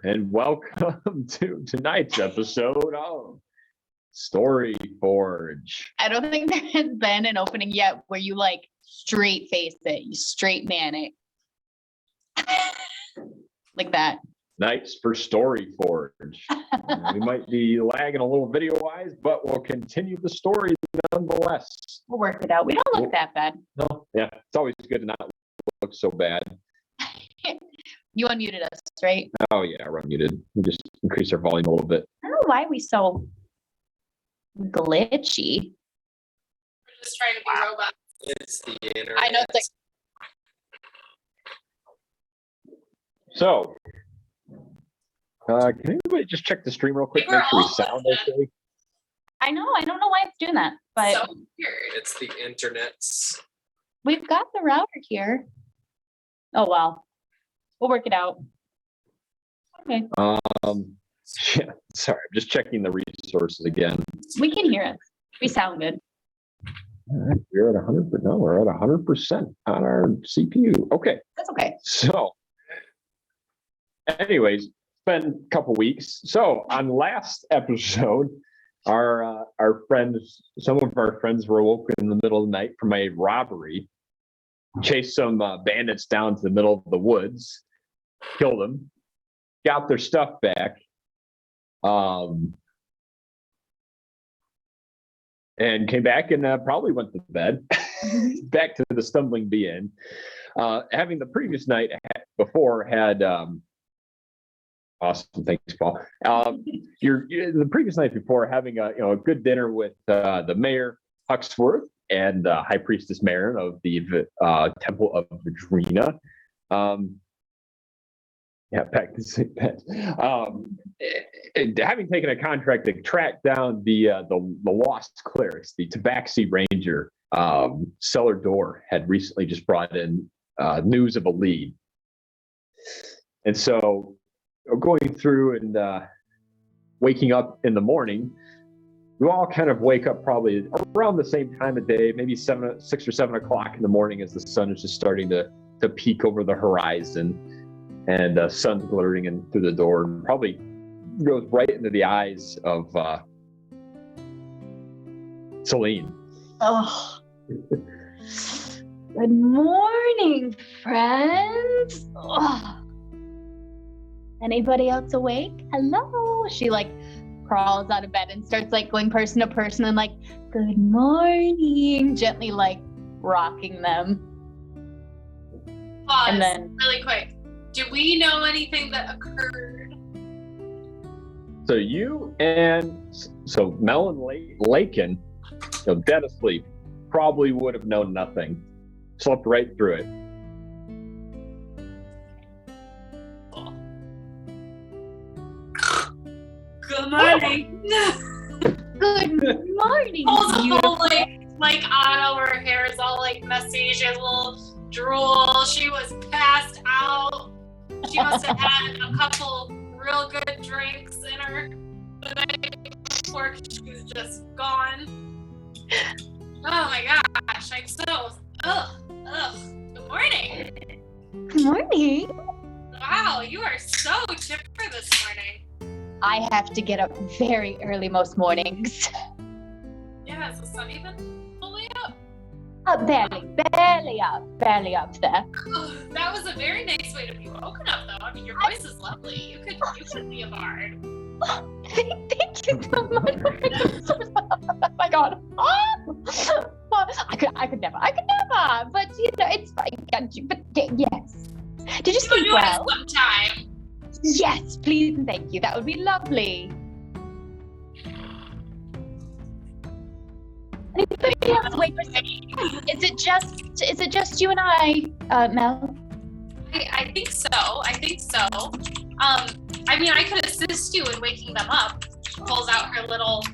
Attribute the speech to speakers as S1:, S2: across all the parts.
S1: and welcome to tonight's episode of Story Forge.
S2: I don't think there has been an opening yet where you like straight face it, you straight man it. Like that.
S1: Nights for Story Forge. We might be lagging a little video-wise, but we'll continue the story nonetheless.
S2: We'll work it out. We don't look that bad.
S1: No, yeah, it's always good to not look so bad.
S2: You unmuted us, right?
S1: Oh yeah, we're unmuted. We just increase our volume a little bit.
S2: I don't know why we so glitchy.
S3: We're just trying to be robots.
S4: It's the internet.
S2: I know it's like
S1: So, can anybody just check the stream real quick? Make sure we sound okay.
S2: I don't know why it's doing that, but
S3: So weird.
S4: It's the internet's.
S2: we've got the router here. Oh well. We'll work it out. Okay.
S1: Yeah, sorry, I'm just checking the resources again.
S2: We can hear it. We sound good.
S1: All right, we're at 100%. No, we're at 100% on our CPU. Okay,
S2: That's okay.
S1: so, anyways, it's been a couple weeks. So on last episode, our friends, some of our friends were woken in the middle of the night from a robbery, chased some bandits down to the middle of the woods, killed them, got their stuff back, and came back and probably went to bed, back to the stumbling bee inn. Having the previous night before had awesome, thanks, Paul. The previous night before having a good dinner with the mayor Huxworth and High Priestess Marin of the Temple of Vadrina. Back to St. Pet. Having taken a contract to track down the lost clerics, the Tabaxi Ranger, Cellar Door had recently just brought in news of a lead. And so going through and waking up in the morning, we all kind of wake up probably around the same time of day, maybe 6 or 7 o'clock in the morning as the sun is just starting to peek over the horizon. And sun's glittering in through the door, and probably goes right into the eyes of Celine.
S2: Oh. Good morning, friends. Oh. Anybody else awake? Hello. She like crawls out of bed and starts like going person to person and like, good morning, gently like rocking them.
S3: Pause
S2: And then
S3: really quick. Do we know anything that occurred?
S1: So you and Mel and Lakin, dead asleep, probably would have known nothing. Slept right through it.
S3: Good morning.
S2: good morning.
S3: Pulls a
S2: beautiful.
S3: whole like Anna, her hair is all like messy. She has a little drool. She was passed out. She must have had a couple real good drinks in her the night before, 'cause she was just gone. Oh my gosh, I'm so ugh. Good morning.
S2: Good morning.
S3: Wow, you are so chipper this morning.
S2: I have to get up very early most mornings.
S3: Yeah, is the sun even fully up?
S2: Barely up there.
S3: Oh, that was a very nice way to be woken up, though. I mean, your voice is lovely. You could be a bard.
S2: Thank you so much. Oh my god. I could never. But it's fine. But yes. Did you sleep well?
S3: Sometime.
S2: Yes, please and thank you. That would be lovely. Anybody else awake for a second? Is it just you and I, Mel?
S3: I think so. I mean, I could assist you in waking them up. She pulls out her little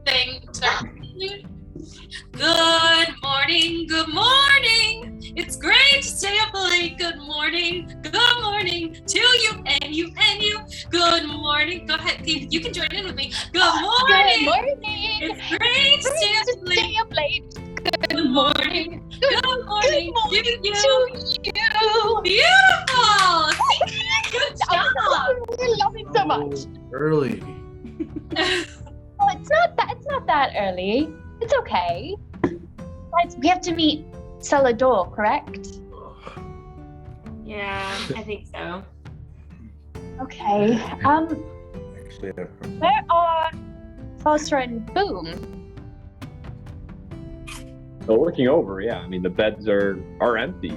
S3: thing to... Good morning. It's great to stay up late. Good morning to you and you. Good morning. Go ahead, Pete. You can join in with me. Good morning. It's great to stay up late. Good morning. Good morning to you. Beautiful. Good
S2: I love it so much.
S5: Early.
S2: Oh, it's not that early. It's okay. Guys, we have to meet Cellar Door, correct?
S6: Yeah, I think so.
S2: Okay.
S5: Actually,
S2: Where are Foster and Boom?
S1: So looking over, yeah, I mean the beds are empty,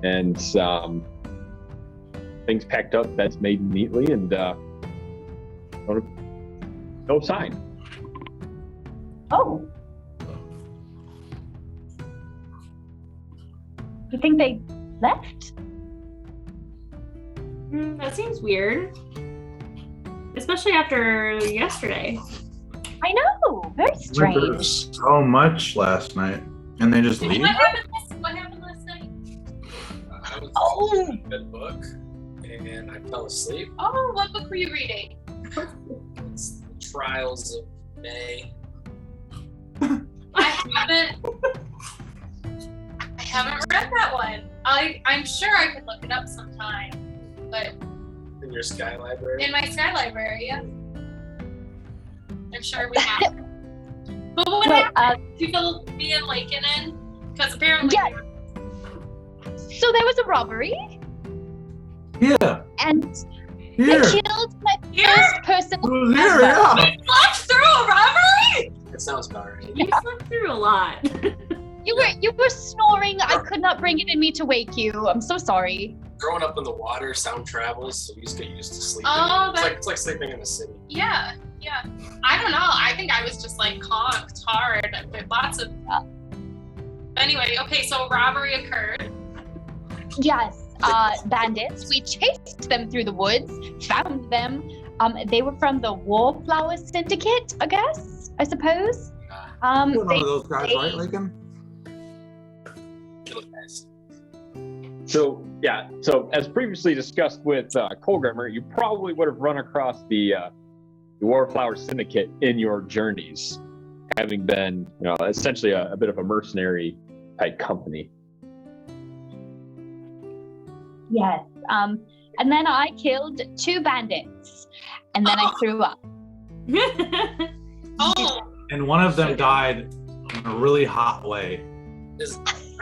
S1: and things packed up, beds made neatly, and no sign.
S2: Oh. You think they left?
S6: That seems weird. Especially after yesterday.
S2: I know. Very
S5: remember
S2: strange.
S5: so much last night, and they just leave.
S3: What happened last night?
S4: I was
S2: Oh.
S4: reading a good book, and I fell asleep.
S3: Oh, what book were you reading?
S4: It's the Trials of May.
S3: I haven't read that one. I'm sure I could look it up sometime, but
S4: In your Sky Library.
S3: in my Sky Library, yeah. I'm sure we have. But what
S2: Well,
S3: happened? Did you fill me and Lakin in? Because apparently,
S2: Yeah. So there was a robbery,
S5: Yeah,
S2: and
S5: here.
S2: they killed my first person
S5: It was here,
S2: ever.
S5: yeah.
S3: slept through a robbery.
S4: That sounds about right.
S6: You slept through a lot.
S2: You were snoring. I could not bring it in me to wake you. I'm so sorry.
S4: Growing up in the water, sound travels, so you just get used to sleeping.
S3: Oh,
S4: It's like sleeping in the city.
S3: Yeah. I don't know. I think I was just like conked hard with lots of. Anyway, okay, so a robbery occurred.
S2: Yes, bandits. We chased them through the woods, found them. They were from the Wallflower Syndicate, I suppose.
S5: You're one
S2: They,
S5: of those guys, right, Lincoln?
S4: Kill guys.
S1: So as previously discussed with Colgrimmer, you probably would have run across the Warflower Syndicate in your journeys, having been, essentially a bit of a mercenary type company.
S2: yes. And then I killed 2 bandits, and then I threw up.
S3: Oh,
S5: And one of them died in a really hot way.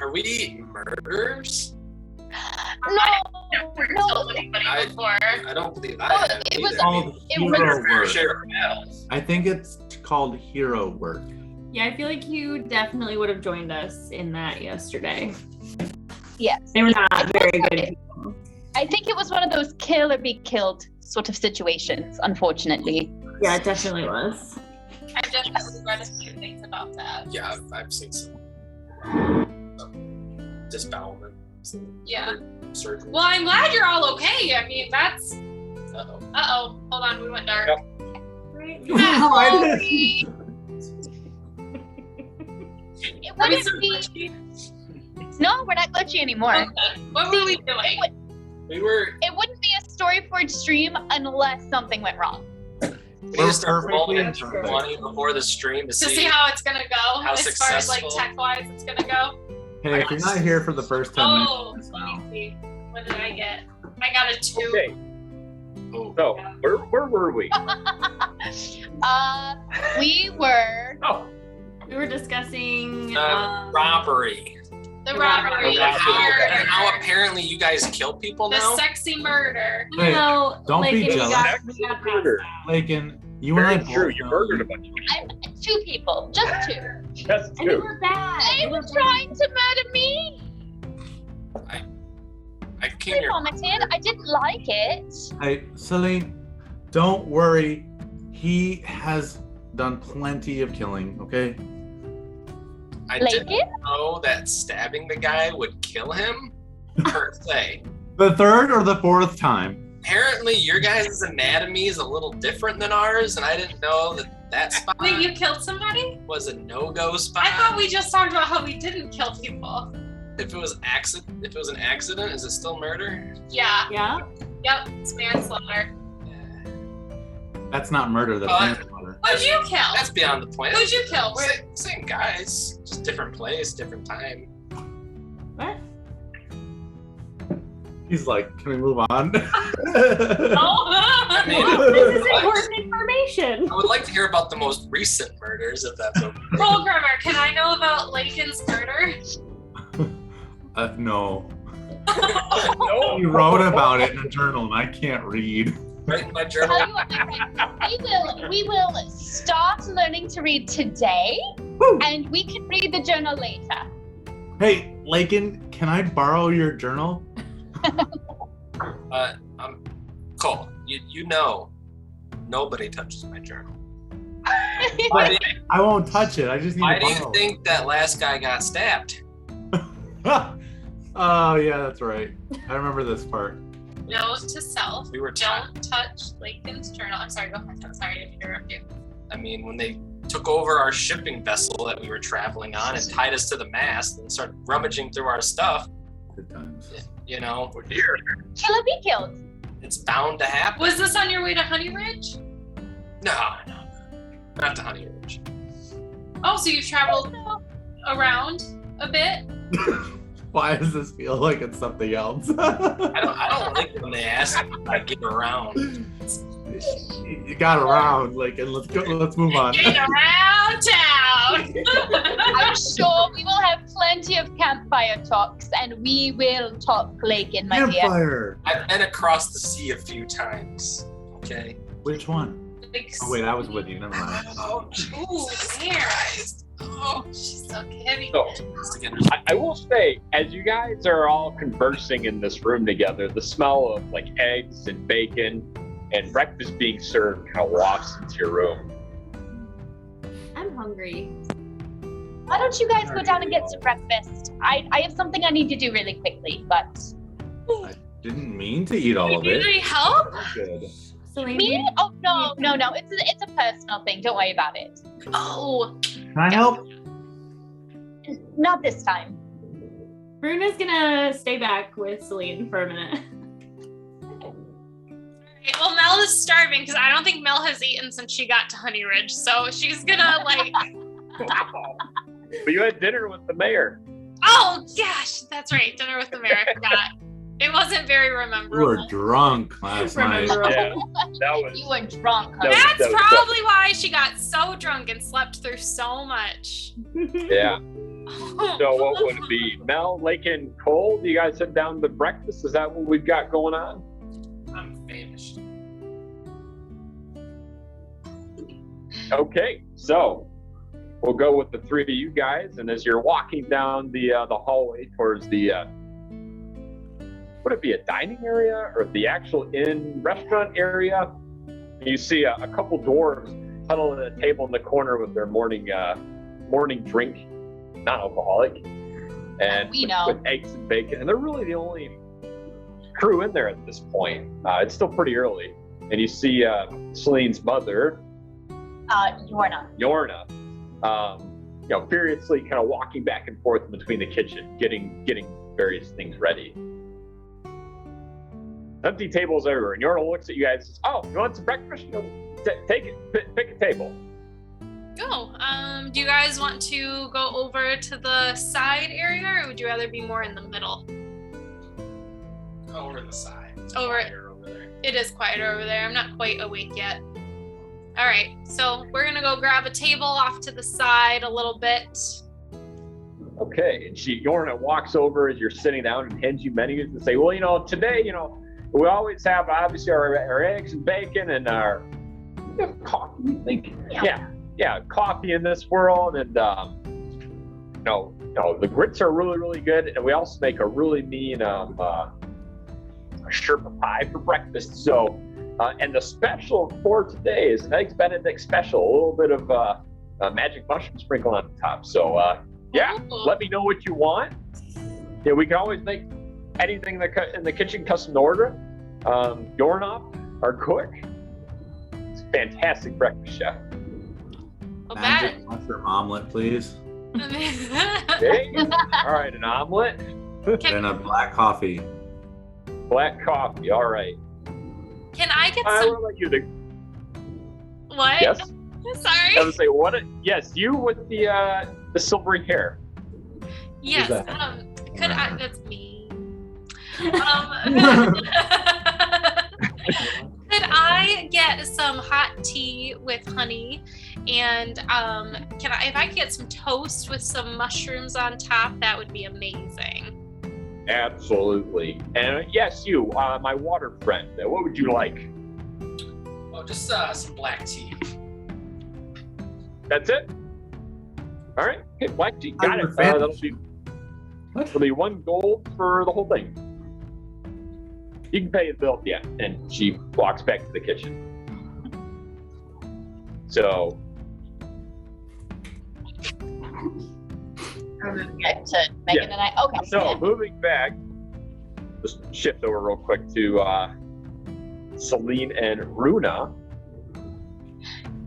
S4: Are we murderers?
S3: never told anybody
S4: I-
S3: before.
S4: I don't believe I
S2: Oh,
S4: have.
S2: it was
S4: either.
S5: Called
S2: it
S5: hero
S2: was-
S4: Fair
S5: work.
S4: share of battles.
S5: I think it's called hero work.
S6: Yeah, I feel like you definitely would have joined us in that yesterday.
S2: Yes.
S6: They were not very good.
S2: I think it was one of those kill or be killed sort of situations, unfortunately.
S6: Yeah, it definitely was.
S3: I've definitely read a few things about that.
S4: Yeah, I've seen some disbowelment. Some
S3: Yeah.
S4: surgery.
S3: Well, I'm glad you're all okay. I mean, that's.
S4: Uh-oh.
S3: Uh-oh. Hold on, we went dark.
S1: Yep.
S5: Why did-
S2: It
S3: Are we
S2: wouldn't
S3: so
S2: be.
S3: glitchy?
S2: No, we're not glitchy anymore.
S3: Okay. What were we doing?
S4: We were.
S2: It wouldn't be a Storyforge stream unless something went wrong.
S4: We need to start
S5: perfectly
S4: rolling
S5: imperfect.
S4: money before the stream to
S3: To see how it's gonna go,
S4: how
S3: as far as like
S4: successful.
S3: tech-wise, it's gonna go.
S5: Hey, if you're not here for the first 10
S3: Oh,
S5: minutes,
S3: let me see. What did I get? I got a 2.
S1: Okay,
S4: Oh,
S1: so where were we?
S2: We were.
S1: Oh,
S6: We were discussing
S4: robbery.
S3: The
S6: The
S3: robbery,
S6: robbery.
S3: the
S4: And how
S3: murder,
S4: apparently you guys kill people
S3: the
S4: now?
S3: sexy murder.
S5: Hey, don't
S6: like,
S5: be
S6: we
S5: jealous.
S6: got past
S1: Murder.
S6: that.
S5: Lakin, you and I
S1: very true.
S5: both
S1: You
S5: know
S1: murdered a bunch of people.
S2: 2 people, just 2.
S1: That's
S6: And they
S1: two.
S6: were bad.
S2: They were trying to murder me.
S4: I came
S2: I
S4: here.
S2: vomited. I didn't like it.
S5: Hey, Celine, don't worry. He has done plenty of killing, okay?
S4: I
S2: Lakin?
S4: didn't know that stabbing the guy would kill him, per se.
S5: The 3rd or the 4th time?
S4: Apparently, your guys' anatomy is a little different than ours, and I didn't know that spot
S3: Wait, you killed somebody?
S4: was a no-go spot.
S3: I thought we just talked about how we didn't kill people.
S4: If it was an accident, is it still murder?
S3: Yeah.
S6: Yeah.
S3: Yep. It's manslaughter.
S5: That's not murder, that's
S4: Oh,
S5: manslaughter.
S3: Who'd you kill?
S4: That's beyond the point.
S3: Who'd you kill?
S4: Same guys, just different place, different time.
S6: What?
S5: He's like, can we move on?
S6: Oh, this is important information.
S4: I would like to hear about the most recent murders, if that's okay.
S3: Programmer, can I know about Lakin's murder?
S5: No.
S1: No.
S5: He wrote about it in a journal, and I can't read.
S4: Right in my journal.
S2: Tell you what, my friend, we will start learning to read today,
S5: Woo.
S2: and we can read the journal later.
S5: Hey, Lakin, can I borrow your journal?
S4: Cole, you know, nobody touches my journal.
S5: I won't touch it. I just need
S4: Why
S5: to
S4: do you
S5: borrow.
S4: think that last guy got stabbed?
S5: Oh, yeah, that's right. I remember this part.
S3: Note to self:
S4: We were
S3: don't touch Lakin's journal. I'm sorry. Go ahead. I'm sorry to interrupt you.
S4: I mean, when they took over our shipping vessel that we were traveling on and tied us to the mast and started rummaging through our stuff,
S5: Good times.
S4: you know,
S2: Killer be killed.
S4: it's bound to happen.
S3: Was this on your way to Honey Ridge?
S4: No, not to Honey Ridge.
S3: Oh, so you've traveled around a bit?
S5: Why does this feel like it's something else?
S4: I don't like when they ask me if I get around.
S5: You got around, like, and let's go. Let's move on.
S3: Get around town.
S2: I'm sure we will have plenty of campfire talks, and we will talk Lakin, my dear.
S5: Campfire.
S4: I've been across the sea a few times. Okay.
S5: Which one?
S3: Like,
S5: Oh wait, I was with you. Never mind.
S4: Oh,
S3: ooh, there. Oh, she's so heavy.
S1: So, I will say, as you guys are all conversing in this room together, the smell of like eggs and bacon and breakfast being served kind of wafts into your room.
S6: I'm hungry.
S2: Why don't you guys go down and get some breakfast? I have something I need to do really quickly, but
S5: I didn't mean to eat all of
S3: Need
S5: it.
S3: any help?
S5: Good.
S6: Celine,
S2: me? Oh no. It's a personal thing. Don't worry about it.
S3: Oh,
S5: Can I help?
S2: Not this time.
S6: Bruna's gonna stay back with Celine for a minute.
S3: okay. Well, Mel is starving because I don't think Mel has eaten since she got to Honey Ridge. So she's gonna like.
S1: Wow. But you had dinner with the mayor.
S3: Oh gosh, that's right. Dinner with the mayor. I forgot. It wasn't very
S5: You
S3: memorable.
S5: were drunk last night.
S6: Remember.
S1: Yeah, that was.
S2: You were drunk, huh?
S1: That
S3: That's
S1: was-
S3: probably why she got so drunk and slept through so much.
S1: Yeah. So what would it be? Mel, Lake, and Cole? Do you guys sit down to breakfast? Is that what we've got going on?
S4: I'm famished.
S1: Okay, so we'll go with the three of you guys, and as you're walking down the hallway towards the would it be a dining area or the actual inn restaurant area? You see a couple dwarves huddled at a table in the corner with their morning drink, non-alcoholic, and
S2: We know.
S1: with eggs and bacon, and they're really the only crew in there at this point. It's still pretty early, and you see Celine's mother,
S2: Yorna.
S1: Yorna, furiously kind of walking back and forth between the kitchen, getting various things ready. Empty tables everywhere, and Yorna looks at you guys and says, "Oh, you want some breakfast? Take it. Pick a table."
S3: Go. Do you guys want to go over to the side area, or would you rather be more in the middle?
S4: Over the side. It's
S3: Over-
S4: quieter over there.
S3: It is quieter over there. I'm not quite awake yet. All right, so we're gonna go grab a table off to the side a little bit.
S1: Okay, and Yorna walks over as you're sitting down and hands you menus and say, "Well, today, we always have obviously our eggs and bacon and our coffee. I think, yeah, coffee in this world, and the grits are really, really good, and we also make a really mean Sherpa pie for breakfast. So, and the special for today is an eggs Benedict special, a little bit of magic mushroom sprinkle on the top. So,
S3: Ooh.
S1: let me know what you want. Yeah, we can always make anything in the kitchen custom to order. Yorna, our cook, it's a fantastic breakfast chef.
S3: Well, that.
S5: Magic mushroom omelet, please.
S1: Okay. All right, an omelet,
S5: And a black coffee.
S1: black coffee. All right.
S3: Can I get
S1: I
S3: some?
S1: will let you to.
S3: What?
S1: Yes.
S3: Sorry.
S1: I would say what? Yes, you with the silvery hair.
S3: Yes.
S5: that?
S3: Could I? That's me. Could I get some hot tea with honey? And if I get some toast with some mushrooms on top, that would be amazing.
S1: Absolutely. And yes, you, my water friend. What would you like?
S4: Oh, just some black tea.
S1: That's it? All right. Okay, black tea. Got it. That'll be 1 gold for the whole thing. You can pay the bill, yeah. And she walks back to the kitchen. So.
S2: Get to Megan and I. Okay.
S1: So moving back, just shift over real quick to Celine and Runa.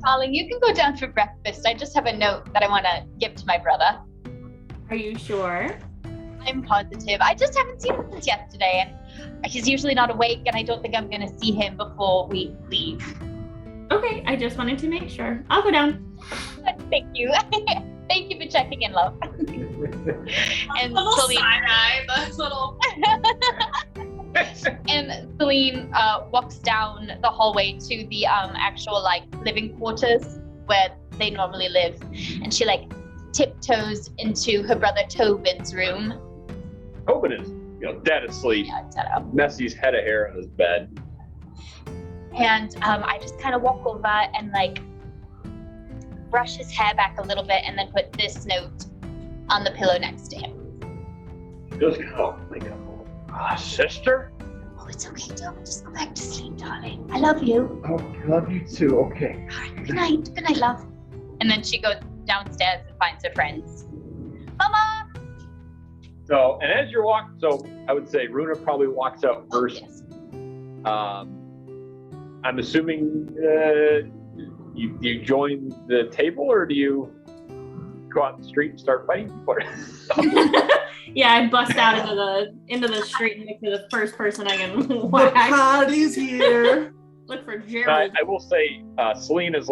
S2: Darling, you can go down for breakfast. I just have a note that I want to give to my brother.
S6: Are you sure?
S2: I'm positive. I just haven't seen him since yesterday, and he's usually not awake, and I don't think I'm going to see him before we leave.
S6: Okay, I just wanted to make sure. I'll go down.
S2: Thank you. Thank you for checking in, love. And
S3: little
S2: Celine,
S3: side eye, the little.
S2: and Celine walks down the hallway to the actual living quarters where they normally live, and she tiptoes into her brother Tobin's room.
S1: Tobin is, dead asleep.
S2: Yeah, set up.
S1: Messi's head of hair on his bed.
S2: And I just kind of walk over and brush his hair back a little bit, and then put this note on the pillow next to him.
S1: Just go, sister?
S2: Oh, it's okay, Tobin. Just go back to sleep, darling. I love you.
S1: Oh, I love you too. Okay.
S2: All right, good night. Good night, love. And then she goes downstairs and finds her friends. Mama!
S1: So, and as you're walking, I would say Runa probably walks out first.
S2: Yes.
S1: I'm assuming you join the table, or do you go out in the street and start fighting?
S6: Yeah, I bust out into the street and look for the first person I can
S5: The
S6: whack.
S5: party's here.
S6: Look for Gerald.
S1: I will say Celine is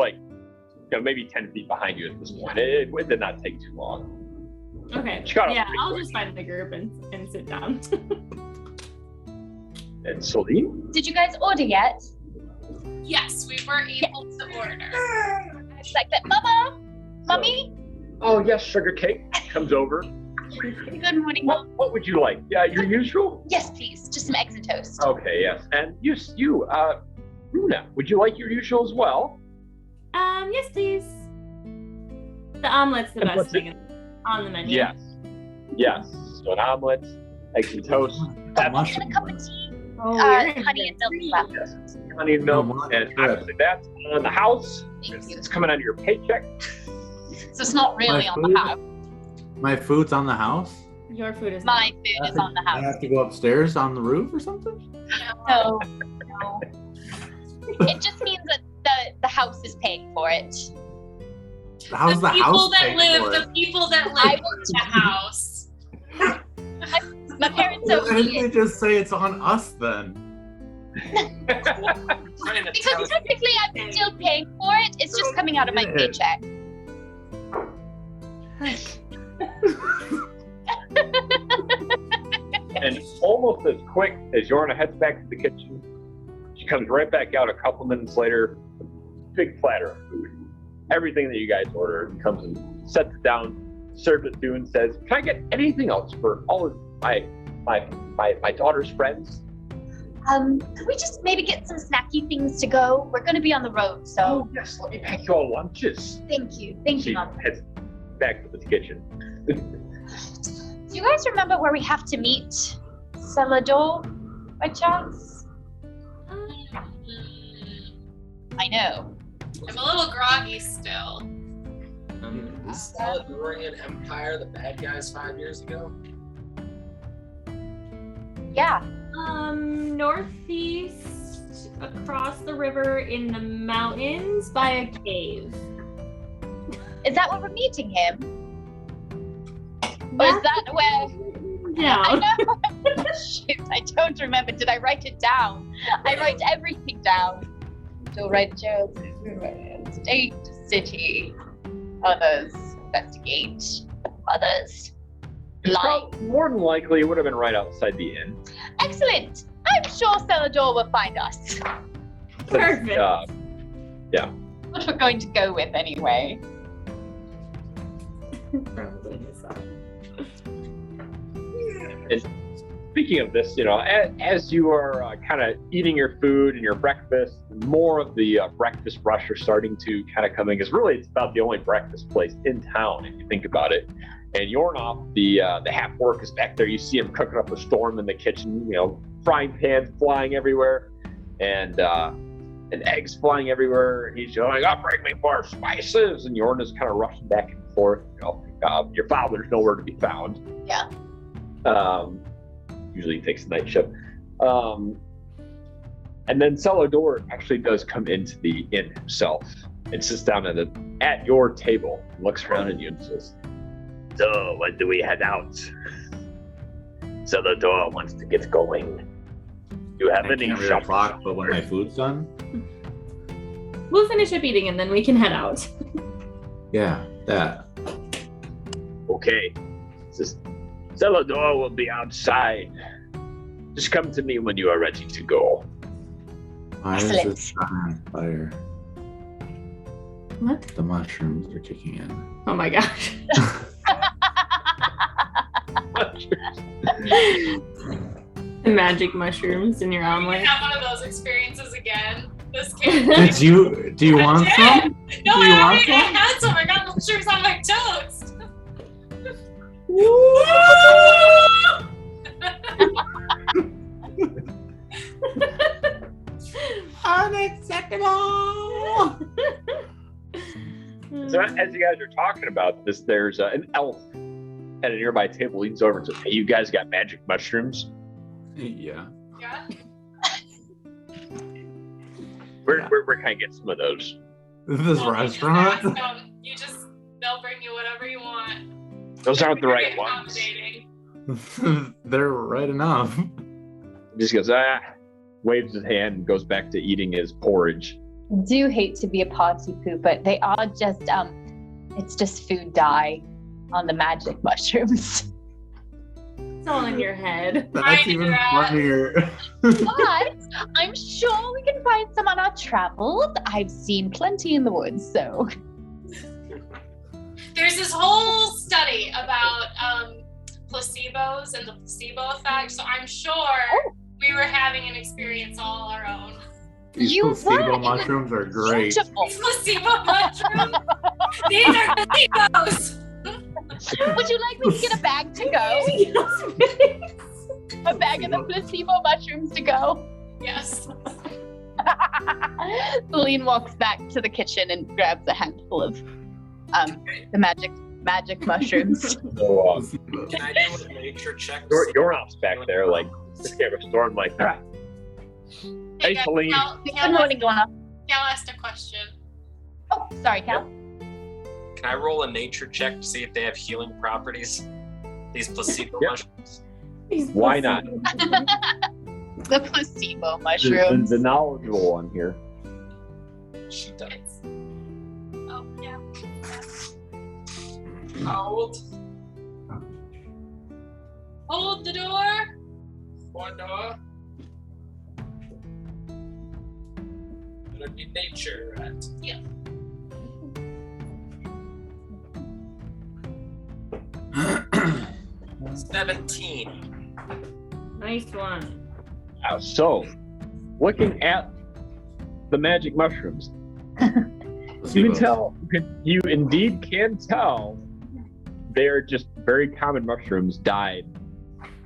S1: maybe 10 feet behind you at this point. It did not take too long.
S6: Okay.
S1: She got up
S6: Yeah,
S1: pretty
S6: I'll
S1: quick.
S6: just find the group and sit down.
S1: And Celine?
S2: Did you guys order yet?
S3: Yes, we were able to order.
S2: She's like that. Mama? Mommy?
S1: Oh, yes, sugar cake comes over.
S2: Good morning, Mom.
S1: What would you like? Yeah, your usual?
S2: Yes, please. Just some eggs and toast.
S1: Okay, yes. And you, Runa, would you like your usual as well?
S6: Yes, please. The omelet's the
S1: And
S6: best
S1: what's
S6: thing on the menu.
S1: Yes. Yes. So an omelet, eggs and toast.
S2: And a cup of tea.
S6: Oh,
S2: Honey and milk as well.
S1: Yes. Honey and milk.
S5: Oh,
S1: And
S5: good.
S1: obviously that's on the house.
S2: Thank you.
S1: It's coming out of your paycheck.
S2: So it's not really
S5: My
S2: on
S5: food?
S2: the house.
S5: My food's on the house.
S6: Your food is
S2: My food is on the
S5: I
S2: house.
S5: have to go upstairs on the roof or something?
S2: No. It just means that the house is paying for it.
S5: How's the
S3: people
S5: house
S3: that
S5: paying
S3: live,
S5: for
S3: the
S5: it?
S3: people that
S2: I
S3: live
S2: will-
S3: in the house.
S2: My parents
S5: Why
S2: don't
S5: didn't
S2: need
S5: they
S2: it.
S5: just say it's on us then?
S4: Trying to
S2: Because technically I'm still paying for it. It's just coming out of my
S5: Yeah.
S2: paycheck.
S1: And almost as quick as Yorna heads back to the kitchen, she comes right back out a couple minutes later, big platter of food. Everything that you guys ordered, and comes and sets it down, serves it to you, and says, "Can I get anything else for all of my daughter's friends?"
S2: Could we just maybe get some snacky things to go? We're going to be on the road, so
S1: Oh yes, let me pack you all lunches.
S2: thank you. Thank
S1: She
S2: you, Mom.
S1: heads back to the kitchen.
S2: Do you guys remember where we have to meet? Cellar Door, by chance? I know.
S3: I'm a little groggy still.
S4: Is Cellar Door Empire the bad guys 5 years ago?
S2: Yeah.
S6: Northeast across the river in the mountains by a cave.
S2: Is that where we're meeting him? Or is that where... I
S6: Yeah.
S2: know. Shoot, I don't remember. Did I write it down? I write everything down. Don't write Gerald. State, city. Others. Investigate. Others. Life.
S1: More than likely, it would have been right outside the inn.
S2: And Excellent. I'm sure Cellar Door will find us.
S6: Perfect.
S2: What we're going to go with anyway.
S6: Probably myself.
S1: Speaking of this, as you are kind of eating your food and your breakfast, more of the breakfast rush are starting to kind of come in, because really it's about the only breakfast place in town, if you think about it. And Yornoff, the half orc, is back there. You see him cooking up a storm in the kitchen, frying pans flying everywhere, and eggs flying everywhere. He's going, "Oh, bring me more spices!" And Yorn is kind of rushing back and forth. Your father's nowhere to be found.
S2: Yeah.
S1: Usually he takes the night shift. And then Cellar Door actually does come into the inn himself and sits down at your table, looks around at you and says, "So, when do we head out? Cellar Door wants to get going. Do you have
S5: I
S1: any
S5: can't read a
S1: shops?"
S5: clock, but when my food's done,
S6: We'll finish up eating and then we can head out.
S5: yeah, that.
S1: Okay. Says, "Cellar Door will be outside. Just come to me when you are ready to go."
S5: Why is
S2: Excellent.
S5: this on fire?
S6: What?
S5: The mushrooms are kicking in.
S6: Oh my gosh. The magic mushrooms in your
S3: We
S6: omelet.
S3: have one of those experiences again. This kid.
S5: Do you want some?
S3: No,
S5: Do you
S3: I
S5: want
S3: already
S5: some?
S3: had some. I got mushrooms on my toast.
S5: Unacceptable!
S1: So as you guys are talking about this, there's an elf at a nearby table leans over and says, "Hey, you guys got magic mushrooms?
S5: Yeah.
S3: Yeah.
S1: We're kind of get some of those."
S5: This
S3: Well,
S5: restaurant?
S3: They'll bring you whatever you want.
S1: Those aren't the
S3: They're
S1: right
S3: very
S1: ones.
S3: accommodating.
S5: They're right enough.
S1: Just goes, waves his hand and goes back to eating his porridge.
S2: Do hate to be a party poo, but they are just it's just food dye on the magic mushrooms.
S6: It's all in your head.
S5: That's
S3: I knew
S5: even
S3: that.
S5: funnier.
S2: But I'm sure we can find some on our travels. I've seen plenty in the woods, so
S3: There's this whole study about placebos and the placebo effect, so I'm sure we were having an experience all our own.
S5: These
S2: You
S5: placebo
S2: were.
S5: mushrooms are great.
S2: beautiful.
S3: These placebo mushrooms. These are placebos.
S2: Would you like me to get a bag to go? A bag of the placebo mushrooms to go?
S3: Yes.
S2: Celine walks back to the kitchen and grabs a handful of the magic mushrooms.
S1: So
S4: Can I do a nature check?
S1: your op's back there, like scared of storm, like, "Ah." Hey,
S3: guys,
S1: Celine.
S2: Good morning, Lorna.
S3: Cal asked a question.
S2: Oh, sorry, Cal.
S4: Can I roll a nature check to see if they have healing properties? These placebo
S1: Yep.
S4: mushrooms.
S1: Why not?
S2: The placebo
S1: The,
S2: mushrooms.
S1: the knowledgeable one here.
S4: She does.
S3: It's... Oh, yeah. Hold. Hold the door.
S4: One door. It'll be nature, right?
S3: Yeah.
S5: Placebos.
S4: 17.
S6: Nice one.
S1: So, looking at the magic mushrooms, you can tell, you indeed can tell they're just very common mushrooms dyed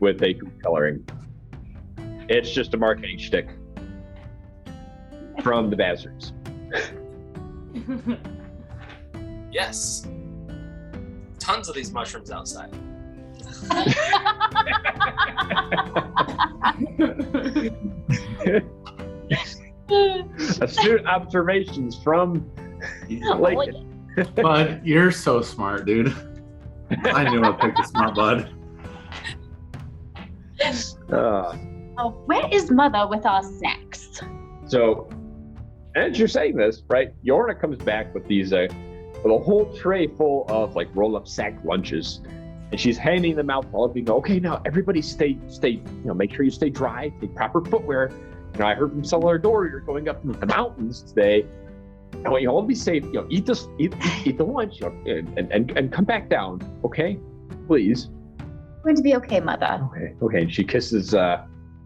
S1: with a food coloring. It's just a marketing shtick from the bastards.
S4: Yes. Tons of these mushrooms outside.
S1: Astute observations from like
S5: Bud, you're so smart, dude. I knew I picked a smart bud.
S2: Oh, where is Mother with our snacks?
S1: So, as you're saying this, right, Yorna comes back with these, with a whole tray full of like roll-up sack lunches, And she's handing them out to all of you. Go, okay, now everybody stay, make sure you stay dry, take proper footwear. I heard from Cellar Door you're going up into the mountains today. All be safe. Eat the lunch, and come back down, okay? Please.
S2: Going to be okay, Mother.
S1: Okay. And she kisses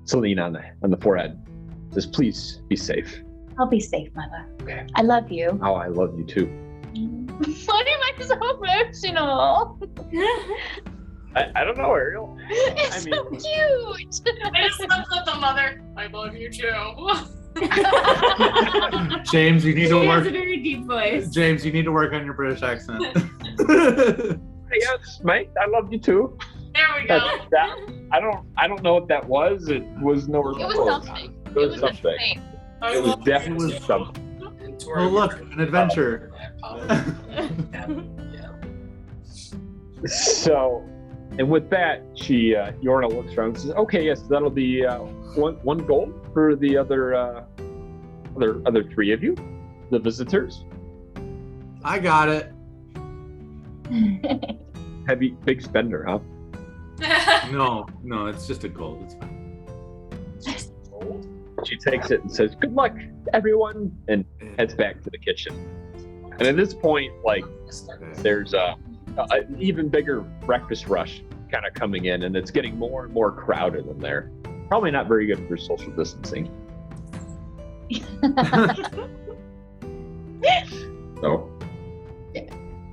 S1: Celine on the forehead. Says, please be safe.
S2: I'll be safe, Mother.
S1: Okay.
S2: I love you.
S1: Oh, I love you too.
S2: Why am I so emotional?
S1: I don't know, Ariel.
S2: It's so cute.
S3: I just love the mother. I love you too.
S5: James, you need
S6: She
S5: to
S6: has
S5: work.
S6: a very deep voice.
S5: James, you need to work on your British accent.
S1: Yes, mate. I love you too.
S3: There we go.
S1: I don't know what that was. It was no.
S2: It was something.
S1: It was something.
S2: a thing.
S4: It was
S1: Definitely something.
S5: Oh, look, an adventure.
S1: So, and with that, Yorna looks around and says, "Okay, yes, that'll be one gold for the other three of you, the visitors.
S5: I got it.
S1: Heavy, big spender, huh?"
S5: No, it's just a gold. It's fine.
S1: She takes it and says, "Good luck, everyone," and heads back to the kitchen. And at this point, there's an even bigger breakfast rush kind of coming in, and it's getting more and more crowded in there. Probably not very good for social distancing. So,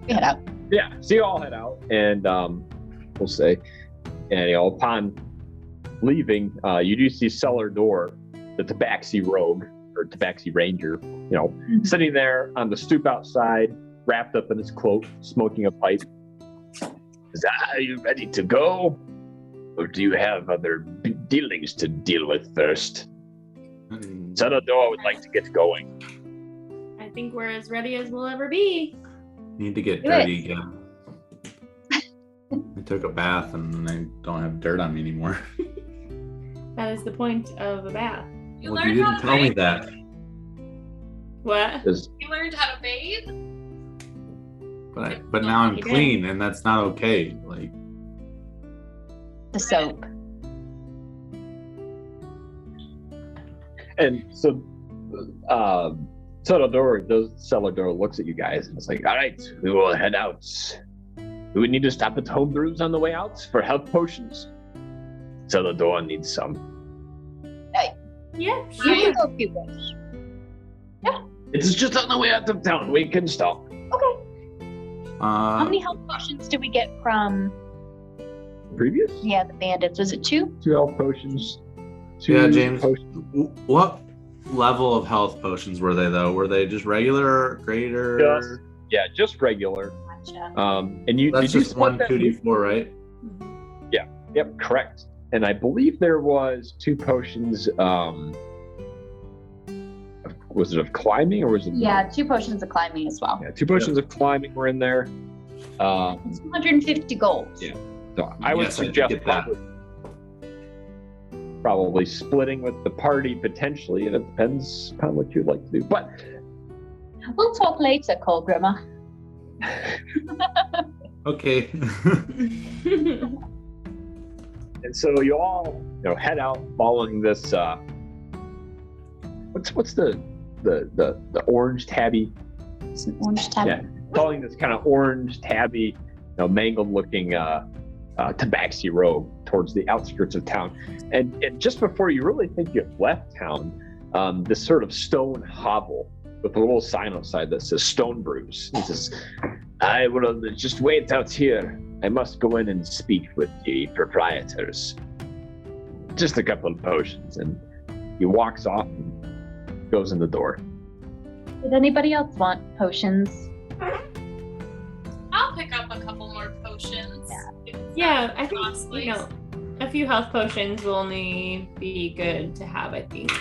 S2: We head out.
S1: yeah, so you all head out, and we'll say, and upon leaving, you do see Cellar Door, the Tabaxi rogue or Tabaxi ranger, sitting there on the stoop outside, wrapped up in his cloak, smoking a pipe. Are you ready to go, or do you have other dealings to deal with first? Cellar Door would like to get going.
S6: I think we're as ready as we'll ever be.
S5: Need to get
S2: Do
S5: dirty again. I took a bath and I don't have dirt on me anymore.
S6: That is the point of a bath.
S3: You
S5: Well,
S3: learned
S5: you
S3: how
S5: didn't
S3: to
S5: tell me
S3: bathe?
S5: that.
S6: What?
S3: You learned how to bathe?
S5: But now I'm
S6: You did.
S5: clean, and that's not okay.
S2: The soap.
S1: And so, Cellar Door looks at you guys and it's like, "All right, we will head out. Do we need to stop at Homebrews on the way out for health potions?" Cellar Door needs some.
S6: Yeah,
S2: You
S6: sure.
S2: can go if you wish.
S1: It's just on the way out of town. We can stop.
S2: How many health potions did we get from
S1: Previous?
S2: the bandits? Was it 2?
S1: 2 health potions. 2
S5: Yeah, James.
S1: potions.
S5: What level of health potions were they, though? Were they just regular, greater?
S1: Just regular.
S2: Gotcha.
S1: And you
S5: That's
S1: did you
S5: just
S1: split
S5: 1
S1: that?
S5: 2d4, right?
S1: Yep, correct. And I believe there was 2 potions. Was it of climbing or was it?
S2: 2 potions of climbing as well.
S1: Yeah, 2 potions of climbing were in there.
S2: It's 150 gold.
S1: Yeah. So I would
S5: Yes, I
S1: suggest
S5: get that.
S1: probably splitting with the party potentially, and it depends upon what you'd like to do. But
S2: We'll talk later, Colgrimmer.
S5: Okay.
S1: and so you all head out following this. What's the orange tabby?
S2: It's an orange tab.
S1: Yeah, following this kind of orange tabby, mangled looking tabaxi rogue towards the outskirts of town. And just before you really think you've left town, this sort of stone hovel with a little sign outside that says Stone Brews. It says, "I will just wait out here. I must go in and speak with the proprietors. Just a couple of potions." And he walks off and goes in the door.
S2: Did anybody else want potions?
S3: I'll pick up a couple more potions.
S6: Yeah, I think,
S3: Costly.
S6: a few health potions will only be good to have, I think.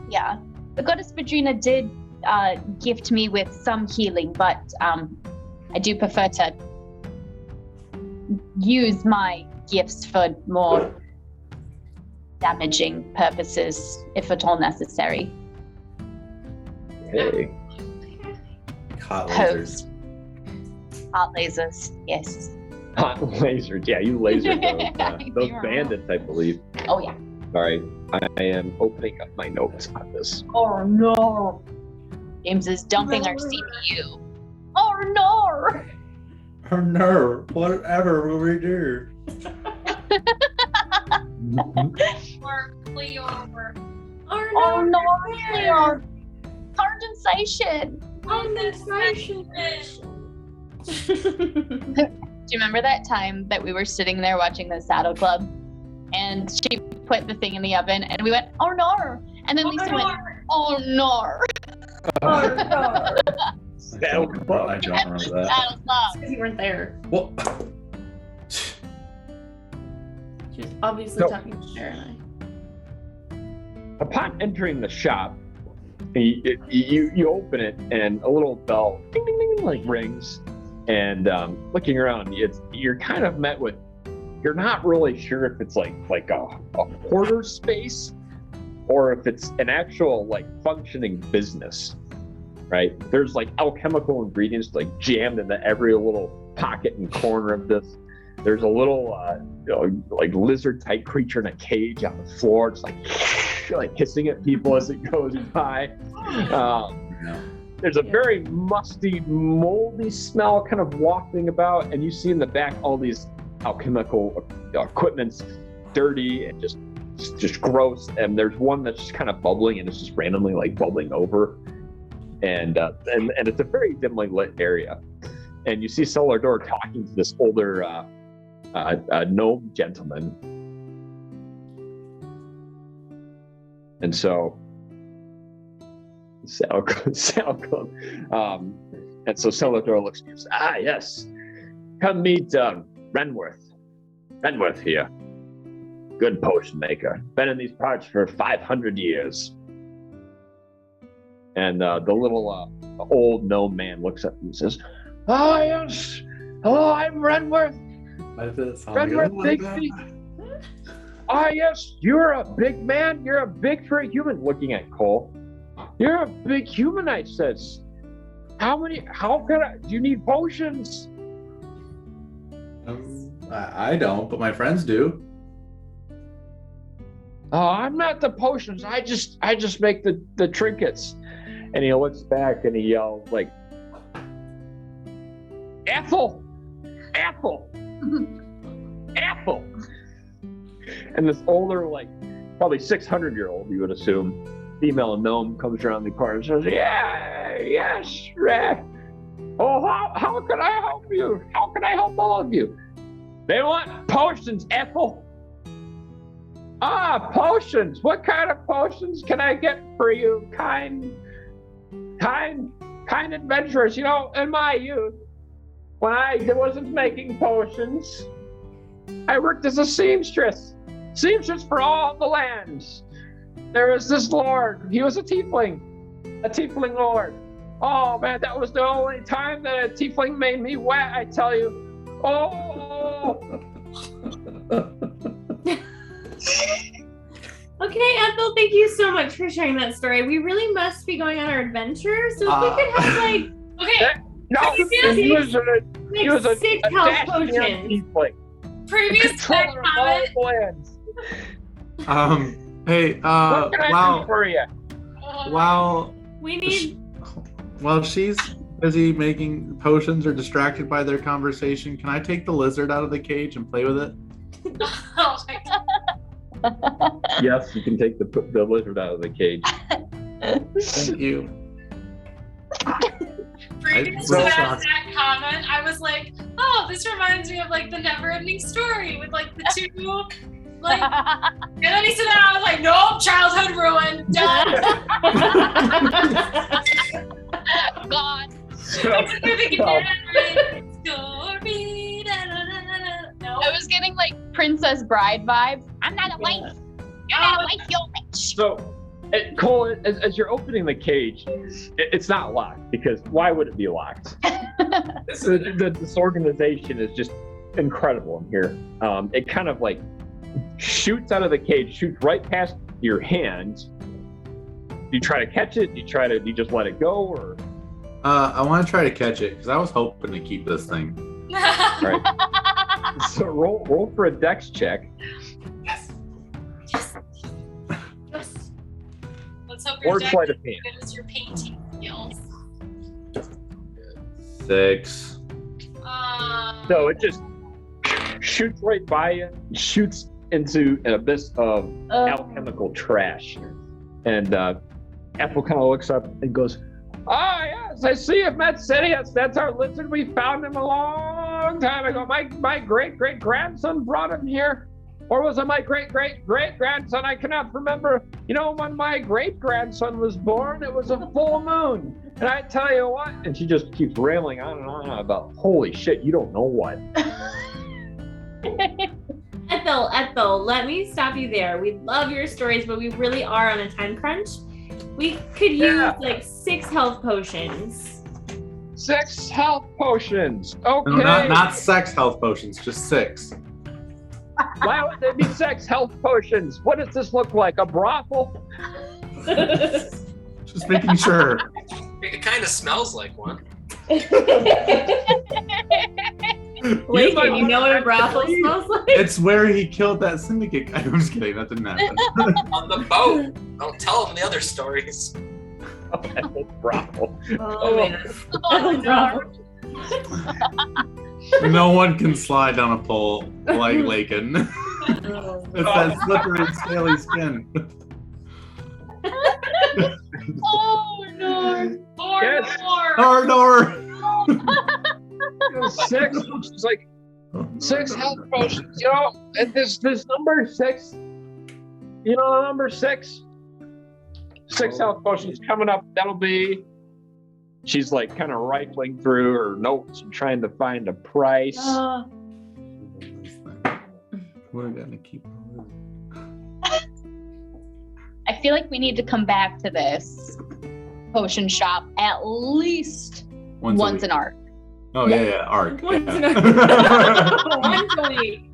S2: Yeah. The goddess Vadrina did gift me with some healing, but I do prefer to use my gifts for more damaging purposes, if at all necessary.
S1: Hey.
S5: Hot
S2: Pokes. Heart lasers, yes.
S1: Hot lasers. Yeah, you lasered those
S2: You were
S1: bandits, I believe.
S2: Oh yeah.
S1: All right, I am opening up my notes on this.
S2: Oh no. James is dumping our CPU. Oh no.
S5: Her nerve, whatever will we do?
S3: Or Cleor.
S2: Oh no, Clear. Condensation. Do you remember that time that we were sitting there watching the Saddle Club and she put the thing in the oven and we went, oh no. And then Lisa went, oh no.
S1: Saddle Club.
S5: I don't remember that.
S2: Saddle Club.
S6: Because you weren't there.
S5: Well,
S6: She was obviously
S1: So-
S6: talking to Sarah and
S1: Upon entering the shop, you open it and a little bell ding, ding, ding, like rings. And looking around, you're kind of met with, you're not really sure if it's like a hoarder space or if it's an actual like functioning business, right? There's like alchemical ingredients like jammed into every little pocket and corner of this. There's a little like lizard type creature in a cage on the floor, just like hissing at people as it goes by. There's a very musty, moldy smell kind of wafting about, and you see in the back all these alchemical equipment's dirty and just gross. And there's one that's just kind of bubbling, and it's just randomly like bubbling over. And it's a very dimly lit area. And you see Cellar Door talking to this older gnome gentleman. And so Saddle Club. And so Cellar Door looks at you and says, yes. Come meet Renworth. Renworth here. Good potion maker. Been in these parts for 500 years. And the little old gnome man looks up and says, yes. Hello, I'm Renworth.
S5: why did it sound
S1: Renworth
S5: good like
S1: Bigby.
S5: that?
S1: Yes, you're a big man. You're a big for a human. Looking at Cole. You're a big human, I says. Do you need potions?
S5: I don't, but my friends do.
S1: Oh, I'm not the potions. I just make the trinkets. And he looks back and he yells like, Ethel! Ethel! Ethel! And this older, like, probably 600-year-old, you would assume, female gnome comes around the corner and says, yes, oh, how can I help you? How can I help all of you? They want potions, Ethel. Potions. What kind of potions can I get for you, kind adventurers? You know, in my youth, when I wasn't making potions, I worked as a seamstress for all the lands. There was this lord. He was a tiefling lord. Oh man, that was the only time that a tiefling made me wet, I tell you. Oh.
S6: Okay, Ethel, thank you so much for sharing that story. We really must be going on our adventure, so if we could have like
S3: Okay,
S1: No, he was a
S6: 6 health
S1: dashing
S6: potions.
S1: tiefling.
S3: previous
S1: Controller of all
S3: comment.
S1: lands.
S5: Hey,
S1: What can I do for you?
S5: while
S6: We need
S5: she's busy making potions or distracted by their conversation, can I take the lizard out of the cage and play with it?
S3: Oh my God.
S1: Yes, you can take the lizard out of the cage.
S5: Thank you.
S3: Previous
S5: so
S3: to
S5: shocked.
S3: that comment, I was like, oh, this reminds me of like the never-ending story with like the two, like, and then he said that, I was like, nope, childhood ruined, done.
S2: God.
S3: It's a movie again, story, no.
S2: I was getting like Princess Bride vibes. I'm not a wife. You're not a wife, you're a witch.
S1: So, Cole, as you're opening the cage, it's not locked because why would it be locked? This organization is just incredible in here. It kind of like shoots out of the cage, shoots right past your hand. Do you try to catch it? Do you just let it go? Or
S5: I want to try to catch it because I was hoping to keep this thing.
S1: right? So roll for a dex check.
S3: Yes. Let's hope
S1: Or
S3: your
S1: sleight
S3: deck
S1: of hand.
S3: is as good as your painting skills.
S5: 6.
S1: So it just shoots right by you, shoots into an abyss of alchemical trash. And Ethel kind of looks up and goes, "Ah, yes, I see you've met Sidious. That's our lizard. We found him a long time ago. My great-great-grandson brought him here. Or was it my great-great-great-grandson? I cannot remember. You know, when my great-grandson was born, it was a full moon. And I tell you what," and she just keeps railing on and on about, holy shit, you don't know what.
S6: Ethel, let me stop you there. We love your stories, but we really are on a time crunch. We could use like 6 health potions.
S1: 6 health potions. Okay.
S5: No, not sex health potions, just 6.
S1: Why would there be 6 health potions? What does this look like? A brothel?
S5: Just making sure.
S4: It kind of smells like one.
S6: Wait, you know what a brothel smells like?
S5: It's where he killed that syndicate guy. I'm just kidding. That didn't happen.
S4: On the boat. Don't tell them the other stories.
S1: Brothel.
S6: Oh, man.
S2: Oh, no.
S5: No one can slide down a pole like Lakin. It's that slippery, scaly skin.
S2: Oh, no.
S1: Yes.
S5: Door.
S1: 6. It's like 6 health potions. You know, and this number 6. You know, number 6. 6 health potions coming up. That'll be. She's like kind of rifling through her notes and trying to find a price.
S5: We're gonna keep.
S2: I feel like we need to come back to this potion shop at least once an arc.
S5: Oh yeah, arc.
S6: Once
S5: Yeah.
S6: Once a week.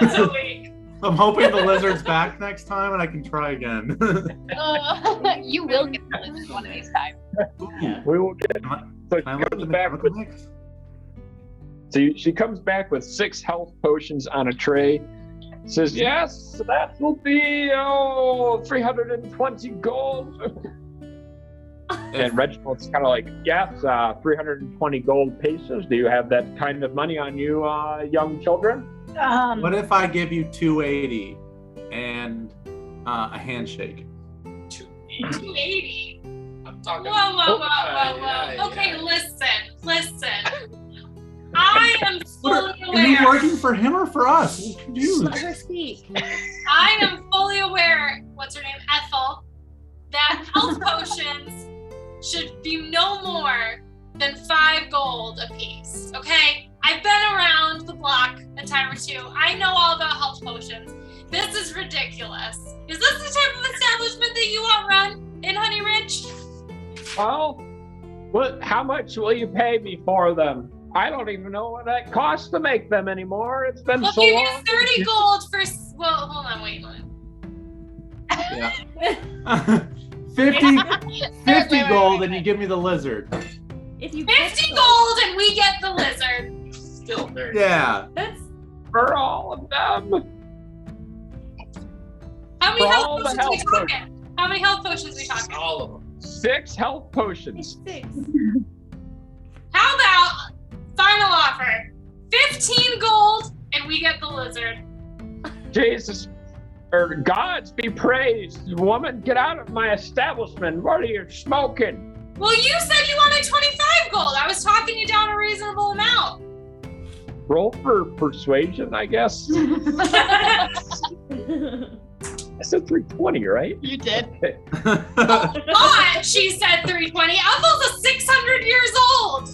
S3: Once a week.
S5: I'm hoping the lizard's back next time and I can try again.
S2: You will get the lizard one of these times.
S1: We will get. So
S5: Can I
S1: she
S5: look
S1: comes
S5: in the
S1: back with.
S5: comics?
S1: So she comes back with 6 health potions on a tray. Says, "Yes, that will be 320 gold." And Reginald's kind of like, "Yes, 320 gold pieces. Do you have that kind of money on you, young children?"
S5: What if I give you 280 and a handshake?
S4: 280. I'm talking.
S3: Whoa.
S4: Yeah.
S3: Okay, listen. I am fully
S5: Are you
S3: aware.
S5: working for him or for us? I'm confused.
S6: Let her speak.
S3: I am fully aware, what's her name, Ethel, that health potions should be no more than 5 gold a piece, okay? I've been around the block a time or two. I know all about health potions. This is ridiculous. Is this the type of establishment that you want run in Honey Ridge?
S1: Well, how much will you pay me for them? I don't even know what that costs to make them anymore. It's been
S3: We'll
S1: so
S3: give you
S1: long.
S3: 30 gold for, well, hold on, wait.
S5: Yeah. 50 gold and you give me the lizard.
S6: If you
S3: 50 gold and we get the lizard.
S4: Still very.
S5: Yeah.
S6: That's
S1: For all of them.
S3: How many
S1: For
S3: health
S1: all the
S3: potions we
S1: health
S3: talking? How many health potions we talking?
S4: All of them.
S1: 6 health potions.
S6: 6.
S3: How about final offer? 15 gold and we get the lizard.
S1: Jesus, or gods be praised. Woman, get out of my establishment. What are you smoking?
S3: Well, you said you wanted 25 gold. I was talking you down a reasonable amount.
S1: Roll for persuasion, I guess. I said 320, right?
S2: You did.
S1: Okay.
S3: But she said 320. Ethel's a 600 years old.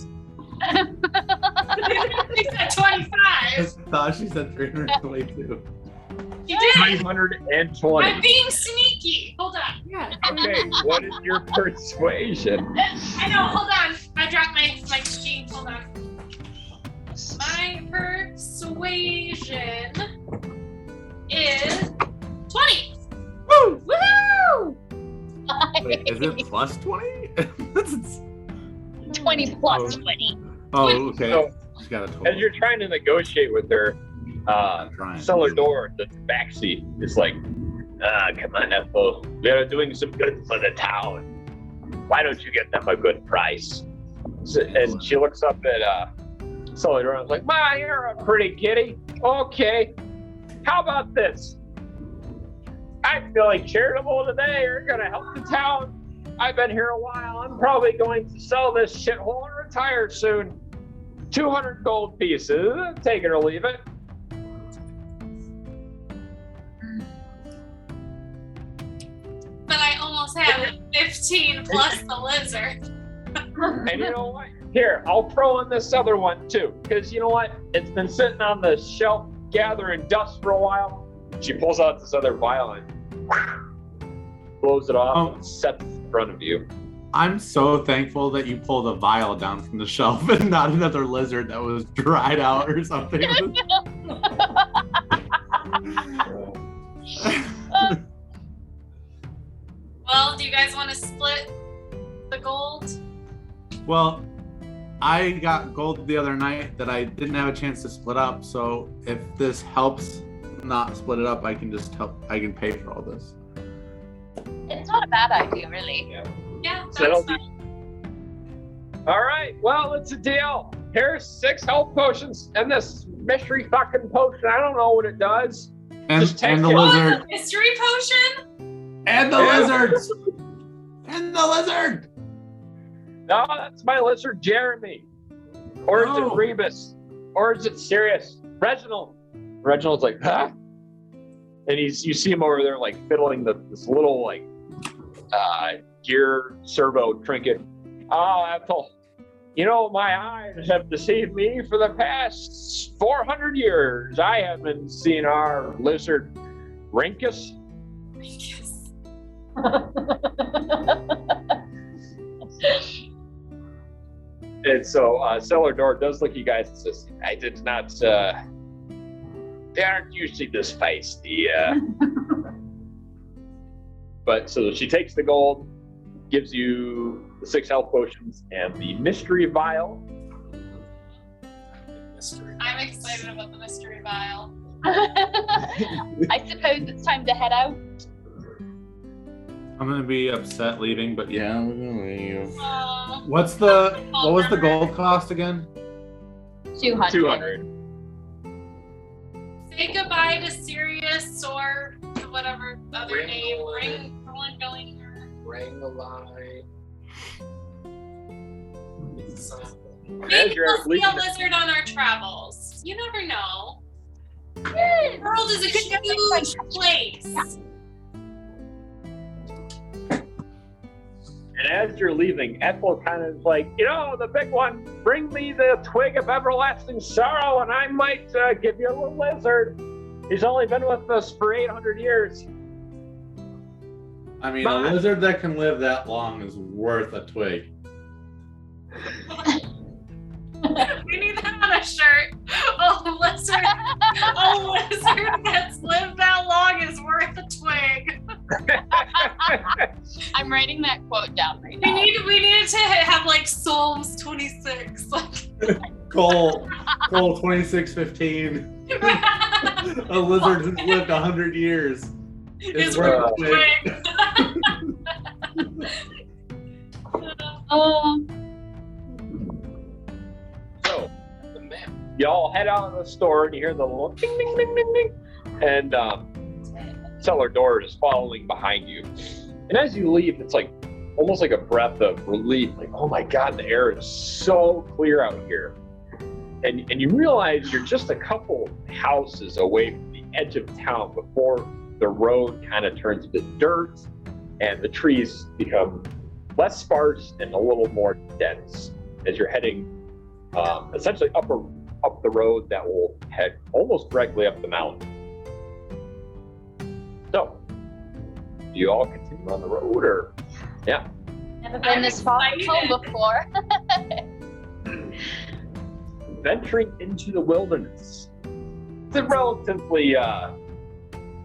S3: She said 25.
S5: I thought she said 322.
S3: She did.
S1: 320.
S3: I'm being sneaky. Hold on.
S6: Yeah.
S1: Okay, what is your persuasion?
S3: I know. Hold on. I dropped my jeans. Hold on. My persuasion is 20.
S6: Woo! Woohoo!
S5: Wait, is it plus 20?
S2: 20 plus 20.
S5: Oh, okay.
S1: So
S5: got a total.
S1: As you're trying to negotiate with her, Cellar Door, the backseat, is like, come on, Ethel. They're doing some good for the town. Why don't you get them a good price? And she looks up at Cellar Door and is like, Ma, you're a pretty kitty. Okay. How about this? I'm feeling charitable today. You're going to help the town. I've been here a while. I'm probably going to sell this shithole and retire soon. 200 gold pieces. Take it or leave it.
S3: But I almost have 15 plus the lizard.
S1: And you know what? Here, I'll throw in this other one too. Because you know what? It's been sitting on the shelf gathering dust for a while. She pulls out this other vial and blows it off and sets it in front of you.
S5: I'm so thankful that you pulled a vial down from the shelf and not another lizard that was dried out or something.
S3: Well, do you guys want to split the gold?
S5: Well, I got gold the other night that I didn't have a chance to split up. So if this helps not split it up, I can just help. I can pay for all this.
S2: It's not a bad idea, really.
S3: Yeah,
S1: So that'll
S3: that's
S1: be-
S3: fine.
S1: All right, well, it's a deal. Here's 6 health potions and this mystery fucking potion. I don't know what it does.
S5: And
S1: Just take
S5: the
S1: it.
S5: lizard.
S3: Oh, the mystery potion?
S5: And the lizards. And the lizard.
S1: No, that's my lizard, Jeremy. Or is
S5: No.
S1: it Rebus? Or is it Sirius? Reginald's like, huh? And you see him over there like fiddling this little like gear servo trinket. Oh, Ethel, you know, my eyes have deceived me for the past 400 years. I haven't seen our lizard Rinkus.
S3: Yes.
S1: And so Cellar Door does look at you guys and says, I did not, they aren't usually this feisty. But so she takes the gold, gives you the 6 health potions and the mystery vial.
S4: Mystery.
S3: I'm excited about the mystery vial.
S2: I suppose it's time to head out.
S5: I'm gonna be upset leaving, but yeah, we're gonna leave.
S3: Oh,
S5: What was the gold cost again?
S2: 200.
S1: 200.
S3: say goodbye to Sirius or whatever other
S4: Ring
S3: name.
S4: the
S3: Ring.
S4: Rang the lie.
S3: Maybe
S1: you're
S3: we'll see a
S1: leaving-
S3: lizard on our travels. You never know.
S2: Yes.
S3: The world is a huge place.
S1: And as you're leaving, Ethel kind of is like, you know, the big one, bring me the twig of everlasting sorrow and I might give you a little lizard. He's only been with us for 800 years.
S5: I mean, a lizard that can live that long is worth a twig.
S3: We need that on a shirt. A lizard that's lived that long is worth a twig.
S2: I'm writing that quote down right
S3: We
S2: now.
S3: need to have like Psalms 26.
S5: Cole 2615. A lizard who's lived 100 years.
S3: Is
S5: worth
S3: worth
S5: a
S3: a
S5: twig.
S3: twig.
S1: So
S4: The map.
S1: y'all head out of the store and you hear the little ding, ding, ding, ding, ding. And Cellar Door is following behind you. And as you leave, it's like almost like a breath of relief. Like, oh my God, the air is so clear out here. And you realize you're just a couple houses away from the edge of town before the road kind of turns into dirt and the trees become less sparse and a little more dense as you're heading essentially up the road that will head almost directly up the mountain. So, do you all continue on the road or? Yeah.
S2: Never been this far from home before.
S1: Venturing into the wilderness. It's a relatively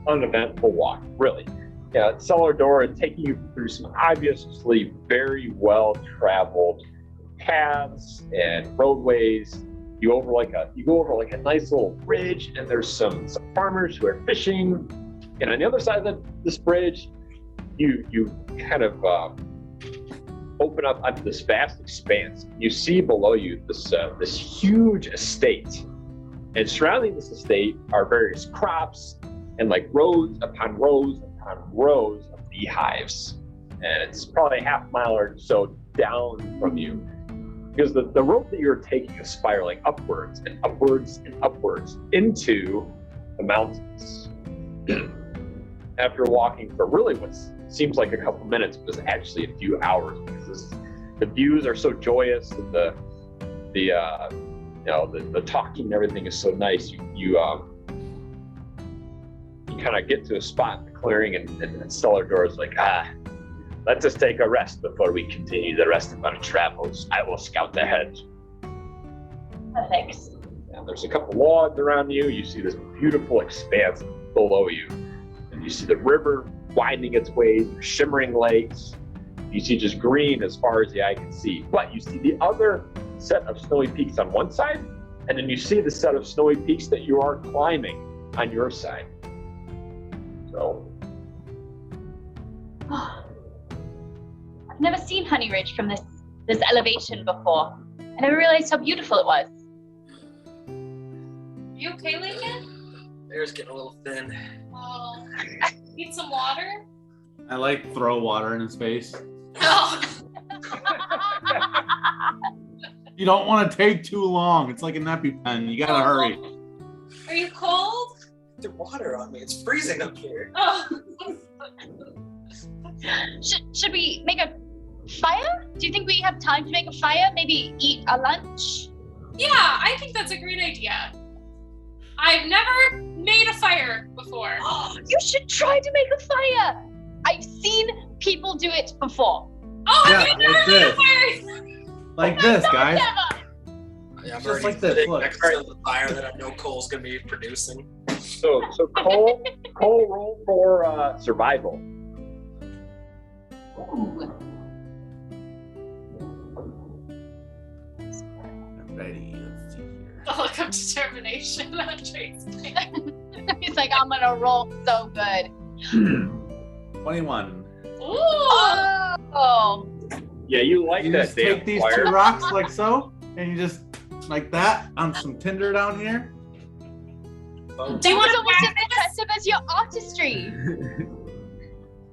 S1: uneventful walk, really. Yeah, Cellar Door is taking you through some obviously very well-traveled paths and roadways you go over like a nice little bridge, and there's some farmers who are fishing. And on the other side of this bridge, you kind of open up onto this vast expanse. You see below you this huge estate, and surrounding this estate are various crops and like rows upon rows upon rows of beehives. And it's probably a half mile or so down from you, because the road that you're taking is spiraling upwards and upwards and upwards into the mountains. After walking for really what seems like a couple minutes, but it's actually a few hours, because the views are so joyous, and the talking and everything is so nice. You kind of get to a spot in the clearing, and Cellar Door is like, let's just take a rest before we continue the rest of our travels. I will scout ahead.
S2: Perfect.
S1: And there's a couple logs around you. You see this beautiful expanse below you. And you see the river winding its way through shimmering lakes. You see just green as far as the eye can see. But you see the other set of snowy peaks on one side, and then you see the set of snowy peaks that you are climbing on your side. So.
S2: I've never seen Honey Ridge from this elevation before. I never realized how beautiful it was.
S3: You okay, Lincoln?
S4: Air's getting a little thin.
S3: Oh, need some water?
S5: I like throw water in his face.
S3: No.
S5: You don't want to take too long. It's like an EpiPen. You gotta hurry.
S3: Are you cold?
S4: There's water on me. It's freezing up here.
S3: Oh.
S2: Should we make a fire? Do you think we have time to make a fire? Maybe eat a lunch?
S3: Yeah, I think that's a great idea. I've never made a fire before.
S2: You should try to make a fire. I've seen people do it before.
S3: Oh,
S5: Yeah,
S3: I've never
S5: like
S3: made
S5: this.
S3: a fire.
S5: Like this, guys.
S2: Never.
S4: Yeah, I'm
S5: Just
S4: already
S5: like this,
S4: putting
S5: look.
S4: next to the fire that I know Cole's gonna be producing.
S1: So Cole roll for survival.
S2: Ooh.
S5: Ready. Let's see here.
S3: The look of determination on Trace's face.
S2: He's like, I'm gonna roll so good.
S5: 21.
S3: Ooh.
S2: Oh.
S1: Yeah, you like
S5: You
S1: that
S5: just
S1: damn
S5: take these
S1: fire.
S5: 2 rocks like so, and you just like that on some tinder down here.
S4: Oh,
S3: Do you want
S2: It's
S3: to
S2: almost as
S3: practice?
S2: impressive as your artistry.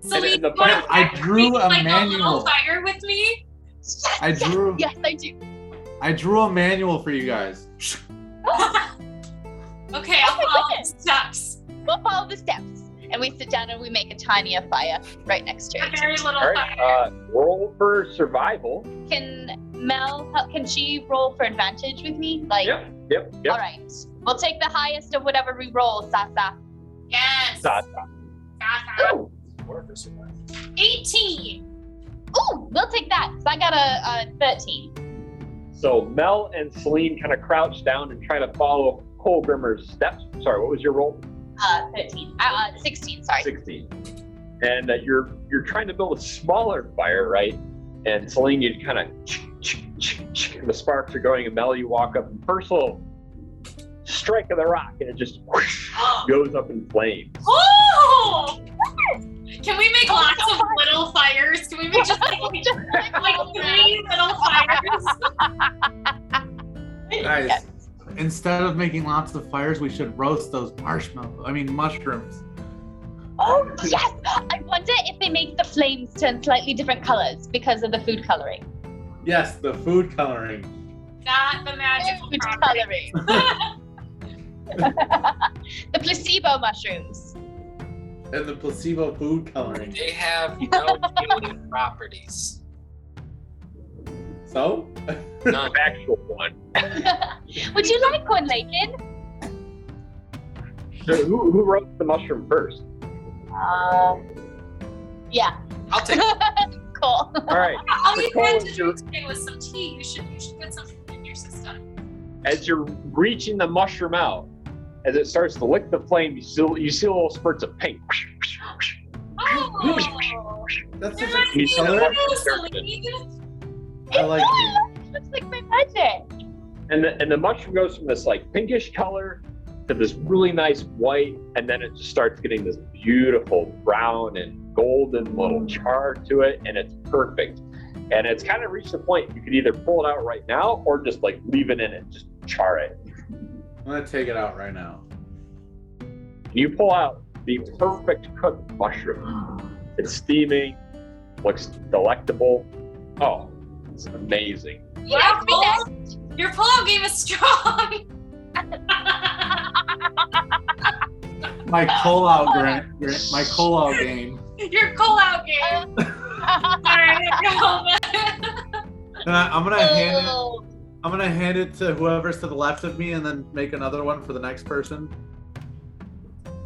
S3: Celine,
S1: the
S3: you want
S1: fire-
S3: to
S5: I
S3: practice
S5: drew
S3: making,
S5: a
S3: like, a
S5: manual.
S3: little fire with me?
S5: I drew.
S2: Yes, I do.
S5: I drew a manual for you guys.
S3: Okay, I'll
S2: Oh my
S3: follow the
S2: goodness.
S3: steps.
S2: We'll follow the steps. And we sit down and we make a tinier fire right next to
S3: A
S2: it.
S3: very little
S1: All right,
S3: fire.
S1: roll for survival.
S2: Can Mel, can she roll for advantage with me? Like,
S1: Yep.
S2: all right. We'll take the highest of whatever we roll, Sasa.
S3: Yes.
S1: Sasa.
S3: Sasa.
S1: Ooh.
S4: Work or survival.
S3: 18.
S2: Ooh, we'll take that. So I got a 13.
S1: So Mel and Celine kind of crouch down and try to follow Cole Grimmer's steps. Sorry, what was your roll?
S2: 13. 16, sorry.
S1: 16. And you're trying to build a smaller fire, right? And Celine, you kind of the sparks are going, and Mel, you walk up and first little strike of the rock, and it just goes up in flames.
S3: Oh! Can we make lots of little fires? Can we make just like 3 little fires?
S5: Guys,
S2: Yes.
S5: instead of making lots of fires, we should roast those mushrooms.
S2: Oh, yes! I wonder if they make the flames turn slightly different colors because of the food coloring.
S5: Yes, the food coloring.
S3: Not the magic
S2: Food
S3: property.
S2: coloring. The placebo mushrooms.
S5: And the placebo food coloring.
S4: They have no healing properties.
S5: So?
S4: None.
S1: Actual one.
S2: Would you like one, Lakin?
S1: So who wrote the mushroom first?
S2: Yeah.
S4: I'll take it.
S2: Cool.
S1: All right.
S3: All you
S1: Nicole,
S3: had to
S1: is
S3: do
S1: your-
S3: today was some tea. You should get something in your system.
S1: As you're reaching the mushroom out, as it starts to lick the flame, you see little spurts of pink.
S3: Oh!
S5: That's
S3: You're
S5: such a
S3: like
S5: cute
S1: me.
S5: color.
S3: Celine.
S5: I like it.
S2: Looks like my magic.
S1: And the mushroom goes from this like pinkish color to this really nice white, and then it just starts getting this beautiful brown and golden little char to it, and it's perfect. And it's kind of reached the point you could either pull it out right now or just like leave it in it, just char it.
S5: I'm gonna take it out right now.
S1: You pull out the perfect cooked mushroom. It's steaming, looks delectable. Oh, it's amazing.
S3: Wow, your pull-out game is strong.
S5: My call-out game.
S3: Your pull-out game. Alright, go.
S5: And I'm gonna hand it to whoever's to the left of me, and then make another one for the next person.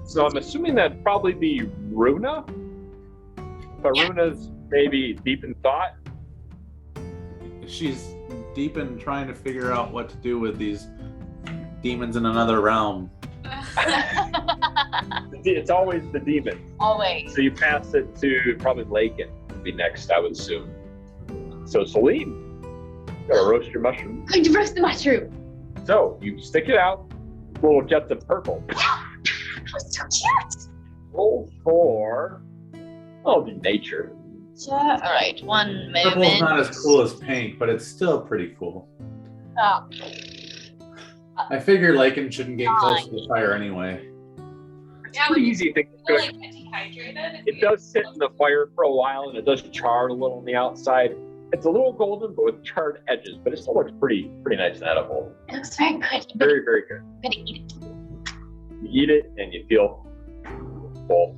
S1: So I'm assuming that'd probably be Runa. But
S3: Yeah.
S1: Runa's maybe deep in thought.
S5: She's deep in trying to figure out what to do with these demons in another realm.
S1: It's always the demon.
S2: Always.
S1: So you pass it to probably Lakin would be next, I would assume. So Celine, gotta roast your mushroom.
S2: Going to roast the mushroom.
S1: So you stick it out, little jets of purple.
S2: Oh, so cute.
S1: Roll for the nature.
S2: All right, one moment.
S5: Purple's not as cool as pink, but it's still pretty cool.
S2: Oh,
S5: I figure Lakin shouldn't get close to the fire anyway.
S1: It's pretty easy to
S3: Feel like get dehydrated.
S1: It does sit in the fire for a while, and it does char a little on the outside. It's a little golden, but with charred edges, but it still looks pretty nice and edible.
S2: it looks very good.
S1: Very, very good.
S2: Better eat it.
S1: You eat it, and you feel full.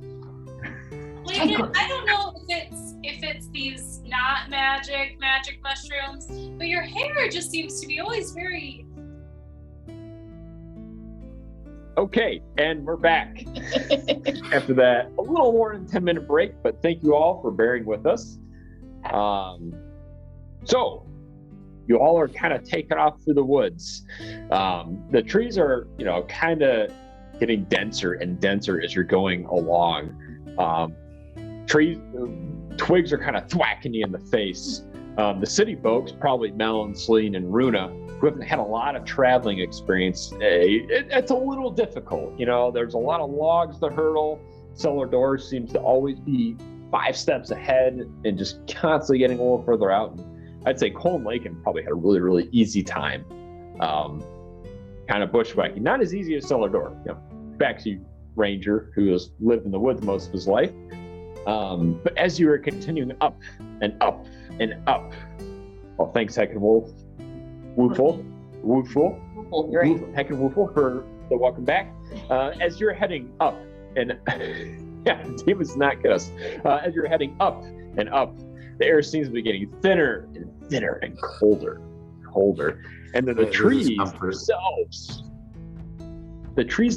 S3: Like, I don't know if it's these not magic mushrooms, but your hair just seems to be always very.
S1: Okay, and we're back after that a little more than 10-minute break, but thank you all for bearing with us. So you all are kind of taken off through the woods. The trees are, kind of getting denser and denser as you're going along. Twigs are kind of thwacking you in the face. The city folks, probably Mel and Celine and Runa, who haven't had a lot of traveling experience, it's a little difficult. There's a lot of logs to hurdle. Cellar Door seems to always be 5 steps ahead and just constantly getting a little further out. And I'd say Cole and Lakin probably had a really, really easy time. Kind of bushwhacking. Not as easy as Cellar Door. Backseat ranger who has lived in the woods most of his life. But as you are continuing up and up and up, well, thanks Heck and Wooful, Heck and Wooful for the welcome back. As you're heading up and yeah, demons not get us. As you're heading up and up, the air seems to be getting thinner and thinner and colder, and then the trees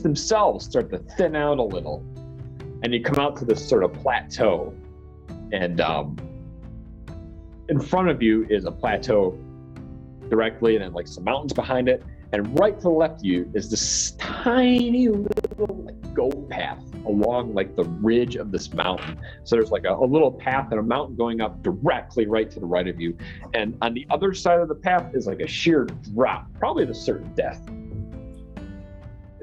S1: themselves start to thin out a little, and you come out to this sort of plateau, and in front of you is a plateau directly, and then like some mountains behind it, and right to the left of you is this tiny little goat path along like the ridge of this mountain. So there's like a little path and a mountain going up directly right to the right of you, and on the other side of the path is like a sheer drop, probably to certain death.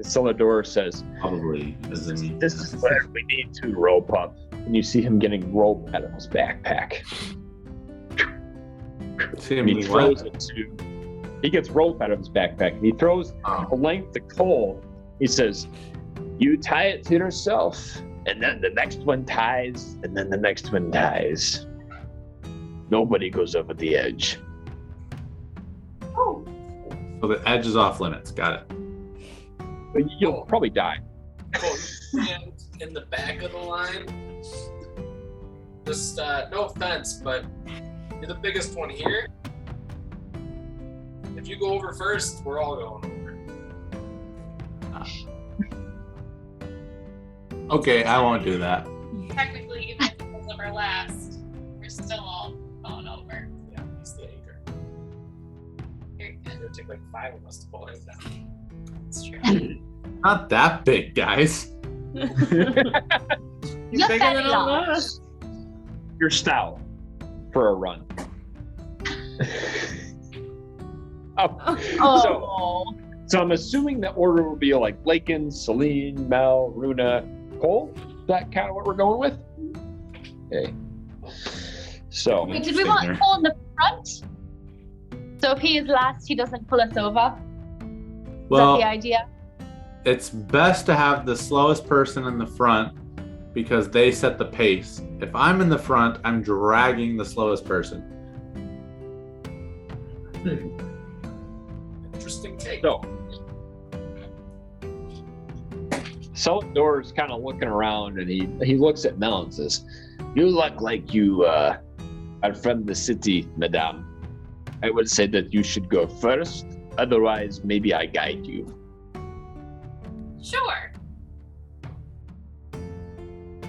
S1: Cellar Door says,
S5: Probably.
S1: this is where we need to rope up. And you see him getting rope out of his backpack. And he throws it to, he gets rope out of his backpack, and he throws a length of coal. He says, you tie it to yourself, and then the next one ties, and then the next one ties. Nobody goes over the edge.
S3: Oh,
S5: So the edge is off limits. Got it.
S1: But you'll probably die.
S4: And in the back of the line, just no offense, but you're the biggest one here. If you go over first, we're all going over.
S5: Okay, I won't do that.
S3: technically, even if it was over last, we're still all going over.
S4: Yeah, he's the anchor.
S3: Very good.
S4: It would take like 5 of us to pull him down.
S3: That's true.
S5: Not that big, guys.
S6: You're
S2: You're
S6: bigger
S2: very
S6: than all of us.
S1: You're stout for a run.
S2: Oh.
S1: So I'm assuming the order will be like Lakin, Celine, Mel, Runa, Cole. Is that kind of what we're going with? Okay. So
S2: Wait, did we want Cole in the front? So if he is last, he doesn't pull us over? Is
S5: Well,
S2: that the idea?
S5: it's best to have the slowest person in the front because they set the pace. If I'm in the front, I'm dragging the slowest person.
S4: Interesting take.
S1: So, Cellar Door is kind of looking around, and he looks at Mel and says, "You look like you are from the city, madame. I would say that you should go first. Otherwise, maybe I guide you."
S3: Sure.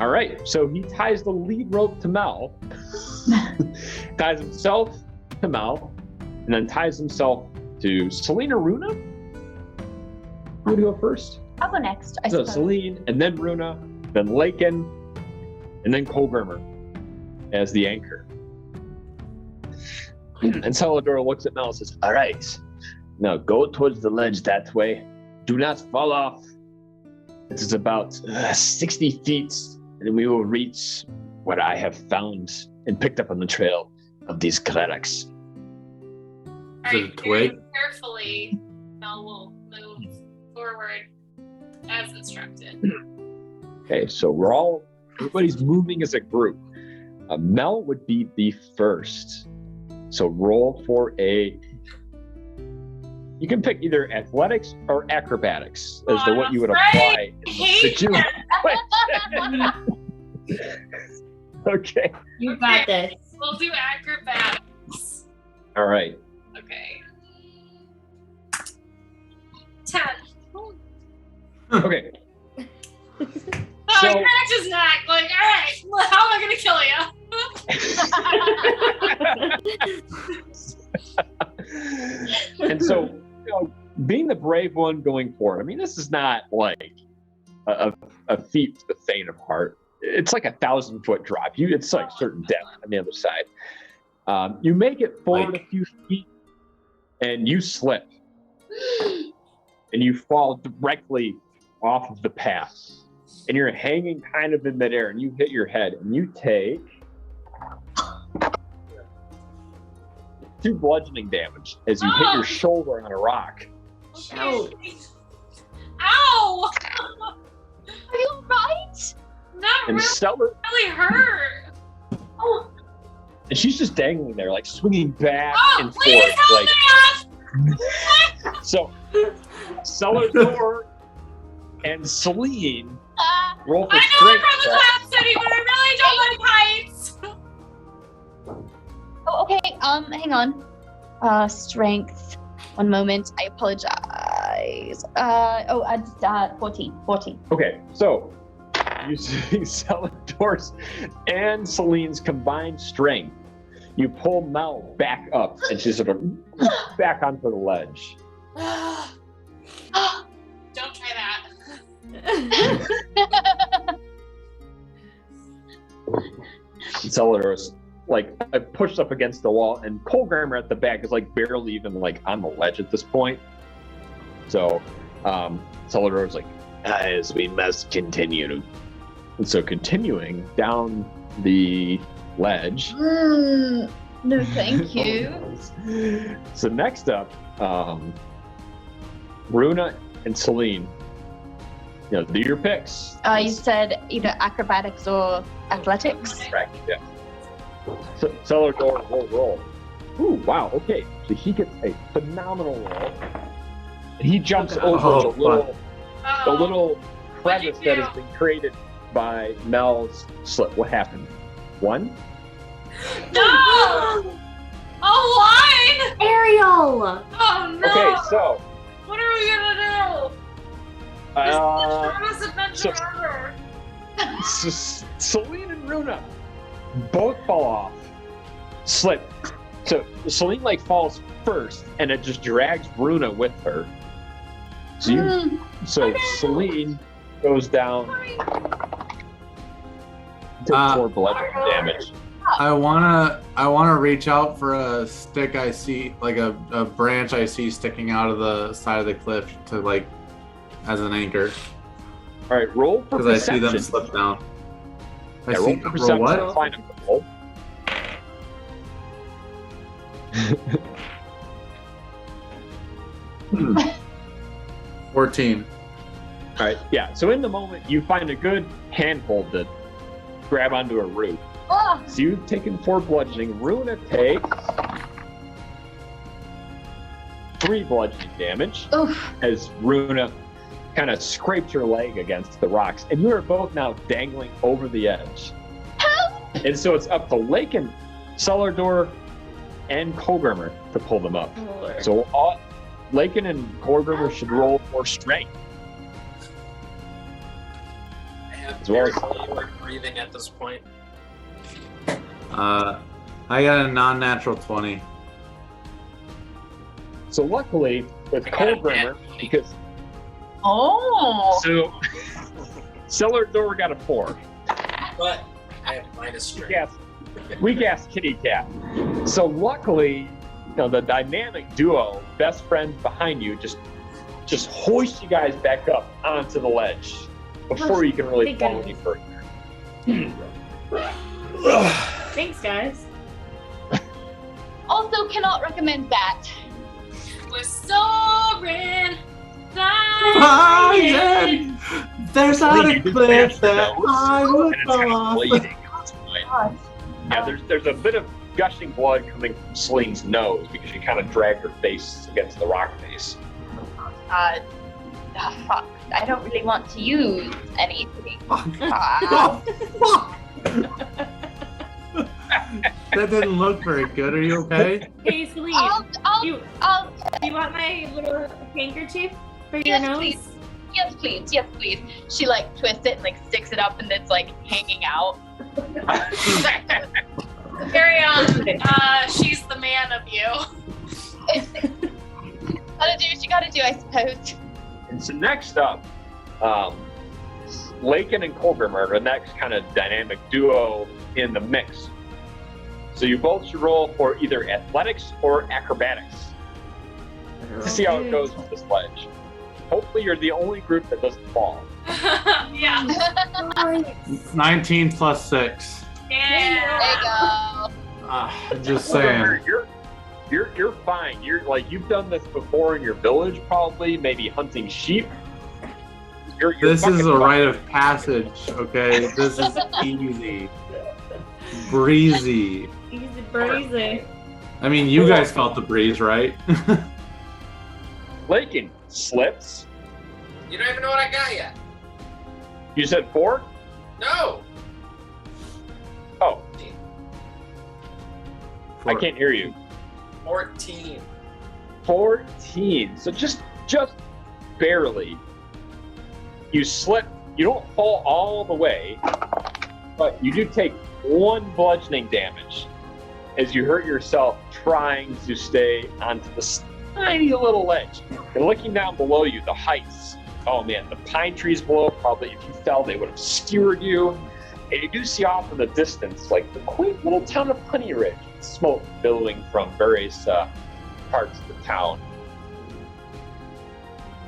S1: All right. So he ties the lead rope to Mel, ties himself to Mel, and then ties himself to Selena Runa. Who would go first?
S2: I'll go next, I
S1: So
S2: suppose.
S1: Celine, and then Runa, then Lakin, and then Colgrimmer as the anchor. And Salvador looks at Mel and says, "All right, now go towards the ledge that way. Do not fall off. It is about 60 feet, and we will reach what I have found and picked up on the trail of these clerics."
S3: All
S5: Is it a
S3: right,
S5: twig?
S3: very carefully, Mel will move forward as instructed.
S1: Okay, so everybody's moving as a group. Mel would be the first. So roll for you can pick either athletics or acrobatics as to what you would apply in the
S3: Hate
S1: situation. Okay.
S6: You got this.
S3: We'll do acrobatics.
S1: All right.
S3: Okay. 10.
S1: Okay.
S3: Oh,
S1: So-
S3: I cracked his neck. Like, all right, how am I gonna kill you?
S1: And so, being the brave one going forward, I mean, this is not like a feat for the faint of heart. It's like 1,000-foot drop. It's like certain depth on the other side. You make it forward a few feet, and you slip, and you fall directly off of the path, and you're hanging kind of in midair, and you hit your head, and you take 2 bludgeoning damage as you hit your shoulder on a rock.
S6: Ouch.
S3: Ow!
S2: Are you alright?
S3: Not
S1: And Cellar,
S3: really hurt.
S1: and she's just dangling there, like swinging back
S3: Oh,
S1: and
S3: please
S1: forth,
S3: help
S1: like
S3: me up!
S1: so. Cellar Door and Celine roll for
S3: I know I'm
S1: strength
S3: from the
S1: check.
S3: Cloud City, but I really don't like heights.
S2: Oh, okay. Hang on. Strength. One moment. I apologize. It's 14.
S1: Okay, so using Cellar Door's and Celine's combined strength, you pull Mel back up, and she's sort of back onto the ledge.
S3: Don't try that.
S1: Cellar Door's like pushed up against the wall, and Colgrimmer at the back is like barely even like on the ledge at this point. So Cellar Door's like, "Guys, we must continue." And so continuing down the ledge.
S2: No, thank you.
S1: So next up, Runa and Celine. Do your picks.
S2: You said either acrobatics or athletics.
S1: Correct. Yeah. So, Cellar Door roll. Ooh, wow. Okay. So he gets a phenomenal roll, and he jumps over the little crevice that has been created by Mel's slip. What happened? 1?
S3: No! A line!
S6: Ariel!
S3: Oh no!
S1: Okay, so
S3: What are we gonna do? This is the shortest adventure ever.
S1: so Celine and Runa both fall off, slip. So Celine falls first, and it just drags Runa with her. So Celine goes down. Takes 4 bludgeoning damage.
S5: I wanna reach out for a stick I see, like a branch I see sticking out of the side of the cliff to like as an anchor.
S1: All right, roll for
S5: Because I see
S1: perception.
S5: them slip down.
S1: Yeah, roll for perception.
S5: what?
S1: Find them. Roll.
S5: 14.
S1: All right, yeah. So in the moment, you find a good handhold to grab onto a root.
S2: Oh,
S1: So you've taken 4 bludgeoning. Runa takes 3 bludgeoning damage
S2: oof.
S1: as Runa kind of scraped your leg against the rocks, and you are both now dangling over the edge. And so it's up to Lake and Cellar Door and Colgrimmer to pull them up. So Lakin and Colgrimmer should roll for strength.
S4: I have
S1: As well as-
S4: barely breathing at this point.
S5: I got a non-natural 20.
S1: So luckily with
S4: I got a
S1: Colgrimmer,
S4: nat 20.
S1: because
S2: Oh.
S1: so Cellar Door got a 4.
S4: But I have minus strength.
S1: Weak ass kitty cat. So luckily, the dynamic duo, best friends behind you, just hoist you guys back up onto the ledge before you can really
S6: Thank
S1: fall any
S6: goodness.
S1: further.
S6: Thanks, guys.
S2: Also, cannot recommend that.
S3: We're soaring,
S5: Flying! There's not a cliff that I would
S1: And it's kind of
S5: fall off.
S1: bleeding on its way. Yeah, there's a bit of gushing blood coming from Celine's nose because she kind of dragged her face against the rock face.
S2: Fuck. I don't really want to use anything.
S5: Oh, fuck. That didn't look very good. Are you okay?
S6: Hey, Celine,
S2: I'll,
S6: you
S2: I'll,
S6: do you want my little handkerchief for your
S2: Yes,
S6: nose?
S2: please. Yes, please. Yes, please. She like twists it and like sticks it up and it's like hanging out.
S3: Carry on. She's the man of you.
S2: Gotta do what you gotta do, I suppose.
S1: And so next up, Lakin and Colgrim are the next kind of dynamic duo in the mix. So you both should roll for either athletics or acrobatics to see how it goes with this ledge. Hopefully you're the only group that doesn't fall.
S3: Yeah.
S5: 19 plus 6.
S3: Yeah.
S2: There you go.
S5: Just saying.
S1: You're fine. You've done this before in your village, probably, maybe hunting sheep. You're
S5: This is
S1: fucking
S5: a
S1: fine.
S5: rite of passage, okay? This is easy. Breezy.
S6: Easy breezy.
S5: I mean, you guys felt the breeze, right?
S1: Lakin slips.
S4: You don't even know what I got yet.
S1: You said 4?
S4: No.
S1: Oh, I can't hear you.
S4: 14.
S1: 14. So just barely. You slip. You don't fall all the way, but you do take 1 bludgeoning damage as you hurt yourself trying to stay onto this tiny little ledge. And looking down below you, the heights. Oh man, the pine trees below, probably if you fell, they would have skewered you. And you do see off in the distance, like the quaint little town of Honey Ridge, smoke billowing from various parts of the town.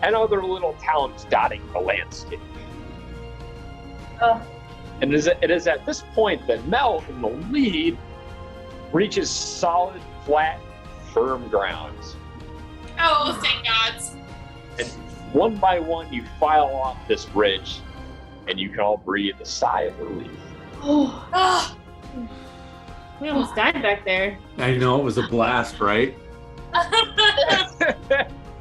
S1: And other little towns dotting the landscape. And it is at this point that Mel, in the lead, reaches solid, flat, firm ground.
S3: Oh, thank gods.
S1: And one by one, you file off this ridge, and you can all breathe a sigh of relief.
S3: Oh,
S6: We almost died back there.
S5: I know, it was a blast, right?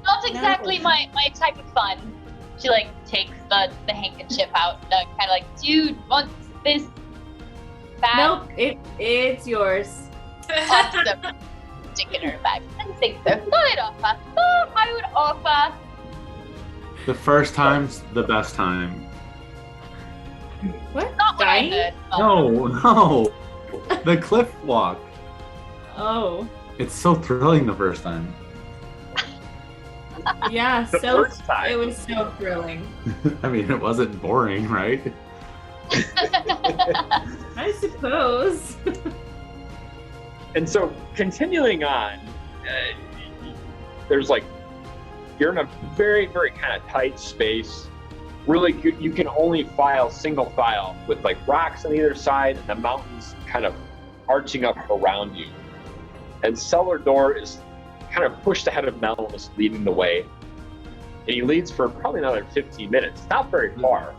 S2: Not exactly my type of fun. She like takes the handkerchief out, kind of like, dude, wants this bag?
S6: Nope, it's yours.
S2: Awesome. Stick in her bag. I don't think so. I'd offer. Oh, I would offer.
S5: The first time's the best time.
S6: What?
S2: Not what I
S6: Dying?
S2: heard.
S5: No. The cliff walk.
S6: Oh.
S5: It's so thrilling the first time.
S6: Yeah,
S1: The
S6: so
S1: first time.
S6: it was so thrilling.
S5: I mean, it wasn't boring, right?
S6: I suppose.
S1: And so continuing on, there's like, you're in a very, very kind of tight space. Really, you can only file single file with like rocks on either side and the mountains kind of arching up around you. And Cellar Door is kind of pushed ahead of Melvinus, leading the way. And he leads for probably another 15 minutes, not very far.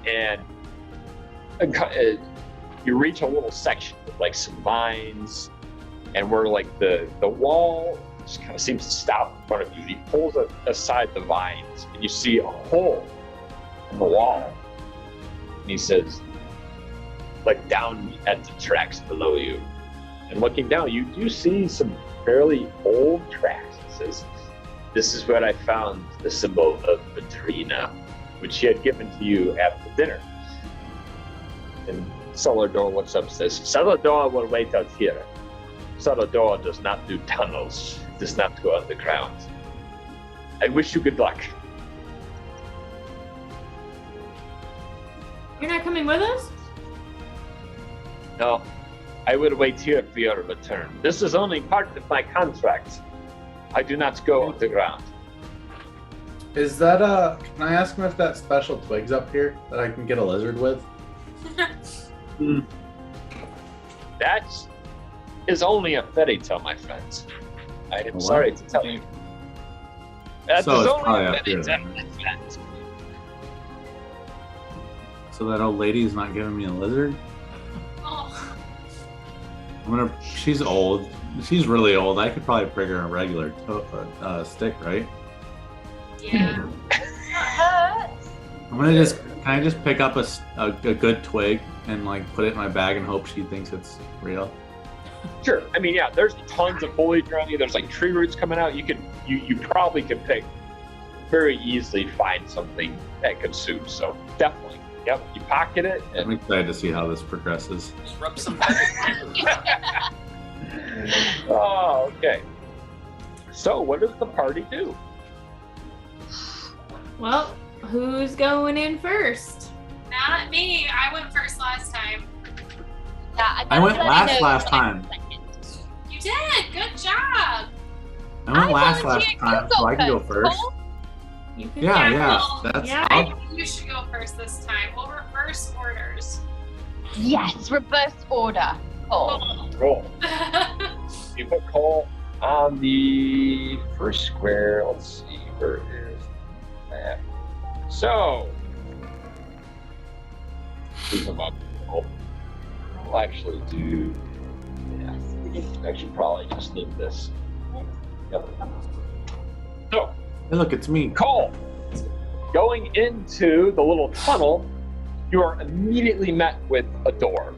S1: And you reach a little section with like some vines, and where like the wall just kind of seems to stop in front of you. And he pulls aside the vines, and you see a hole in the wall. And he says, "Look down at the tracks below you." And looking down, you do see some fairly old tracks. He says, "This is where I found the symbol of Madrina, which she had given to you after dinner." And Cellar Door looks up and says, "Cellar Door will wait out here. Cellar Door does not do tunnels, does not go underground. I wish you good luck."
S6: You're not coming with us?
S1: "No, I will wait here for your return. This is only part of my contract. I do not go underground."
S5: Is that can I ask him if that special twig's up here that I can get a lizard with?
S1: That is only a fairy tale, my friends. I am sorry to tell you. That
S5: So
S1: is
S5: it's
S1: only
S5: probably
S1: a
S5: up
S1: fairy
S5: here
S1: tale,
S5: then.
S1: my friends.
S5: So that old lady's not giving me a lizard?
S3: Oh,
S5: She's old. She's really old. I could probably bring her a regular stick, right?
S3: yeah.
S5: Can I just pick up a good twig and like put it in my bag and hope she thinks it's real?
S1: Sure. I mean, yeah, there's tons of foliage around you. There's like tree roots coming out. You probably could very easily find something that could suit. So definitely. Yep. You pocket it.
S5: I'm excited to see how this progresses.
S4: Just rub some.
S1: Oh, okay. So what does the party do?
S6: Well, who's going in first?
S3: Not me. I went first last time.
S2: Yeah,
S5: I went
S2: gotta
S5: last
S2: let you know
S5: last
S2: when
S5: time.
S2: I'm second.
S3: You did. Good job.
S5: I went last
S2: volunteered,
S5: time,
S2: you
S5: so I can go first.
S2: Cole.
S6: You can
S5: Yeah,
S3: Yeah,
S5: yeah.
S3: well,
S5: That's
S6: yeah,
S3: I think you should go first this time. We'll reverse orders.
S2: Yes, reverse order. Cole.
S1: Roll. You put Cole on the first square. Let's see, where is that? So, move him up. We'll actually do. Yeah, I should probably just leave this. Yep. So,
S5: Hey, look, it's me.
S1: Cole, going into the little tunnel, you are immediately met with a door.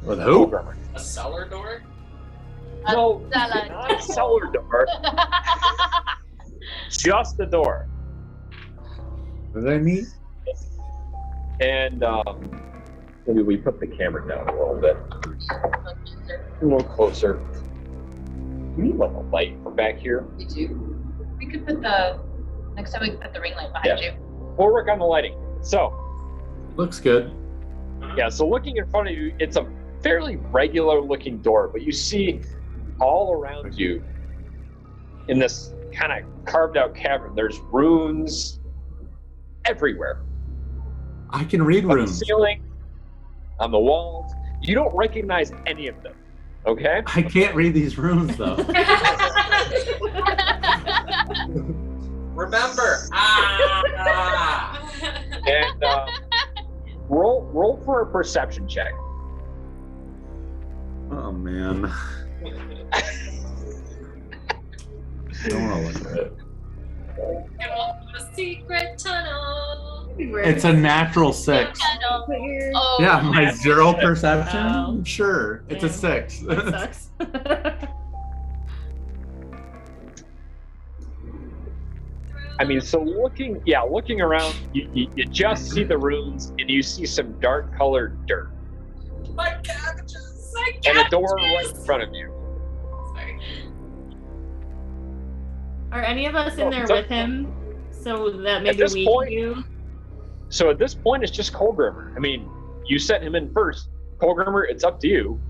S5: With who?
S4: A cellar door?
S1: No,
S2: cellar
S1: not a cellar door. Just the door.
S5: What did I meet?
S1: And maybe we put the camera down a little bit. A little closer. We need like a light from back here.
S2: We do. We could put the next time we could put the ring light behind you.
S1: We'll work on the lighting. So,
S5: Looks good.
S1: yeah, so looking in front of you, it's a fairly regular looking door, but you see all around you in this kind of carved out cavern, there's runes everywhere.
S5: I can read
S1: On the
S5: runes.
S1: ceiling, on the walls. You don't recognize any of them, okay?
S5: I can't read these runes though.
S4: Remember.
S1: And roll for a perception check.
S5: Oh man. I don't want to look at it.
S3: A secret tunnel.
S5: It's a natural 6.
S2: Oh,
S5: Yeah, my 0 perception?
S6: Wow.
S5: Sure. It's a 6.
S6: That sucks.
S1: I mean, so looking around, you just see the runes and you see some dark colored dirt
S4: My cabbages.
S1: and a door right in front of you.
S3: Sorry.
S6: Are any of us in there
S1: So-
S6: with him? So that maybe
S1: this
S6: we
S1: point-
S6: can do.
S1: So at this point, it's just Colgrimmer. I mean, you sent him in first. Colgrimmer, it's up to you.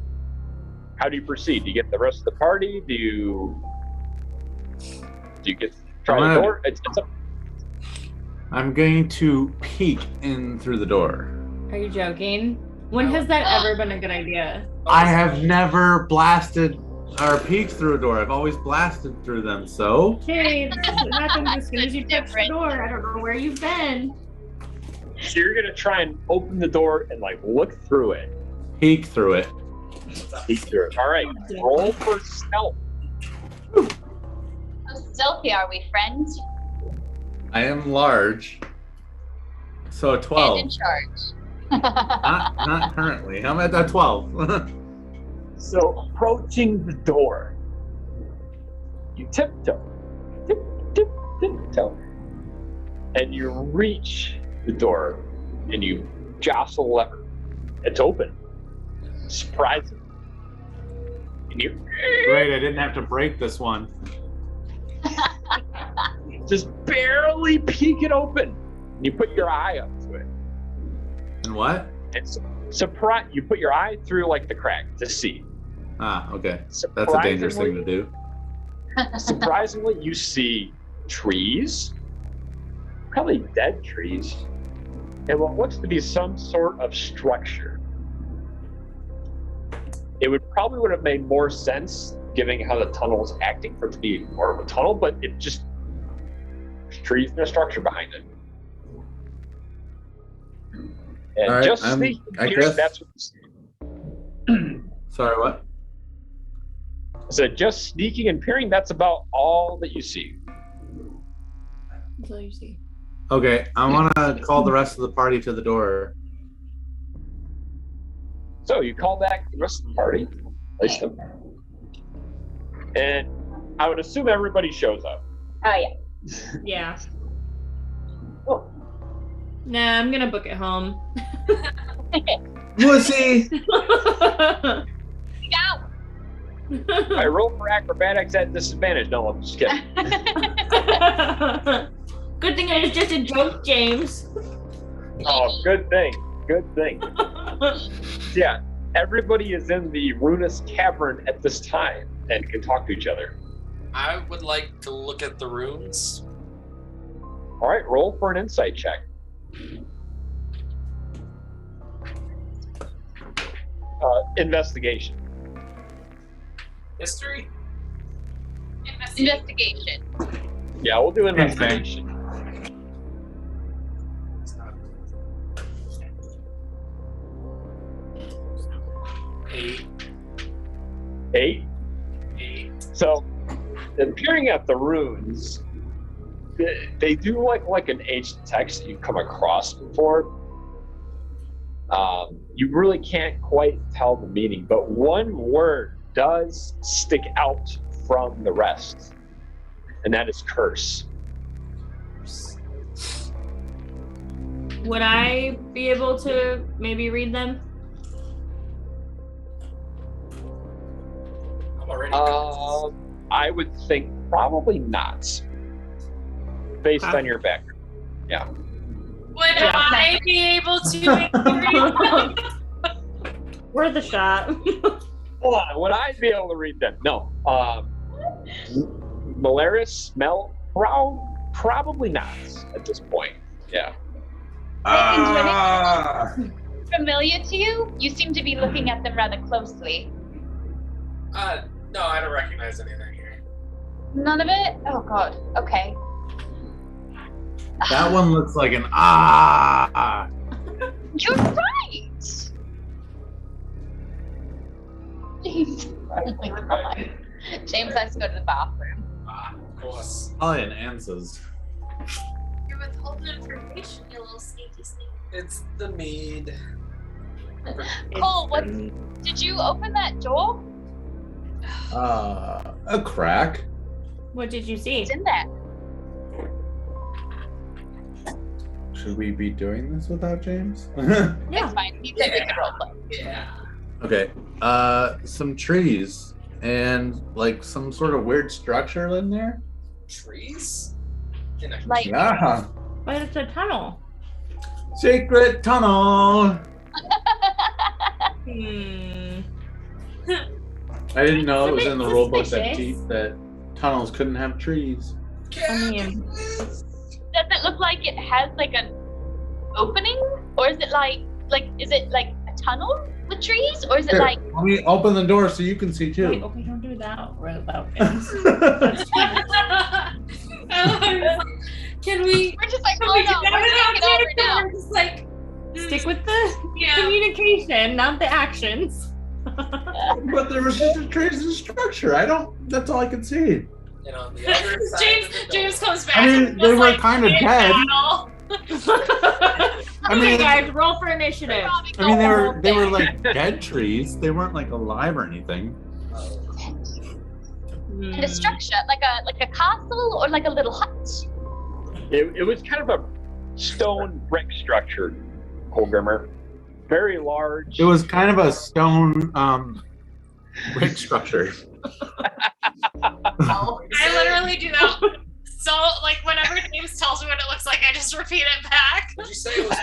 S1: how do you proceed? Do you get the rest of the party? Do you get try the door? It's up.
S5: I'm going to peek in through the door.
S6: Are you joking? When has that ever been a good idea?
S5: I have never blasted or peeked through a door. I've always blasted through them, so?
S6: James, it happens as soon as you touch the door. I don't know where you've been.
S1: So you're gonna try and open the door and like look through it.
S5: Peek through it.
S1: Peek through it. All right. Roll for stealth.
S2: How stealthy are we, friend?
S5: I am large. So a
S2: And
S5: 12.
S2: in charge.
S5: Not currently. I'm at a 12.
S1: So approaching the door, you tiptoe, tiptoe, and you reach the door and you jostle the lever. It's open. Surprising. And you
S5: Great, I didn't have to break this one.
S1: just barely peek it open. And you put your eye up to it.
S5: And what?
S1: It's surprise. You put your eye through like the crack to see.
S5: Ah, okay. That's a dangerous thing to do.
S1: Surprisingly, you see trees, probably dead trees, and what looks to be some sort of structure. It would have made more sense given how the tunnel is acting for it to be more of a tunnel, but it just there's trees and a structure behind it. And
S5: All right,
S1: just
S5: I
S1: here,
S5: guess-
S1: that's what you see.
S5: Sorry, what?
S1: So just sneaking and peering, that's about all that you see.
S6: That's all you see.
S5: Okay, I want to call the rest of the party to the door.
S1: So you call back the rest of the party, place them, and I would assume everybody shows up.
S2: Oh, yeah.
S6: Yeah.
S1: Oh.
S6: Nah, I'm gonna book it home.
S5: Wussy!
S2: Go!
S1: I roll for acrobatics at disadvantage. No, I'm just kidding.
S6: Good thing it was just a joke, James.
S1: Oh, good thing. Good thing. Yeah, everybody is in the ruinous cavern at this time and can talk to each other.
S4: I would like to look at the runes.
S1: All right, roll for an insight check. Investigation.
S4: History?
S2: Investigation.
S1: Yeah, we'll do investigation.
S4: Eight.
S1: 8.
S4: 8.
S1: So, in peering at the runes, they do look like an ancient text that you've come across before. You really can't quite tell the meaning, but one word does stick out from the rest, and that is curse.
S6: Would I be able to maybe read them?
S4: I'm already
S1: I would think probably not, based
S6: Okay.
S1: on your background. Yeah.
S3: Would I be able to?
S6: Worth a shot.
S1: Hold on, would I be able to read them? No. Malaris, smell, probably not at this point. Yeah.
S2: Familiar to you? You seem to be looking at them rather closely.
S4: No, I don't recognize anything here.
S2: None of it? Oh, God. Okay.
S5: That one looks like an ah.
S2: You're right! James. Oh my God. James has to go to the bathroom.
S4: Of course.
S5: Probably an answers.
S3: You're withholding information, you little sneaky sneak.
S4: It's the mead.
S2: Cole, did you open that door?
S5: A crack.
S6: What did you see?
S2: It's in there.
S5: Should we be doing this without James?
S2: It's fine. He said we could roleplay.
S4: Yeah.
S5: Okay. Some trees and like some sort of weird structure in there.
S4: Trees? In a
S2: Like,
S5: Yeah.
S6: But it's a tunnel.
S5: Secret tunnel. I didn't know it was in the rule book
S6: Suspicious.
S5: that tunnels couldn't have trees.
S6: I mean,
S2: Does it look like it has like an opening, or is it like is it like a tunnel with trees, or is it
S5: Here,
S2: like?
S5: let me open the door so you can see too.
S6: wait, okay, don't do that. Right about That's
S3: Can we?
S2: We're just like,
S3: Can
S2: oh
S3: we
S2: no,
S3: get
S2: we're
S3: it out
S2: taking over
S3: there?
S2: now.
S3: We're just like
S6: Stick with the
S3: yeah.
S6: communication, not the actions.
S5: But there was just a trees and structure. That's all I could see.
S4: And on the other side of the door-
S3: James comes back.
S5: I mean,
S3: and
S5: they
S3: just,
S5: were
S3: like,
S5: kinda
S3: in
S5: dead.
S3: battle.
S5: I mean,
S6: Okay, guys, roll for initiative.
S5: they were like dead trees. They weren't like alive or anything.
S2: And a structure, like a castle or like a little hut.
S1: It was kind of a stone brick structure, Colgrimmer. Very large.
S5: It was kind of a stone brick structure.
S3: I literally do that. So, like, whenever James tells me what it looks like, I just repeat it back.
S4: Did you say it was?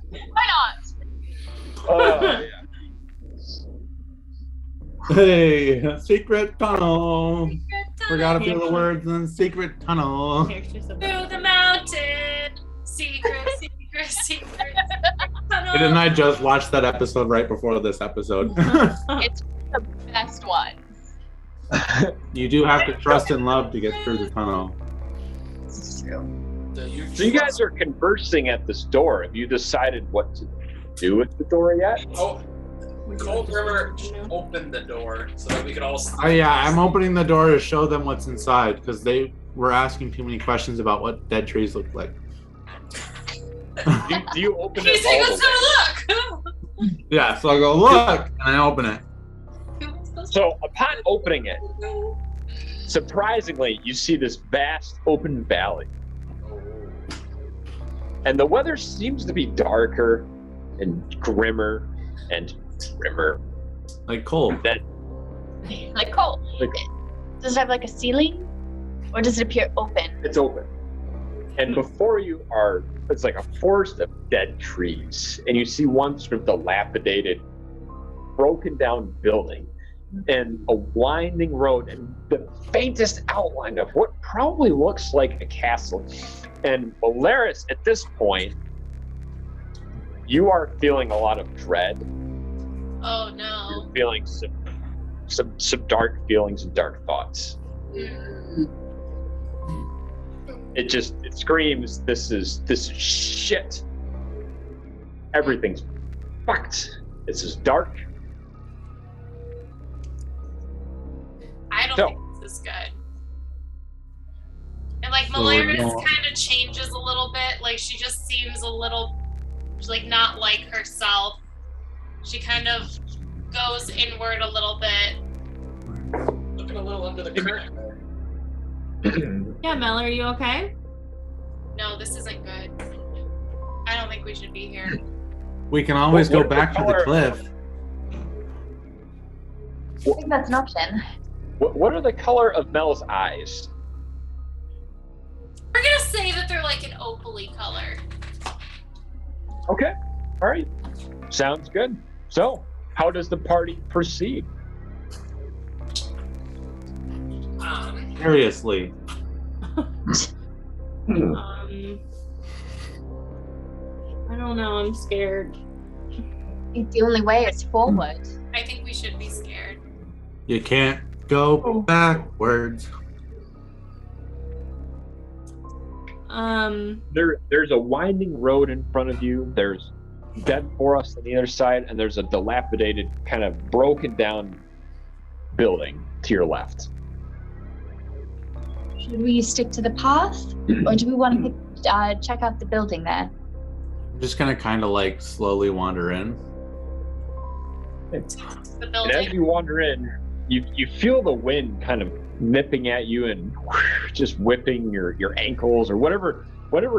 S2: Why not?
S1: Oh, yeah.
S5: Hey, secret tunnel. Forgot a few of the words in secret tunnel.
S6: Here's just a
S3: Through the mountain. Secret, secret, secret.
S5: Didn't I just watch that episode right before this episode?
S2: It's the best one.
S5: You do have to trust and love to get through the tunnel.
S2: It's true.
S1: So you guys are conversing at this door. Have you decided what to do with the door yet?
S4: Oh, Cole Grimmer opened the door so that we could all.
S5: Oh yeah, I'm opening the door to show them what's inside because they were asking too many questions about what dead trees look like.
S1: Do you open
S3: He's
S1: it
S3: saying,
S1: all
S3: let's
S1: the way?
S3: have a look.
S5: Yeah, so I go look and I open it.
S1: So upon opening it, surprisingly, you see this vast open valley. And the weather seems to be darker and grimmer and grimmer.
S5: Like Cole.
S2: Like Cole. Does it have like a ceiling, or does it appear open?
S1: It's open. And before you it's like a forest of dead trees. And you see one sort of dilapidated, broken down building and a winding road and the faintest outline of what probably looks like a castle. And Valeris, at this point, you are feeling a lot of dread.
S3: Oh no.
S1: You're feeling some dark feelings and dark thoughts. It screams, this is shit. Everything's fucked. This is dark.
S3: I don't
S1: So-
S3: think this is good. And like
S5: So we're
S3: Malaris
S5: going-
S3: kind of changes a little bit. Like she just seems a little like not like herself. She kind of goes inward a little bit.
S4: Looking a little under the curtain there.
S6: Yeah, Mel, are you okay?
S3: No, this isn't good. I don't think we should be here.
S5: We can always
S1: What
S5: go
S1: are the
S5: back to the
S1: color-
S5: cliff.
S2: I think that's an option.
S1: What are the color of Mel's eyes?
S3: We're gonna say that they're like an opaly color.
S1: Okay. All right. Sounds good. So, how does the party proceed?
S5: Seriously.
S6: I don't know. I'm scared.
S2: I think the only way is forward.
S3: I think we should be scared.
S5: You can't go backwards.
S1: There's a winding road in front of you. There's dead forest on the other side, and there's a dilapidated, kind of broken down building to your left.
S2: Should we stick to the path, or do we want to check out the building there?
S5: I'm just gonna kind of like slowly wander in.
S3: The
S1: And
S3: building.
S1: as you wander in, you feel the wind kind of nipping at you and just whipping your ankles or whatever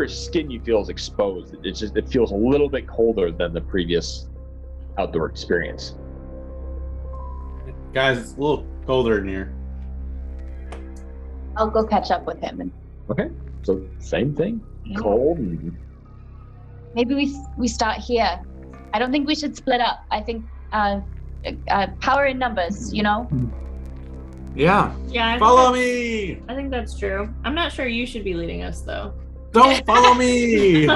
S1: skin you feel is exposed. It feels a little bit colder than the previous outdoor experience.
S5: Guys, it's a little colder in here.
S2: I'll go catch up with him, and
S1: Okay, so same thing, cold. And
S2: maybe we start here. I don't think we should split up. I think power in numbers, you know?
S5: Yeah.
S6: Yeah. I think
S5: Follow
S6: that's-
S5: me.
S6: I think that's true. I'm not sure you should be leading us though.
S5: Don't follow me.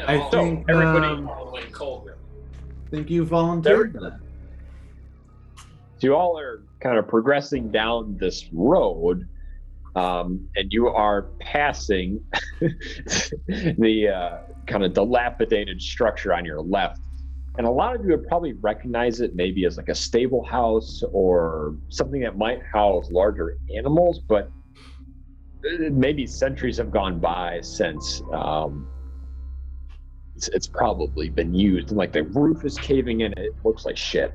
S5: I think
S1: everybody-
S4: following Colgan.
S5: think you volunteered for that.
S1: So you all are kind of progressing down this road, and you are passing the kind of dilapidated structure on your left. And a lot of you would probably recognize it maybe as like a stable house or something that might house larger animals, but maybe centuries have gone by since it's probably been used. And like the roof is caving in, it looks like shit.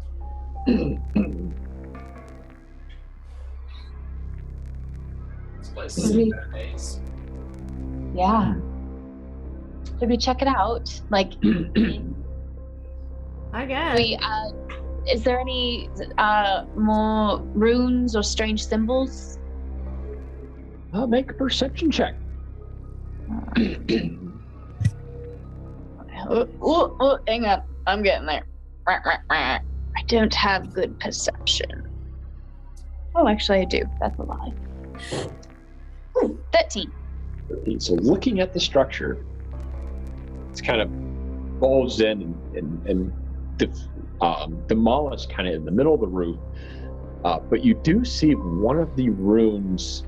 S4: This place is in bad days.
S2: Yeah. Should we check it out? Like,
S6: I guess.
S2: is there any more runes or strange symbols?
S1: Make a perception check.
S2: Hang on. I'm getting there. I don't have good perception. Oh, actually, I do. That's a lie. 13.
S1: So looking at the structure, it's kind of bulged in and demolished kind of in the middle of the roof. But you do see one of the runes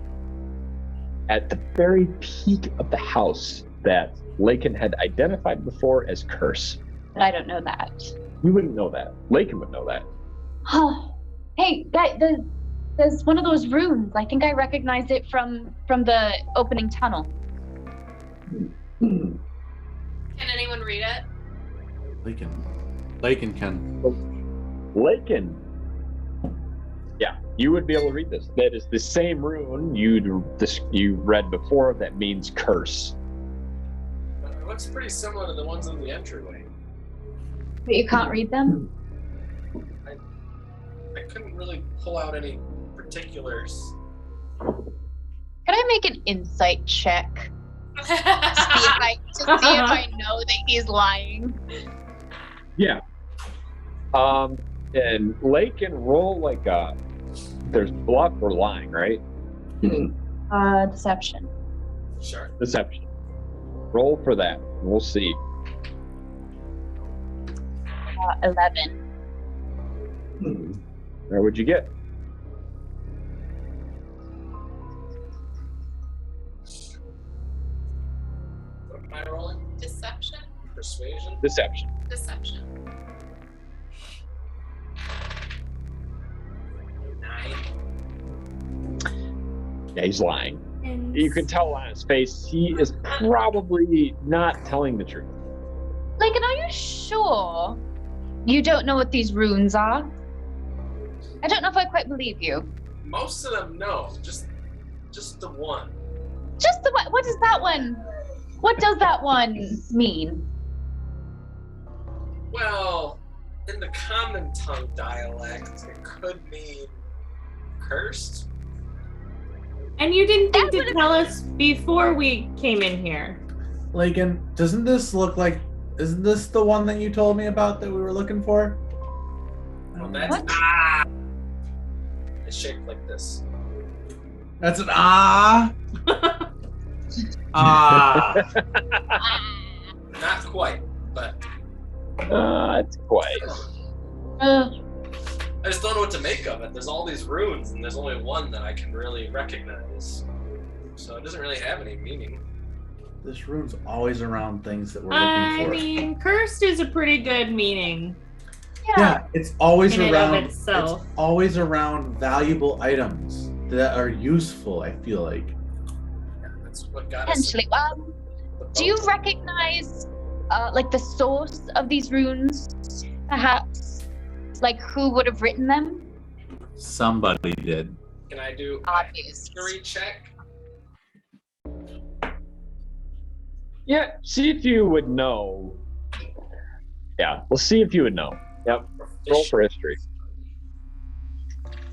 S1: at the very peak of the house that Lakin had identified before as curse.
S2: But I don't know that.
S1: We wouldn't know that. Lakin would know that.
S2: Oh, hey, there's one of those runes. I think I recognized it from the opening tunnel.
S3: Can anyone read it?
S5: Lakin can.
S1: Lakin. Yeah, you would be able to read this. That is the same rune you read before that means curse.
S4: But it looks pretty similar to the ones in the entryway.
S2: But you can't read them?
S4: I couldn't really pull out any particulars.
S2: Can I make an insight check to see if I know that he's lying?
S1: Yeah. And Lakin roll like there's bluff or lying, right?
S2: Deception.
S4: Sure.
S1: Deception. Roll for that. We'll see.
S2: 11.
S1: Where would you get?
S4: What am I rolling?
S3: Deception?
S4: Persuasion?
S1: Deception.
S3: Deception.
S4: 9.
S1: Yeah, he's lying. You can tell on his face he is probably not telling the truth.
S2: Lakin, are you sure you don't know what these runes are? I don't know if I quite believe you.
S4: Most of them, no. Just the one.
S2: Just the what is that one? What does that one mean?
S4: Well, in the common tongue dialect, it could mean cursed.
S6: And you didn't think to tell us before we came in here.
S5: Lakin, isn't this the one that you told me about that we were looking for?
S4: Well, that's
S2: What?
S4: It's shaped like this.
S5: That's an ah. Ah.
S4: Not quite, but
S1: It's quite.
S2: Uh,
S4: I just don't know what to make of it. There's all these runes, and there's only one that I can really recognize. So it doesn't really have any meaning.
S5: This rune's always around things that we're
S6: I
S5: looking for.
S6: mean, cursed is a pretty good meaning.
S5: Yeah, it's always
S6: In and of
S5: around.
S6: itself.
S5: It's always around valuable items that are useful. I feel like.
S4: Yeah, that's what got us.
S2: Potentially.
S4: the
S2: Do you
S4: boat.
S2: recognize like the source of these runes? Perhaps, like who would have written them?
S5: Somebody did.
S4: Can I do a
S2: Obvious.
S4: history check?
S1: Yeah, see if you would know. Yeah, we'll see if you would know. Yep, roll for history.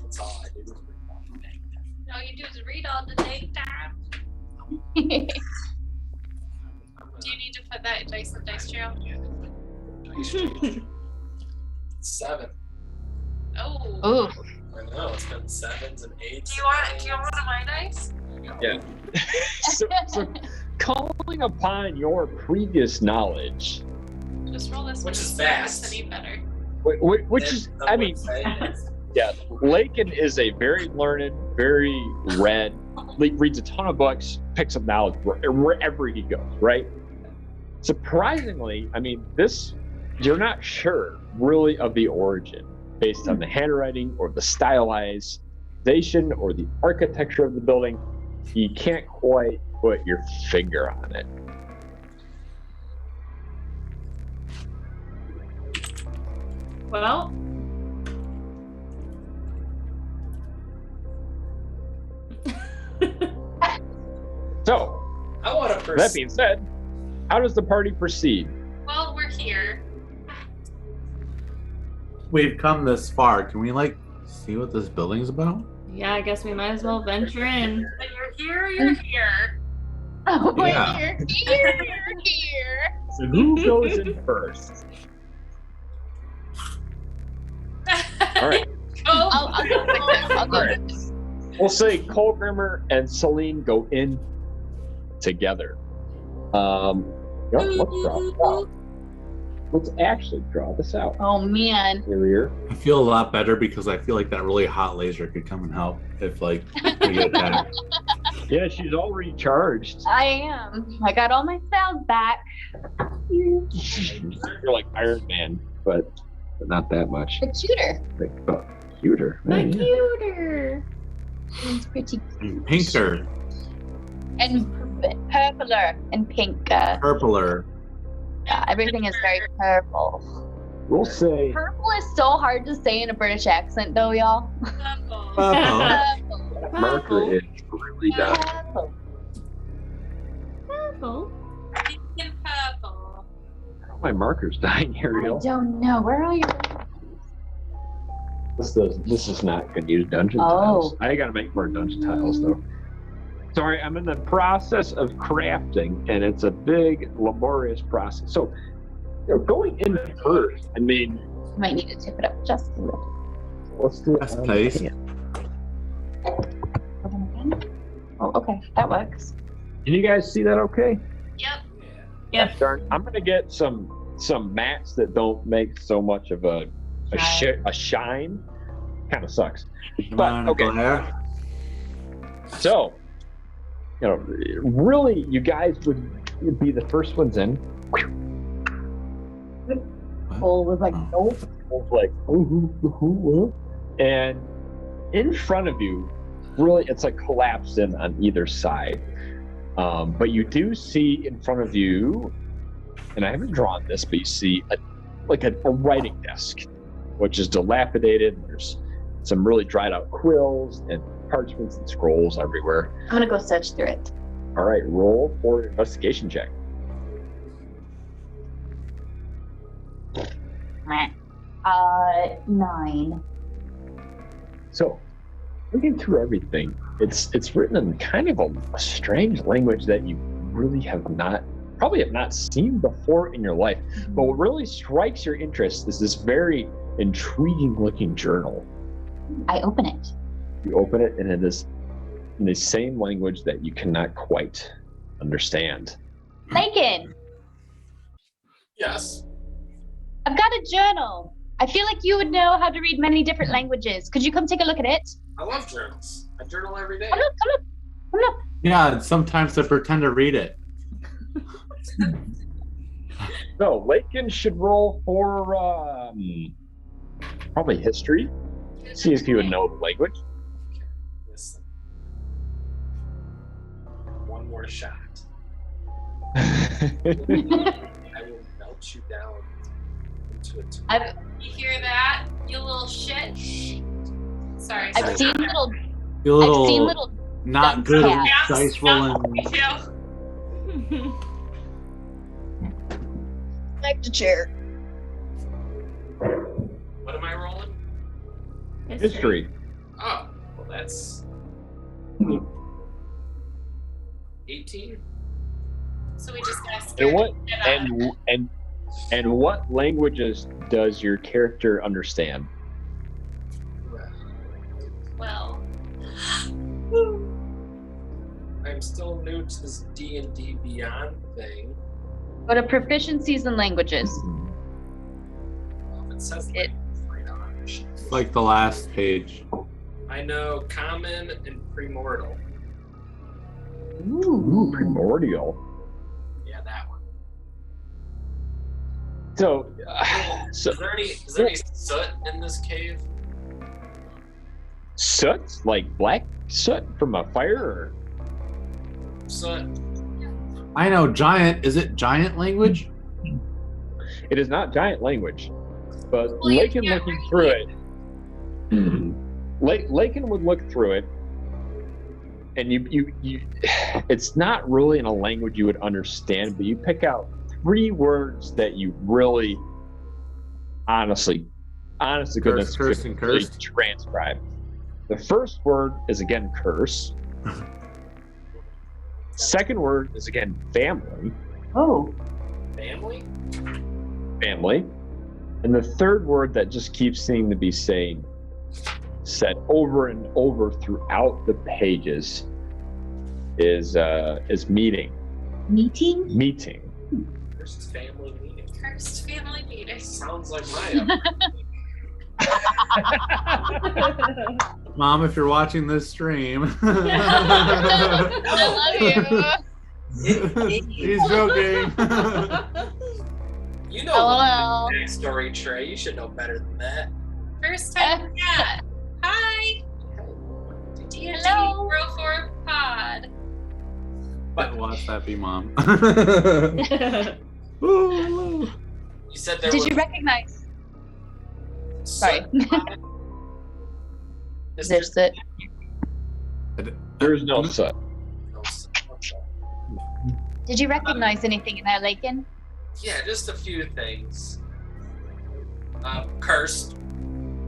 S4: That's all I do.
S3: All you do is read all the daytime.
S2: Can
S3: Do you need to put Put that dice in dice jail.
S4: Dice change. 7.
S3: Oh.
S2: Ooh.
S4: I know, it's been 7s and 8s.
S3: Do you want one of my dice?
S1: Yeah. so calling upon your previous knowledge,
S3: Just roll this one.
S4: Which is
S3: and see if
S4: fast.
S3: it's any better.
S1: which is, I mean, yeah, Lakin is a very learned, very read, reads a ton of books, picks up knowledge wherever he goes, right? Surprisingly, I mean, this, you're not sure really of the origin based on the handwriting or the stylization or the architecture of the building. You can't quite put your finger on it.
S6: Well,
S1: So,
S4: I want to
S1: that being said, how does the party proceed?
S3: Well, we're here.
S5: We've come this far. Can we like see what this building's about?
S6: yeah, I guess we might as well venture in.
S3: When you're here, you're here.
S2: Oh,
S5: Yeah.
S2: you're here.
S1: So who goes in first? All right.
S3: Oh,
S2: I'll go with this. I'll go with this.
S1: We'll say Colgrimmer and Celine go in together. Let's draw this out. Let's actually draw this out.
S2: Oh man.
S1: Here.
S5: I feel a lot better because I feel like that really hot laser could come and help if like we get attacked.
S1: Yeah, she's already charged.
S2: I am. I got all my spells back.
S1: You're like Iron Man, but not that much.
S2: The cuter.
S1: But cuter.
S6: My
S1: Yeah.
S6: cuter.
S2: It's pretty.
S5: Pinker,
S2: And purpler and pink.
S5: purpler.
S2: Yeah, everything is very purple.
S1: We'll say
S2: Purple is so hard to say in a British accent, though, y'all.
S3: purple.
S5: Purple.
S1: marker is really down.
S2: Purple.
S6: Purple.
S3: Pink and purple.
S1: My marker's dying,
S2: I
S1: Ariel.
S2: don't know. Where are you?
S1: This is not going to use dungeon
S2: Oh.
S1: tiles. I got to make more dungeon tiles, though. Sorry, I'm in the process of crafting, and it's a big, laborious process. So, going in first, I mean,
S2: You might need to tip it up just a little.
S1: let's do it.
S5: Best place.
S2: Oh, okay. That works.
S1: Can you guys see that okay?
S3: Yep.
S6: Yep.
S1: Darn, I'm going to get some mats that don't make so much of a shine. Kind of sucks. But, okay.
S5: Glare.
S1: So, really, you guys would be the first ones in. Cole was like, nope. Cole's like, ooh. And in front of you, really, it's like collapsed in on either side. But you do see in front of you, and I haven't drawn this, but you see a writing desk, which is dilapidated. There's some really dried out quills and parchments and scrolls everywhere.
S2: I'm gonna go search through it.
S1: All right, roll for an investigation check.
S2: Meh. 9.
S1: So, looking through everything, it's written in kind of a strange language that you really probably have not seen before in your life. But what really strikes your interest is this very intriguing looking journal.
S2: I open it.
S1: You open it, and it is in the same language that you cannot quite understand.
S2: Lakin,
S4: Yes.
S2: I've got a journal. I feel like you would know how to read many different languages. Could you come take a look at it?
S4: I love journals. I journal every day.
S2: Come look.
S5: Yeah, sometimes I pretend to read it.
S1: So, Lakin should roll for probably history. See if you would know the language.
S4: Listen. One more shot. I will melt you down into a tomb.
S3: You hear that, you little shit? Sorry.
S2: I've seen little.
S5: You
S2: I've seen little.
S5: not
S2: dumb
S5: good at
S2: cats.
S5: dice
S3: Me
S5: rolling.
S3: too.
S2: Like the chair.
S4: What am I rolling?
S1: History.
S4: Oh, well, that's 18.
S3: So we just got
S1: And
S3: scared.
S1: what
S3: the shit out of it.
S1: and what languages does your character understand?
S3: Well,
S4: I'm still new to this D&D Beyond thing.
S2: What are proficiencies in languages?
S4: Well, if it says
S2: It-
S4: right on it.
S5: It's like the last page.
S4: I know Common and Primordial.
S1: Ooh, primordial.
S4: Yeah, that one.
S1: So,
S4: Is there any soot in this cave?
S1: soot, like black soot from a fire, or
S4: Soot.
S5: I know giant. Is it giant language?
S1: it is not giant language, but
S3: Well, you
S1: Lakin
S3: can't
S1: looking
S3: read
S1: through
S3: it.
S1: it, Lakin would look through it, and you, it's not really in a language you would understand, but you pick out 3 words that you really, honestly, goodness,
S5: cursed,
S1: could
S5: and
S1: really
S5: cursed.
S1: transcribe. The first word is again curse. Second word is again family.
S2: Oh.
S4: Family?
S1: Family. And the third word that just keeps seeming to be said over and over throughout the pages is meeting.
S2: Meeting?
S1: Meeting.
S4: First family meeting.
S3: Cursed family meeting.
S4: Sounds like my
S5: Mom, if you're watching this stream.
S2: I love you.
S5: He's joking.
S4: You know
S2: LOL.
S4: the backstory, Trey. You should know better than that.
S3: First time chat. Hi. D&D
S2: Hello.
S3: Rofor Pod.
S5: But watch that be Mom. Ooh.
S4: You said there
S2: Did
S4: was
S2: you recognize? Sorry.
S4: Is
S2: There's the.
S1: There's no soot.
S4: no soot. Okay.
S2: Did you recognize anything in there, Lakin?
S4: Yeah, just a few things. Cursed,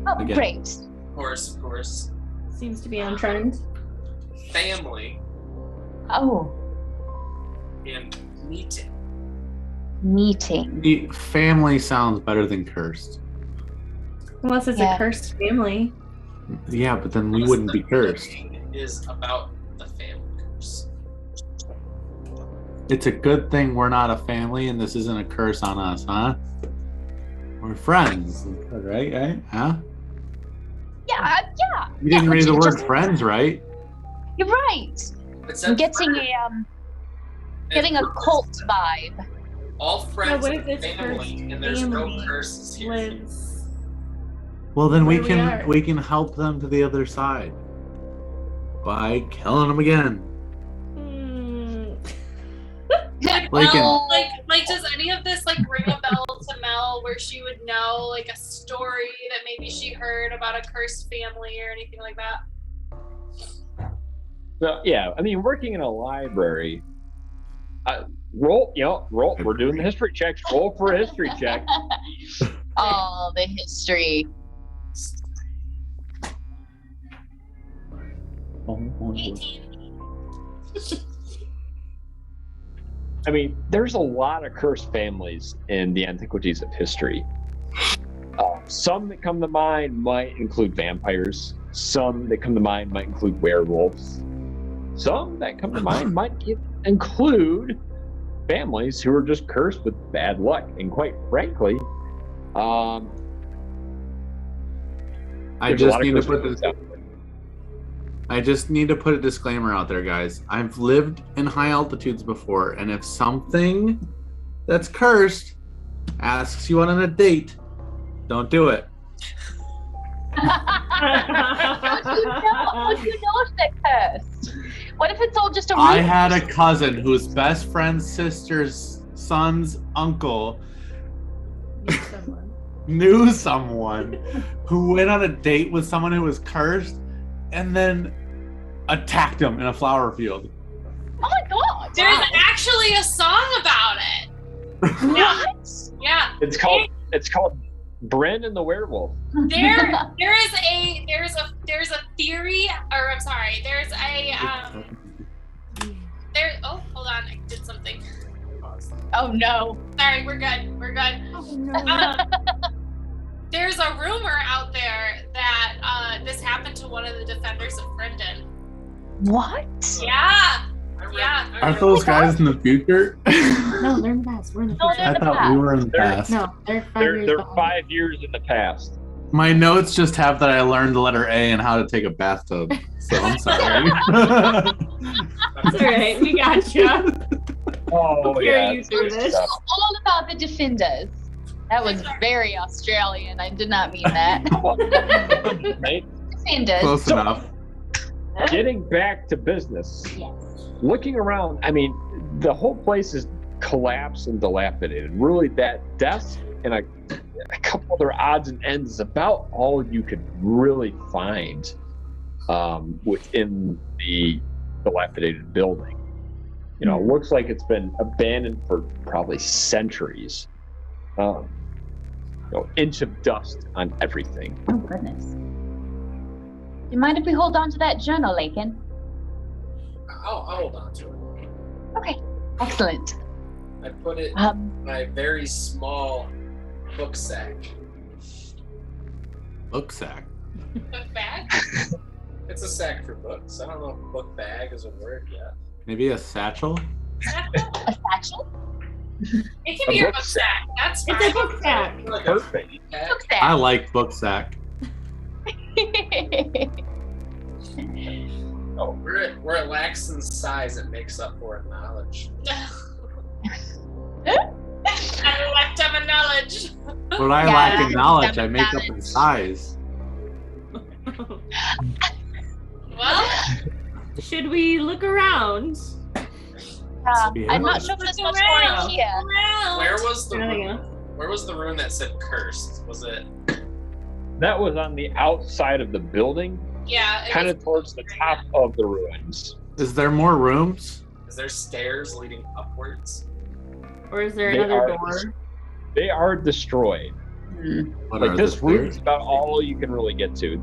S2: Oh,
S5: Again.
S2: great.
S4: of course.
S6: Seems to be on trend.
S4: Family
S2: Oh,
S4: and meeting.
S2: meeting.
S5: Family sounds better than cursed.
S6: Unless it's
S2: Yeah.
S6: a cursed family.
S5: Yeah, but then we wouldn't be cursed.
S4: Is about the family curse.
S5: It's a good thing we're not a family and this isn't a curse on us, huh? We're friends, right? Right? Huh?
S2: Yeah.
S5: You didn't
S2: Yeah,
S5: read the
S2: just-
S5: word friends, right?
S2: You're right.
S4: It's
S2: I'm getting a cult vibe.
S4: All friends
S6: what if
S4: and
S6: it's
S4: family,
S6: cursed
S4: and there's no
S6: family
S4: curses here.
S6: Lives.
S5: Well, then we
S6: Where we are.
S5: can help them to the other side by killing them again. Like in-
S3: Like, does any of this like ring a bell to Mel, where she would know like a story that maybe she heard about a cursed family or anything like that?
S1: So, yeah, I mean, working in a library, roll. We're doing the history checks. Roll for a history check.
S2: Oh, the history.
S3: 18.
S1: I mean, there's a lot of cursed families in the antiquities of history. Some that come to mind might include vampires. Some that come to mind might include werewolves. Some that come to mind might include families who are just cursed with bad luck. And quite frankly,
S5: I
S1: there's a
S5: just
S1: lot of
S5: need to
S1: cursed
S5: put
S1: families
S5: this.
S1: out there.
S5: I just need to put a disclaimer out there, guys. I've lived in high altitudes before, and if something that's cursed asks you on a date, don't do it.
S2: How do you know if they're cursed? What if it's all just a
S5: I
S2: rumor?
S5: had a cousin whose best friend's sister's son's uncle knew someone who went on a date with someone who was cursed and then attacked him in a flower field.
S2: Oh my god!
S3: There's
S2: wow.
S3: actually a song about it.
S2: What?
S3: Yeah.
S1: It's called Bran and the Werewolf.
S3: There's a theory, or I'm sorry, there's a hold on, I did something.
S2: Oh no.
S3: Sorry, we're good. We're good.
S6: Oh, no.
S3: There's a rumor out there that this happened to one of the defenders of Brendan.
S2: What?
S3: Yeah.
S5: Aren't those guys in the future?
S6: No, they're in the past. We're in the
S2: No,
S6: future.
S2: they're
S5: I thought we were in the past.
S6: No, they're 5
S1: They're
S6: years
S1: they're
S6: behind.
S1: 5 years in the past.
S5: My notes just have that I learned the letter A and how to take a bathtub. So I'm sorry.
S6: It's all right. We got you.
S1: Oh
S6: We'll carry you through this.
S2: All about the defenders. That was very Australian. I did not mean that.
S1: Right?
S2: Defenders.
S5: Close enough.
S1: Getting back to business.
S2: Yes.
S1: Looking around, I mean, the whole place is collapsed and dilapidated. Really, that desk and a couple other odds and ends is about all you could really find within the dilapidated building. You know, it looks like it's been abandoned for probably centuries. You know, inch of dust on everything.
S2: Oh goodness. You mind if we hold on to that journal, Lakin?
S4: I'll hold on to it.
S2: Okay. Excellent.
S4: I put it
S2: Um,
S4: in my very small book sack.
S5: Book sack.
S3: Book bag?
S4: It's a sack for books. I don't know if book bag is a word yet.
S5: Maybe a satchel?
S2: a satchel?
S3: It can be your book sack. That's fine.
S6: It's a book sack.
S4: Like a
S1: Perfect.
S4: bag.
S2: Book
S5: I
S2: sack.
S5: like book sack.
S4: Oh, we're at Laxton's size. It makes up for it in knowledge.
S3: I left him a knowledge.
S5: What I
S2: Yeah,
S5: lack in knowledge, I
S2: damn
S5: make up in
S2: knowledge.
S5: size.
S3: Well,
S6: Should we look around?
S2: I'm not sure if there's much more in here.
S4: Where was the
S6: There we
S4: room?
S6: go.
S4: Where was the room that said cursed? Was it?
S1: That was on the outside of the building,
S3: Yeah. it
S1: kind
S3: was-
S1: of towards the top of the ruins.
S5: Is there more rooms?
S4: Is there stairs leading upwards?
S6: Or is there
S1: They
S6: another
S1: are-
S6: door?
S1: They are destroyed.
S5: What
S1: Like
S5: are
S1: this
S5: the
S1: room
S5: stairs?
S1: is about all you can really get to.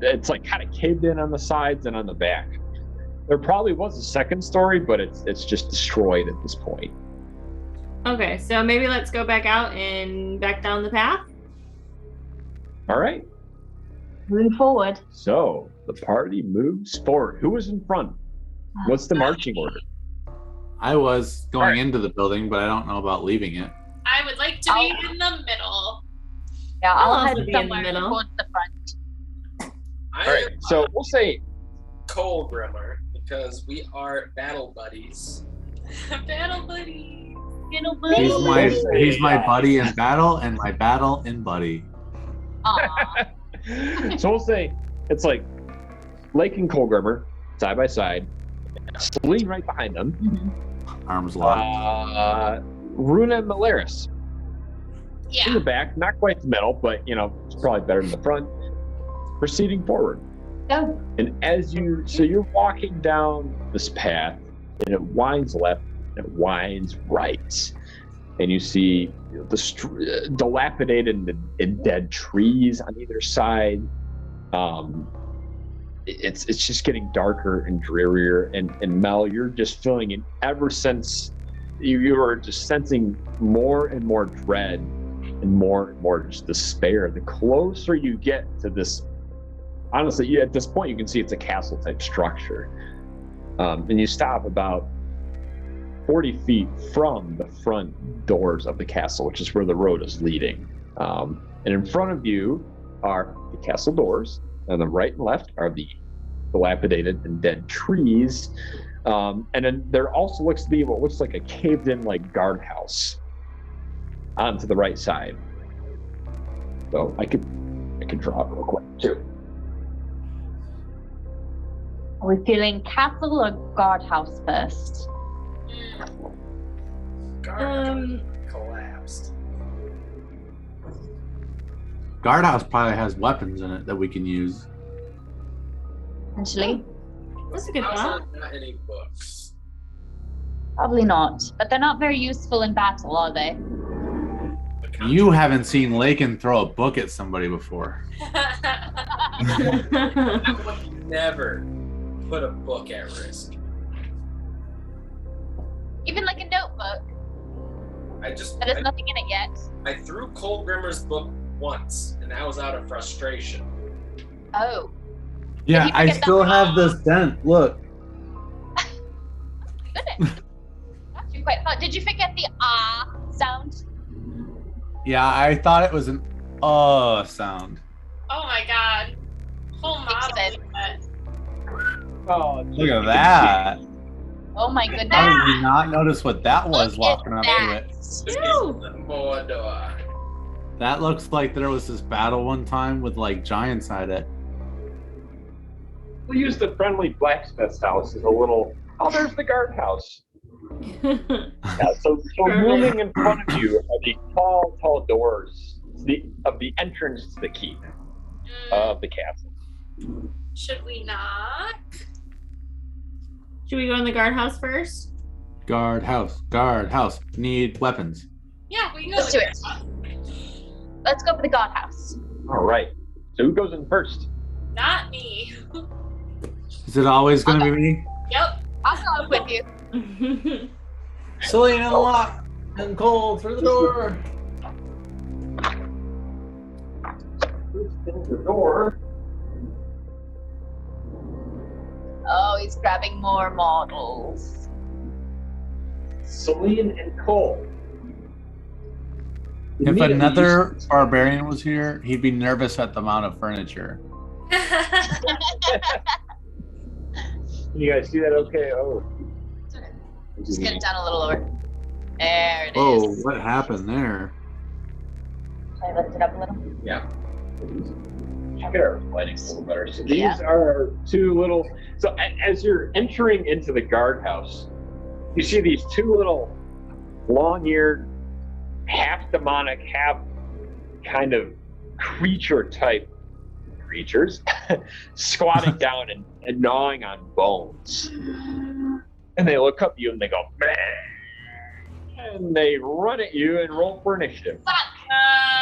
S1: It's like kind of caved in on the sides and on the back. There probably was a second story, but it's just destroyed at this point.
S6: Okay, so maybe let's go back out and back down the path.
S1: All right.
S2: Moving forward.
S1: So the party moves forward. Who is in front? What's the marching order?
S5: I was going
S1: Alright.
S5: into the building, but I don't know about leaving it.
S3: I would like to be in the middle.
S2: Yeah,
S6: I'll
S2: I'll
S6: also
S2: head
S6: be in the
S2: somewhere
S6: middle.
S2: towards the front.
S4: I
S1: All right.
S4: am
S1: So we'll say
S4: Cole Grimmer because we are battle buddies.
S3: Battle buddy.
S5: He's my buddy in battle and my battle in buddy.
S2: Aw.
S1: so we'll say it's like Lake and Colgrimmer side by side, Celine right behind them.
S2: Mhm.
S5: Arms locked.
S1: Runa and Malaris in the
S3: Yeah.
S1: back, not quite the middle, but you know it's probably better than the front. Proceeding forward,
S2: Go.
S1: and so you're walking down this path, and it winds left, and it winds right, and you see the dilapidated and dead trees on either side. It's just getting darker and drearier, and Mel, you're just feeling it ever since you are just sensing more and more dread and more just despair. The closer you get to this, honestly, at this point you can see it's a castle type structure, and you stop about 40 feet from the front doors of the castle, which is where the road is leading. And in front of you are the castle doors. On the right and left are the dilapidated and dead trees. And then there also looks to be what looks like a caved-in like guardhouse onto the right side. So I could draw it real quick too.
S2: Are we feeling castle or guardhouse first?
S4: Guard collapsed.
S5: Guardhouse probably has weapons in it that we can use.
S2: Potentially.
S6: That's a good
S4: How's
S6: thought.
S4: there not any books?
S2: Probably not. But they're not very useful in battle, are they?
S5: You haven't seen Lakin throw a book at somebody before.
S4: I would never put a book at risk.
S2: Even like a notebook. There's nothing in it yet.
S4: I threw Cole Grimmer's book once, and that was out of frustration.
S2: Oh.
S5: Yeah,
S2: Did he
S5: I
S2: forget
S5: still
S2: that?
S5: have the scent. Look.
S2: Goodness. Actually quite fun. Did you forget the sound?
S5: Yeah, I thought it was an sound.
S3: Oh my god. Full model.
S2: Fix it.
S3: with that.
S1: Oh,
S5: Look at that.
S2: Oh my goodness.
S5: How did we not notice what that was
S2: Look
S5: walking
S2: at
S5: up
S2: that.
S5: to it?
S6: Ew.
S4: Mordor.
S5: That looks like there was this battle one time with like giants at it.
S1: we'll use the friendly blacksmith's house as a little. Oh, there's the guardhouse. Yeah, so
S6: Perfect.
S1: looming in front of you are the tall doors of the entrance to the keep of the castle.
S3: Should we not?
S6: Should we go in the guardhouse first?
S5: Guardhouse. Need weapons.
S3: Yeah, we can go.
S2: Let's
S3: with
S2: do it. Let's go for the guardhouse.
S1: All right. So who goes in first?
S3: Not me.
S5: Is it always going to be me?
S3: Yep.
S2: I'll go with you.
S5: Celine, unlock. And Cole, through the door.
S1: Who's in the door?
S2: Oh, he's grabbing more models.
S1: Celine and Cole.
S5: If
S1: Immediately
S5: another barbarian was here, he'd be nervous at the amount of furniture.
S1: you guys see that? Okay. Oh.
S2: Just get it down a little lower. There it is.
S5: Oh, what happened there?
S2: Can I lift it up a little?
S1: Yeah. Check our lighting's a little better. So these
S2: Yeah.
S1: are two little. So as you're entering into the guardhouse, you see these two little long-eared, half demonic, half kind of creature-type creatures squatting down and gnawing on bones. And they look up at you and they go, "Bleh," and they run at you and roll for initiative.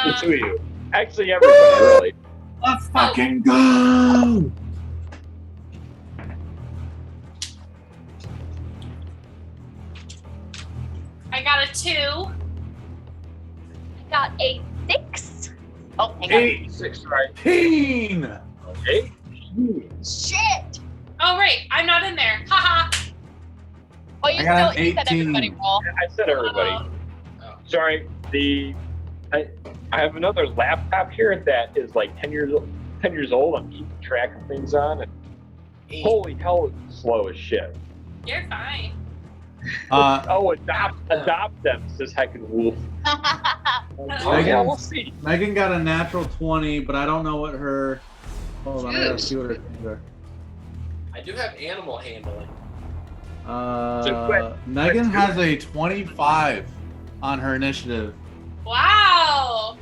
S1: The two of you. Actually, everybody, really.
S5: Let's fucking go!
S3: I got a 2.
S2: I got a 6. Oh, hang on.
S1: 6, right?
S5: 18!
S1: Okay.
S2: Shit!
S3: Oh, right. I'm not in there. Haha.
S2: Oh, you
S5: I got
S2: still
S5: an
S2: you said
S5: 18.
S2: everybody roll.
S1: I said everybody. Sorry, I have another laptop here that is like 10 years old. I'm keeping track of things on, and holy hell, it's slow as shit.
S3: You're fine.
S1: Adopt them, says Heckin' Wolf. Oh, yeah, we'll see.
S5: Megan got a natural 20, but I don't know what her. Hold on, I gotta see what her things are.
S4: I do have animal handling.
S5: Megan has a 25 on her initiative.
S3: Wow.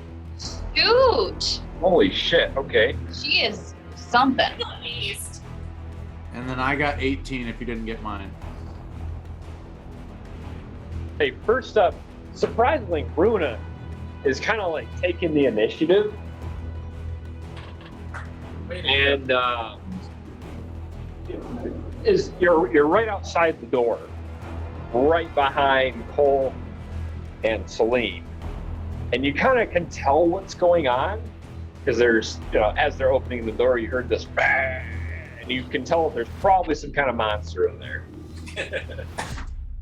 S2: Dude,
S1: Holy shit, okay.
S2: she is something.
S3: Beast.
S5: And then I got 18 if you didn't get mine.
S1: Hey, first up, surprisingly, Bruna is kind of like taking the initiative,
S4: Wait a minute.
S1: and you're right outside the door, right behind Cole and Celine, and you kind of can tell what's going on because there's, as they're opening the door, you heard this bang, and you can tell there's probably some kind of monster in there.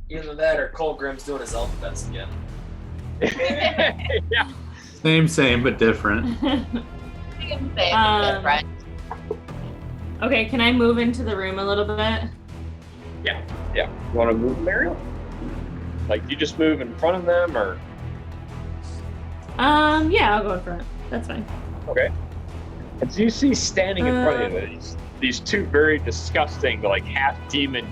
S4: Either that or Cole Grimm's doing his alphabets again.
S1: Yeah.
S5: Same, but different.
S2: Different.
S6: Okay, can I move into the room a little bit?
S1: Yeah. You want to move, Mariel? Like, you just move in front of them, or?
S6: Yeah, I'll go in front. That's fine.
S1: Okay. And so you see standing in front of you these two very disgusting, like half demon,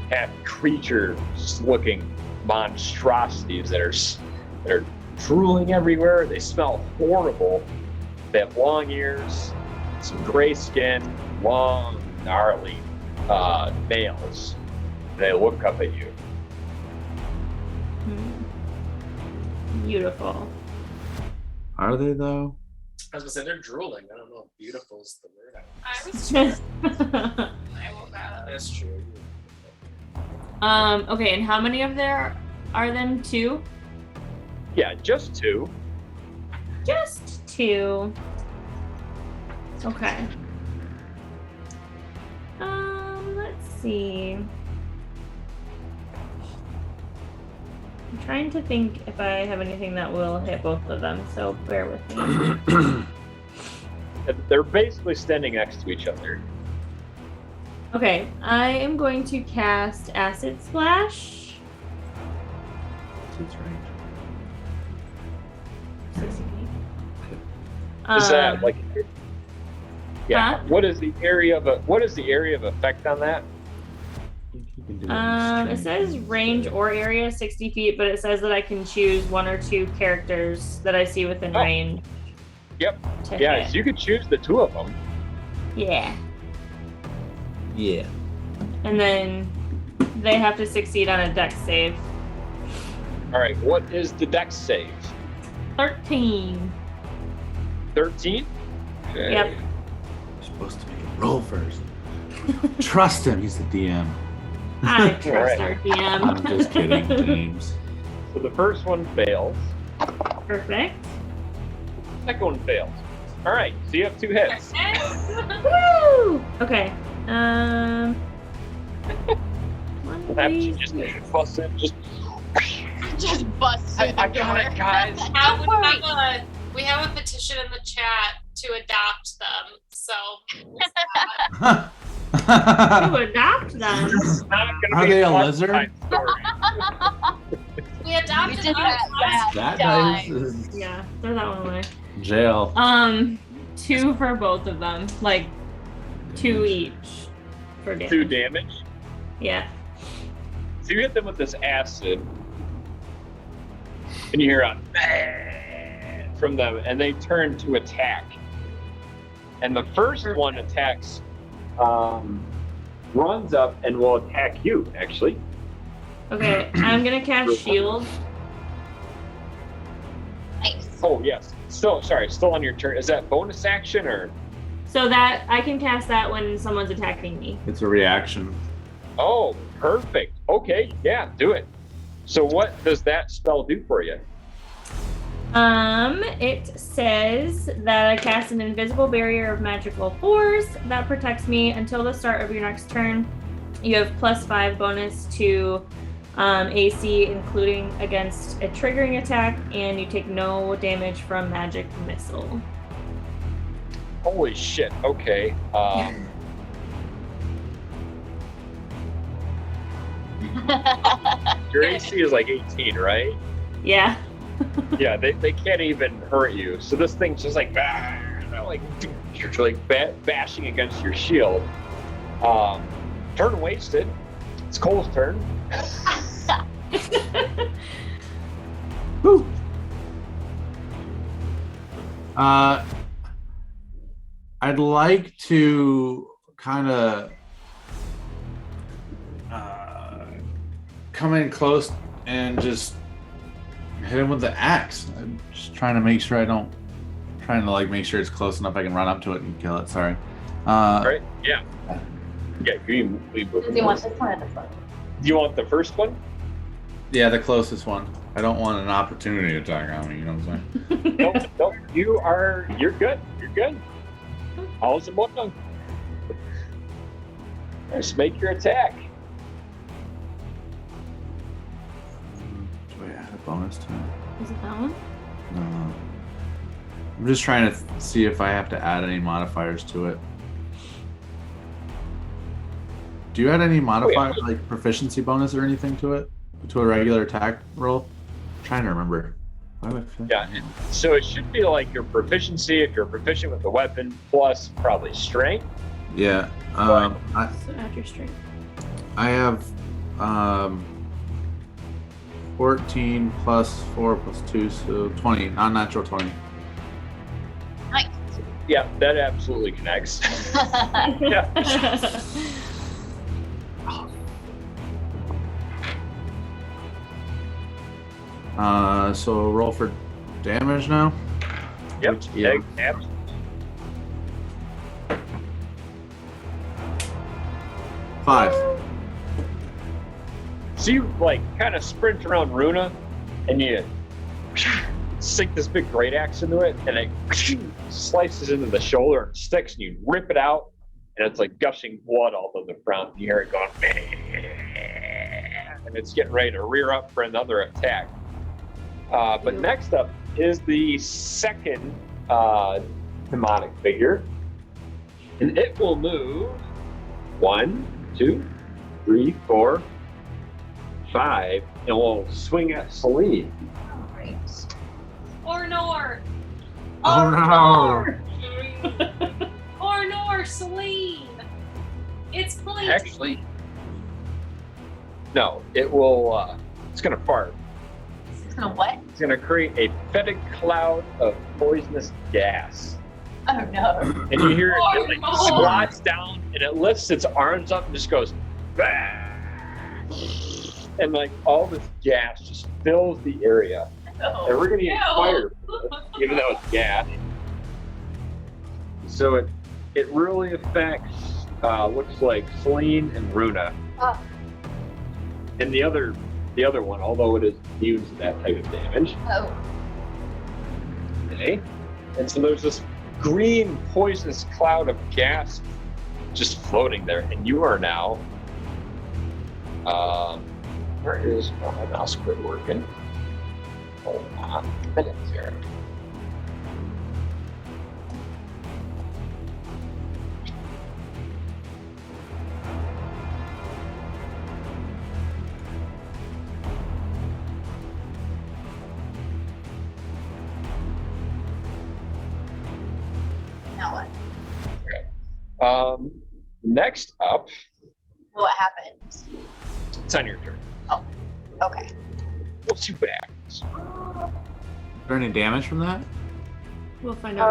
S1: half creature looking monstrosities that are drooling everywhere. They smell horrible. They have long ears, some gray skin, long, gnarly nails. They look up at you.
S6: Beautiful.
S5: Are they though?
S4: I was gonna say they're drooling. I don't know if beautiful is the word.
S3: I was true. I will go.
S4: That's true.
S6: Okay, and how many of there are them? 2?
S1: Yeah, just 2.
S6: Just 2. Okay. Let's see. I'm trying to think if I have anything that will hit both of them, so bear with me.
S1: They're basically standing next to each other.
S6: Okay, I am going to cast Acid Splash.
S5: It's range.
S6: 60 feet.
S1: Is that like? Yeah.
S6: Huh?
S1: What is the area of effect on that?
S6: It says range or area 60 feet, but it says that I can choose 1 or 2 characters that I see within range.
S1: Yep.
S6: to
S1: Yeah,
S6: hit.
S1: so you could choose the 2 of them.
S6: Yeah.
S5: Yeah.
S6: And then they have to succeed on a dex save.
S1: All right. What is the dex save?
S6: 13.
S1: 13. Okay.
S6: Yep.
S5: You're supposed to make it roll first. Trust him. He's the DM.
S6: I trust
S1: Alright.
S6: our DM.
S5: I'm just kidding, James.
S1: So the first one fails.
S6: Perfect.
S1: Second one fails. All right. So you have 2 hits.
S6: Woo! Okay.
S1: That should just bust in. Just.
S2: Just bust through the
S1: I
S2: door.
S1: got it, guys.
S3: We have a petition in the chat to adopt them. So
S6: To adopt them.
S1: It's not gonna
S5: Are
S1: be
S5: they a
S1: fun
S5: lizard?
S1: time story.
S3: we
S2: We
S3: adopted
S2: did
S3: them.
S2: that.
S5: That
S2: Die.
S5: dice is
S6: Yeah, throw that one away.
S5: jail.
S6: 2 for both of them. Like 2 each for damage.
S1: 2 damage.
S6: Yeah.
S1: So you hit them with this acid, and you hear a "Bah!" from them, and they turn to attack. And the first one attacks, runs up and will attack you, actually.
S6: Okay, I'm gonna cast shield.
S2: Nice.
S1: Oh, yes. Still on your turn. Is that bonus action or?
S6: So that I can cast that when someone's attacking me.
S5: It's a reaction.
S1: Oh, perfect. Okay, yeah, do it. So what does that spell do for you?
S6: It says that I cast an invisible barrier of magical force that protects me until the start of your next turn. You have +5 bonus to AC, including against a triggering attack, and you take no damage from magic missile.
S1: Holy shit. Okay. Your AC is like 18, right?
S6: Yeah.
S1: Yeah, they can't even hurt you. So this thing's just like, you're like bashing against your shield. Turn wasted. It's Cole's turn.
S5: Woo. I'd like to kind of come in close and just hit him with the axe. I'm just trying to make sure make sure it's close enough I can run up to it and kill it. Sorry.
S1: Right? Yeah. Yeah, you
S2: Does he want this one or this one?
S1: Do you want the first one?
S5: Yeah, the closest one. I don't want an opportunity attack on me, you know what I'm saying?
S1: Nope. You're good. You're good. All's in one. Just make your attack.
S5: Do I add a bonus to it?
S6: Is it that one?
S5: No. I'm just trying to see if I have to add any modifiers to it. Do you add any modifiers, like proficiency bonus or anything to it? To a regular attack roll? I'm trying to remember. Why would I feel-
S1: Yeah. So it should be like your proficiency if you're proficient with the weapon plus probably strength.
S5: Yeah.
S6: So add your strength.
S5: I have 14 plus 4 plus 2, so 20. Non-natural 20.
S2: Nice.
S1: Yeah, that absolutely connects. Yeah.
S5: So roll for damage now.
S1: Yep.
S5: Yeah.
S1: Yep.
S5: 5.
S1: So you like kind of sprint around Runa, and you sink this big great axe into it, and it slices into the shoulder and sticks, and you rip it out, and it's like gushing blood all over the front. You hear it going, and it's getting ready to rear up for another attack. But next up is the second demonic figure, and it will move 1, 2, 3, 4, 5, and will swing at Celine.
S3: Or Nor.
S5: Oh no!
S3: Or Nor, Celine. It's bleak.
S1: Actually, no, it will, it's gonna fart.
S2: It's gonna what?
S1: It's gonna create a fetid cloud of poisonous gas.
S2: Oh no.
S1: And you hear
S3: Oh,
S1: it like
S3: no.
S1: squats down, and it lifts its arms up and just goes, bah! And like all this gas just fills the area.
S2: Oh.
S1: And we're gonna get
S3: Ew.
S1: fire for it, even though it's gas. So it really affects looks like Celine and Runa.
S2: Oh.
S1: And the other one, although it is immune to that type of damage.
S2: Oh.
S1: Okay. And so there's this green poisonous cloud of gas just floating there, and you are now where is my mouse quit working? Hold on a minute here.
S2: Now what?
S1: Next up,
S2: What happened?
S1: it's on your turn.
S2: Okay.
S1: We'll see what happens.
S5: Is there any damage from that?
S6: We'll find out.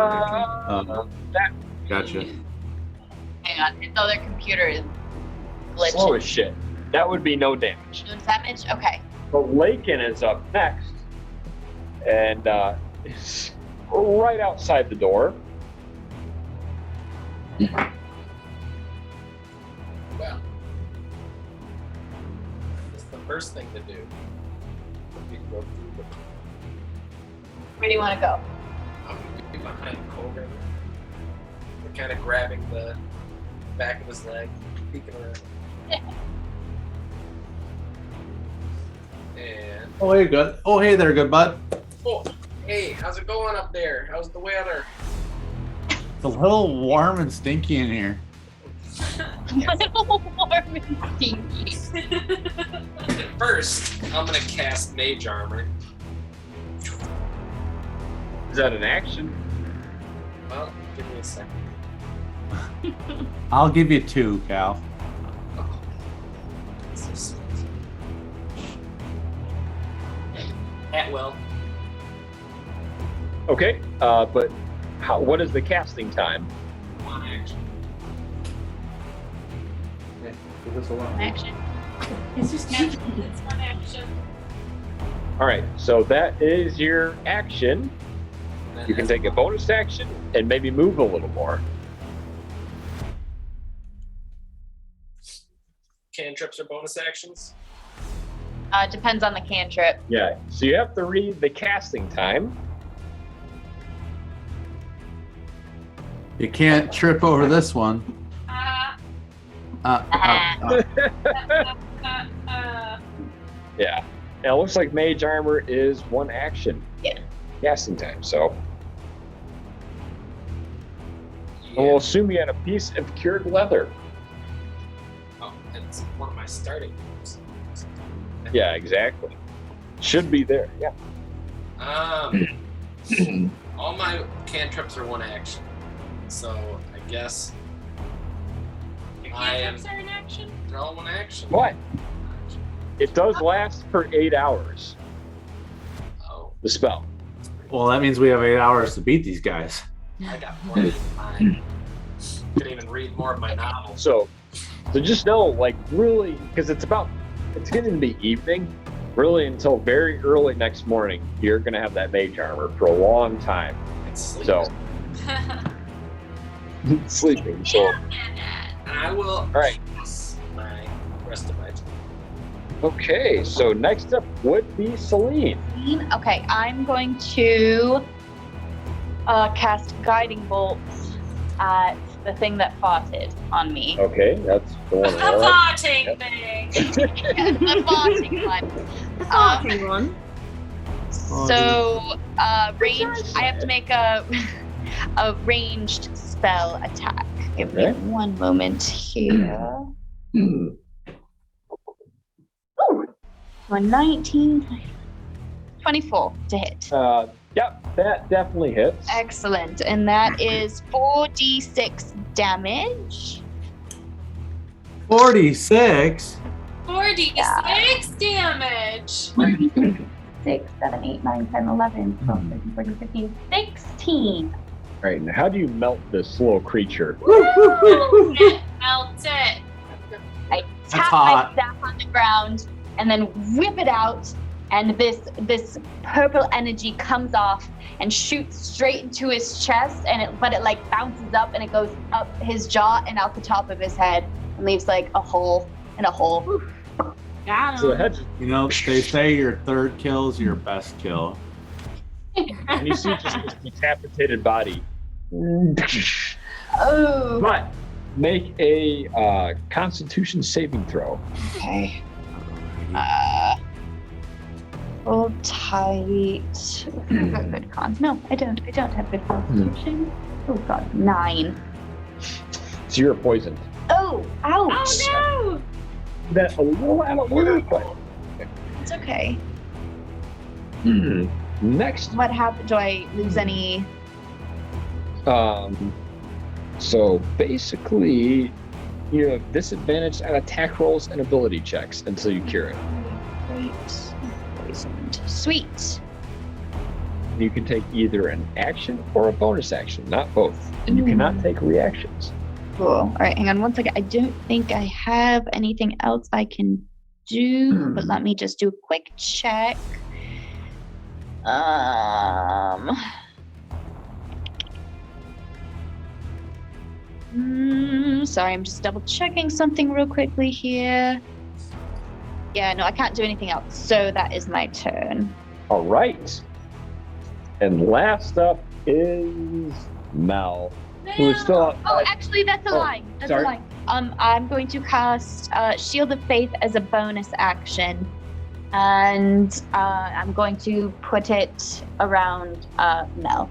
S6: on our turn.
S1: That
S5: Gotcha.
S2: Hang on. His other computer is glitching.
S1: slow as shit. That would be no damage.
S2: No damage? Okay.
S1: But Lakin is up next, and it's right outside the door.
S4: Well, it's the first thing to do. We go through the
S2: Where do you want to go?
S4: behind Colgan. We're kind of grabbing the back of his leg, peeking around. And
S5: Oh hey, good. Oh hey there, good bud.
S4: oh, hey, how's it going up there? How's the weather?
S5: It's a little warm and stinky in here.
S2: Little warm and stinky.
S4: First, I'm gonna cast Mage Armor.
S1: Is that an action?
S4: Well, give me a second.
S5: I'll give you 2, Cal.
S4: Oh, this is sweet. At will.
S1: Okay, but what is the casting time?
S4: One action.
S5: Leave us alone.
S2: Action.
S6: It's just
S3: It's one action.
S1: All right, so that is your action.
S4: Then
S1: You can take a bonus action and maybe move a little more.
S4: cantrips or bonus actions.
S2: Depends on the cantrip.
S1: Yeah, so you have to read the casting time.
S5: You can't trip over this one.
S2: Ah.
S1: Yeah, and it looks like Mage Armor is one action.
S2: Yeah.
S1: Casting time, so
S4: Yeah.
S1: we'll assume you had a piece of cured leather.
S4: Oh, it's one of my starting moves.
S1: Yeah, exactly. Should be there. Yeah.
S4: All my cantrips are one action, so I guess
S3: Your
S4: I am-
S3: cantrips are in action?
S4: they're all one action.
S1: What? It does last for 8 hours.
S4: Oh,
S1: The spell.
S5: Well, that means we have 8 hours to beat these guys.
S4: I got plenty of time. Couldn't even read more of my novels.
S1: So just know, like, really, because it's going to be evening, really until very early next morning. You're going to have that Mage Armor for a long time.
S4: It's sleep.
S1: So sleeping. So
S4: And I will
S1: right.
S4: pass my rest of my time.
S1: Okay, so next up would be Celine.
S2: Okay, I'm going to cast Guiding Bolts at the thing that farted on me.
S1: Okay, that's
S3: The
S1: going on.
S3: farting thing.
S2: The farting one.
S6: The farting one.
S2: So, ranged. I have to make a ranged spell attack. Give me
S1: Okay.
S2: one moment here.
S1: Hmm.
S2: So 19, 24 to hit.
S1: Yep, that definitely hits.
S2: Excellent, and that is 4d6 damage.
S5: 46.
S3: 46 damage.
S2: 6, 7, 8, 9, 10, 11, 12, 13, 14, 15, 16.
S1: All right, now how do you melt this little creature?
S3: It melts it.
S2: I tap
S5: hot.
S2: my staff on the ground and then whip it out, and this purple energy comes off and shoots straight into his chest, but it like bounces up and it goes up his jaw and out the top of his head and leaves like a hole in a hole.
S6: Got
S1: So the
S6: him.
S1: head just,
S5: You know, they say your third kill is your best kill.
S1: and you see just this decapitated body.
S2: Oh.
S1: But make a Constitution saving throw.
S2: Okay. Hold tight. I've got good con. No, I don't. I don't have good constitution. Oh god, 9.
S1: So you're poisoned.
S2: Oh, ouch.
S6: Oh
S1: That's a little out of order, but
S2: It's okay.
S1: next.
S2: What happened? Do I lose any?
S1: So basically, you have disadvantage on attack rolls and ability checks until you cure it.
S2: Great. Poisoned. Sweet.
S1: You can take either an action or a bonus action, not both. And you cannot take reactions.
S2: Cool. All right, hang on one second. I don't think I have anything else I can do, but let me just do a quick check. Sorry, I'm just double checking something real quickly here. Yeah, no, I can't do anything else. So that is my turn.
S1: All right. And last up is Mel, who is still
S2: Oh,
S1: outside.
S2: actually, that's a
S1: Oh,
S2: lie. That's
S1: sorry.
S2: a lie. I'm going to cast Shield of Faith as a bonus action, and I'm going to put it around Mel.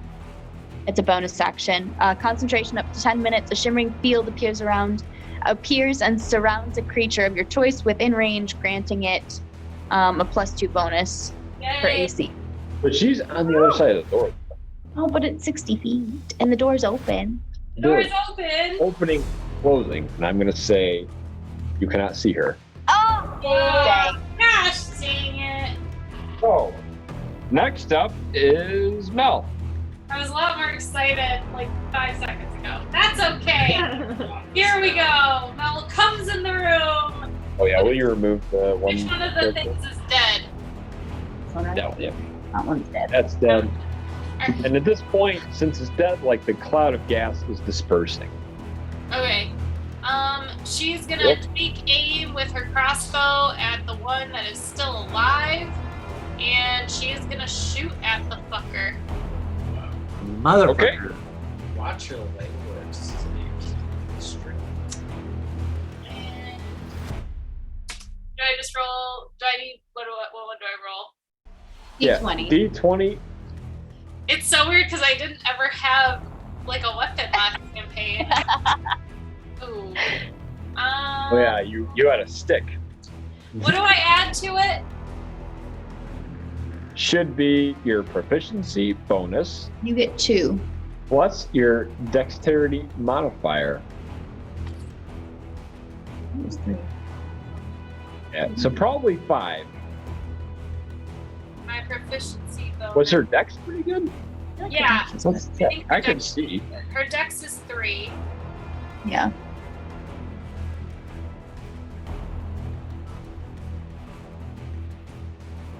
S2: It's a bonus action. Concentration up to 10 minutes. A shimmering field appears and surrounds a creature of your choice within range, granting it a +2 bonus for
S3: Yay.
S2: AC.
S1: But she's on the other side of the door.
S2: Oh, but it's 60 feet, and the door's open.
S3: Door's open.
S1: Opening, closing. And I'm going to say you cannot see her.
S2: Oh, dang.
S3: Gosh, dang it.
S1: So, next up is Mel.
S3: I was a lot more excited like 5 seconds ago. That's okay. Here we go. Mel comes in the room.
S1: Oh, yeah, will you remove the one?
S3: Which one of the things is dead?
S1: No, yeah,
S2: That one's dead.
S1: that's dead. And at this point, since it's dead, like the cloud of gas is dispersing.
S3: Okay. She's gonna take aim with her crossbow at the one that is still alive, and she's gonna shoot at the fucker.
S5: Motherfucker.
S4: Watch your language so you keep it straight.
S3: And do I just roll? Do I need what one do I roll?
S2: D20.
S1: Yeah, D20.
S3: It's so weird because I didn't ever have like a weapon last campaign. Ooh.
S1: Oh, yeah, you had a stick.
S3: What do I add to it?
S1: Should be your proficiency bonus
S2: You get 2.
S1: plus your dexterity modifier. Yeah, so probably 5.
S3: My proficiency bonus.
S1: Was her dex pretty good?
S3: Yeah.
S1: Let's check. I can see.
S3: Her dex is 3.
S2: Yeah.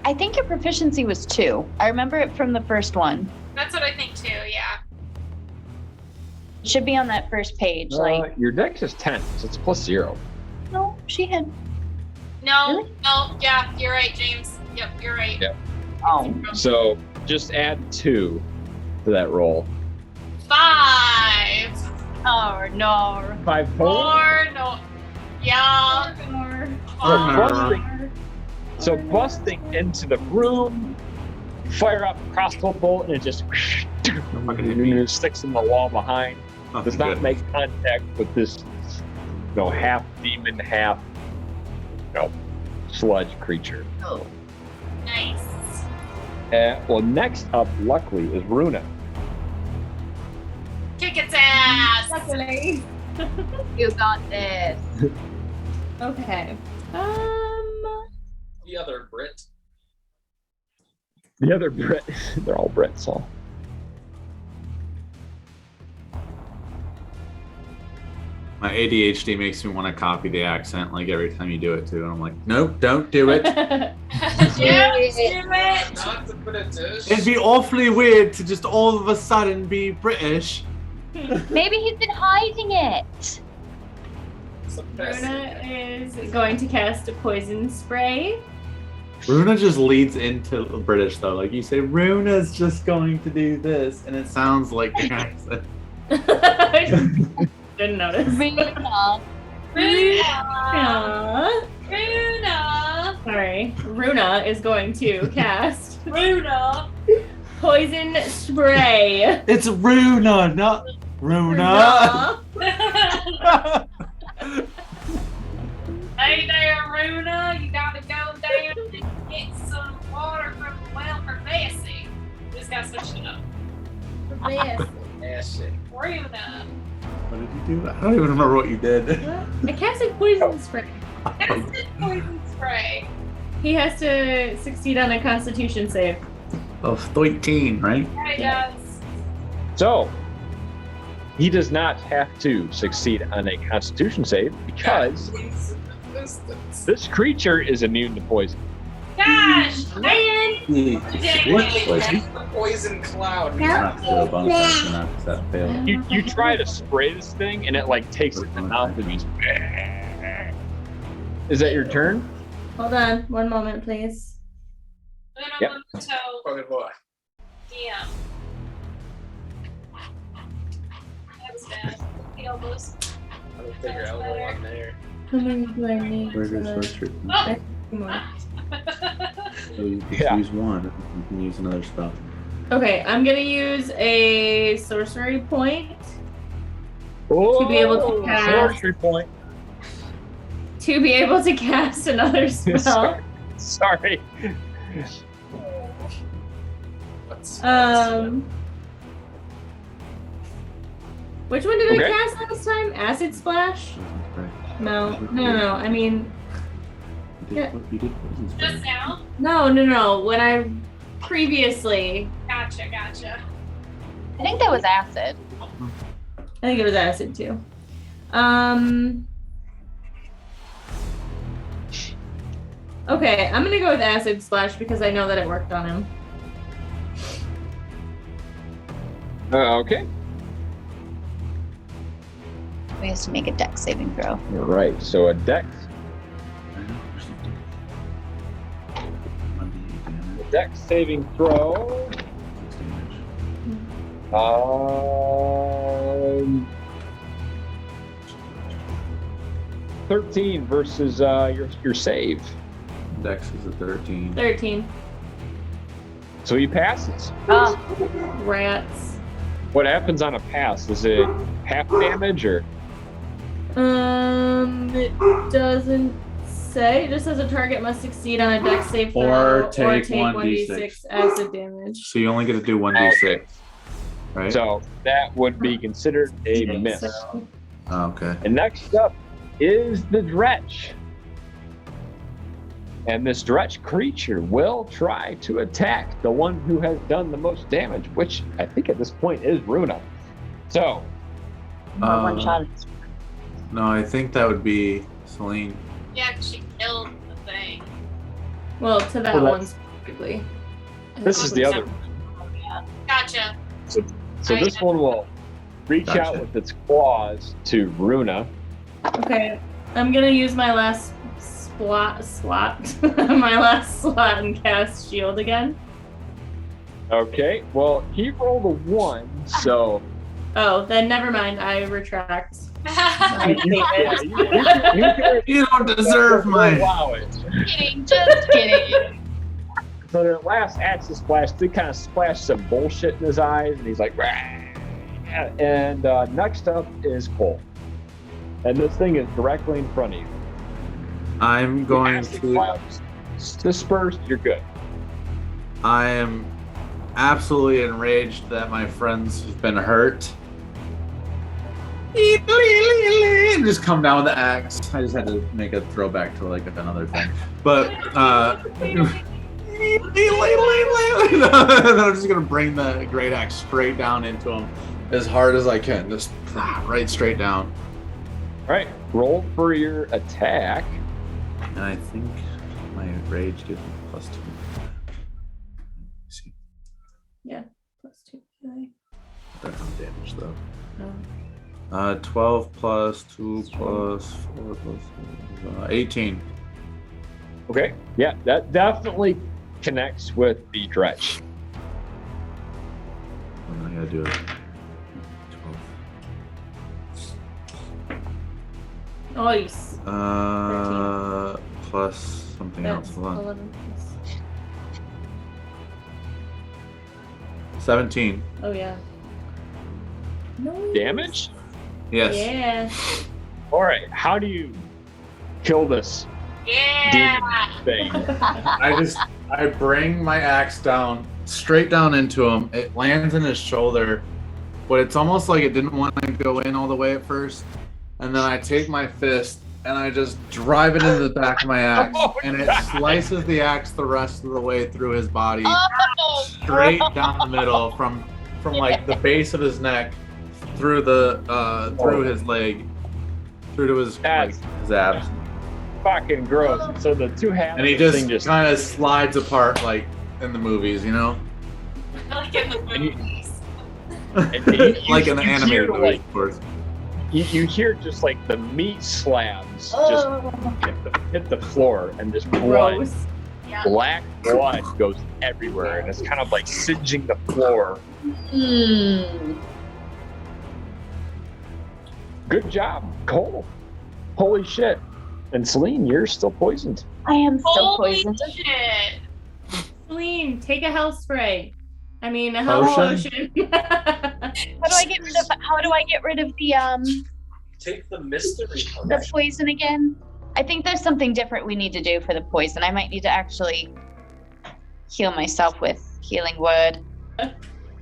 S2: I think your proficiency was 2. I remember it from the first one.
S3: That's what I think too. Yeah.
S2: It should be on that first page.
S1: Your dex is 10, so it's +0.
S2: No, she had.
S3: No, No, yeah, you're right, James. Yep, you're right.
S1: Yep.
S2: Oh.
S1: So just add 2 to that roll.
S3: 5.
S2: Oh no.
S1: 5 total.
S3: 4. No. Yeah.
S1: So busting into the room, fire up a crossbow bolt, and it just sticks in the wall behind. Does not make contact with this, half demon, half, sludge creature.
S2: Oh.
S3: Nice.
S1: Well, next up, luckily, is Runa.
S3: Kick its ass.
S6: Luckily.
S2: You got this.
S6: Okay.
S4: The other Brit.
S1: The other Brit, they're all Brits, all.
S5: My ADHD makes me want to copy the accent like every time you do it too. And I'm like, nope, don't do it.
S3: Yeah, do it.
S4: Not the British.
S5: It'd be awfully weird to just all of a sudden be British.
S2: Maybe he's been hiding it.
S6: Runa is going to cast a poison spray.
S5: Runa just leads into British though. Like you say, Runa's just going to do this, and it sounds like the accent.
S6: Didn't notice.
S2: Runa.
S6: Runa. Sorry. Runa is going to cast
S3: Runa.
S6: poison spray.
S5: It's Runa, not Runa.
S3: Hey there, Runa. You gotta go down and get some water from the well for Bessie. Just gotta switch it up.
S4: Nasty.
S3: Runa.
S5: What did you do? I don't even remember what you did.
S6: I casted poison spray.
S3: Casted poison spray.
S6: He has to succeed on a Constitution save.
S5: Oh, 13, right?
S3: Yeah, it does.
S1: So, he does not have to succeed on a Constitution save because this creature is immune to poison.
S3: Gosh, man.
S4: The poison cloud.
S1: You try to spray this thing, and it takes it in the mouth and goes. Is that your turn?
S6: Hold on, one moment, please.
S1: Yep.
S4: Okay, boy.
S3: DM. That was bad. The elbows.
S4: I'm gonna take your elbow on there.
S6: How many do I need?
S5: Where's your sorcery?
S3: Oh.
S5: So you can
S1: Yeah.
S5: use one. You can use another spell.
S6: Okay, I'm gonna use a sorcery point to be able to cast.
S1: Sorcery point.
S6: To be able to cast another spell.
S1: Sorry.
S6: Which one did
S1: Okay.
S6: I cast last time? Acid Splash? No. I mean,
S5: You did poison spray.
S3: Just now?
S6: no. When I previously,
S3: Gotcha.
S2: I think that was acid.
S6: I think it was acid too. Okay, I'm gonna go with Acid Splash because I know that it worked on him.
S1: Okay.
S2: We have to make a dex saving throw.
S1: You're right. So a dex. A dex saving throw. 13 versus your save.
S5: Dex is a 13.
S6: 13.
S1: So he passes.
S2: Oh,
S6: Rats.
S1: What happens on a pass? Is it half damage or?
S6: It doesn't say. It just says a target must succeed on a dex save throw
S5: Or take
S6: 1d6 acid damage.
S5: So you only get to do 1d6, right?
S1: So that would be considered a miss.
S6: So,
S5: Oh, okay.
S1: And next up is the Dretch. And this Dretch creature will try to attack the one who has done the most damage, which I think at this point is Runa. So,
S2: one shot.
S5: No, I think that would be Celine.
S3: Yeah, 'cause she killed the thing.
S6: well, to that
S1: Well,
S6: one specifically.
S1: this is the other.
S3: Gotcha.
S1: So this one will reach out
S5: Gotcha.
S1: with its claws to Runa.
S6: Okay, I'm gonna use my last slot my last slot and cast shield again.
S1: Okay, well, he rolled a 1, so
S6: Oh, then never mind. I retract.
S5: You don't deserve my.
S1: Allow it.
S2: Just kidding.
S1: So the last acid splash did kind of splash some bullshit in his eyes, and he's like, "Rah." And next up is Cole. And this thing is directly in front of you.
S5: I'm going
S1: Acid
S5: to.
S1: clouds dispersed, you're good.
S5: I am absolutely enraged that my friends have been hurt. Just come down with the axe. I just had to make a throwback to like another thing. But then I'm just gonna bring the great axe straight down into him as hard as I can. Just right straight down.
S1: All right, roll for your attack.
S5: And I think my rage gives me +2. See,
S6: Yeah, +2.
S5: that's not damage though.
S6: No.
S5: 12 plus 2 plus 4 plus 18.
S1: Okay, yeah, that definitely connects with the dretch.
S5: I gotta do it. 12.
S6: Nice.
S5: Plus something else.
S6: That's
S5: Hold on.
S6: 11 plus.
S5: 17.
S6: Oh yeah. No.
S1: Damage?
S5: Yes.
S6: Yeah.
S1: All right, how do you kill this
S3: Yeah.
S1: thing?
S5: I bring my axe down, straight down into him. It lands in his shoulder, but it's almost like it didn't want to go in all the way at first. And then I take my fist and I just drive it into the back of my axe,
S1: Oh,
S5: and it
S1: God.
S5: slices the axe the rest of the way through his body,
S2: Oh,
S5: straight down the middle, from like the base of his neck through the through his leg, through to his
S1: That's-
S5: his abs,
S1: Fucking gross. So the two halves
S5: and he
S1: of the
S5: just
S1: thing just
S5: kind of slides apart like in the movies, you know,
S3: Like in the movies.
S5: like in the
S1: you
S5: animated
S1: hear,
S5: movies,
S1: like,
S5: of course.
S1: you hear just like the meat slabs just
S2: oh.
S1: hit the floor, and this blood,
S6: Gross.
S3: Yeah.
S1: black blood goes everywhere, and it's kind of like singeing the floor.
S2: Hmm.
S1: Good job, Cole. Holy shit. And Celine, you're still poisoned.
S2: I am still
S3: Holy
S2: poisoned.
S3: shit.
S6: Celine, take a health spray. I mean, a health
S5: Potion?
S6: potion.
S2: How do I get rid of the
S4: Take the mystery.
S2: the poison again? I think there's something different we need to do for the poison. I might need to actually heal myself with healing word.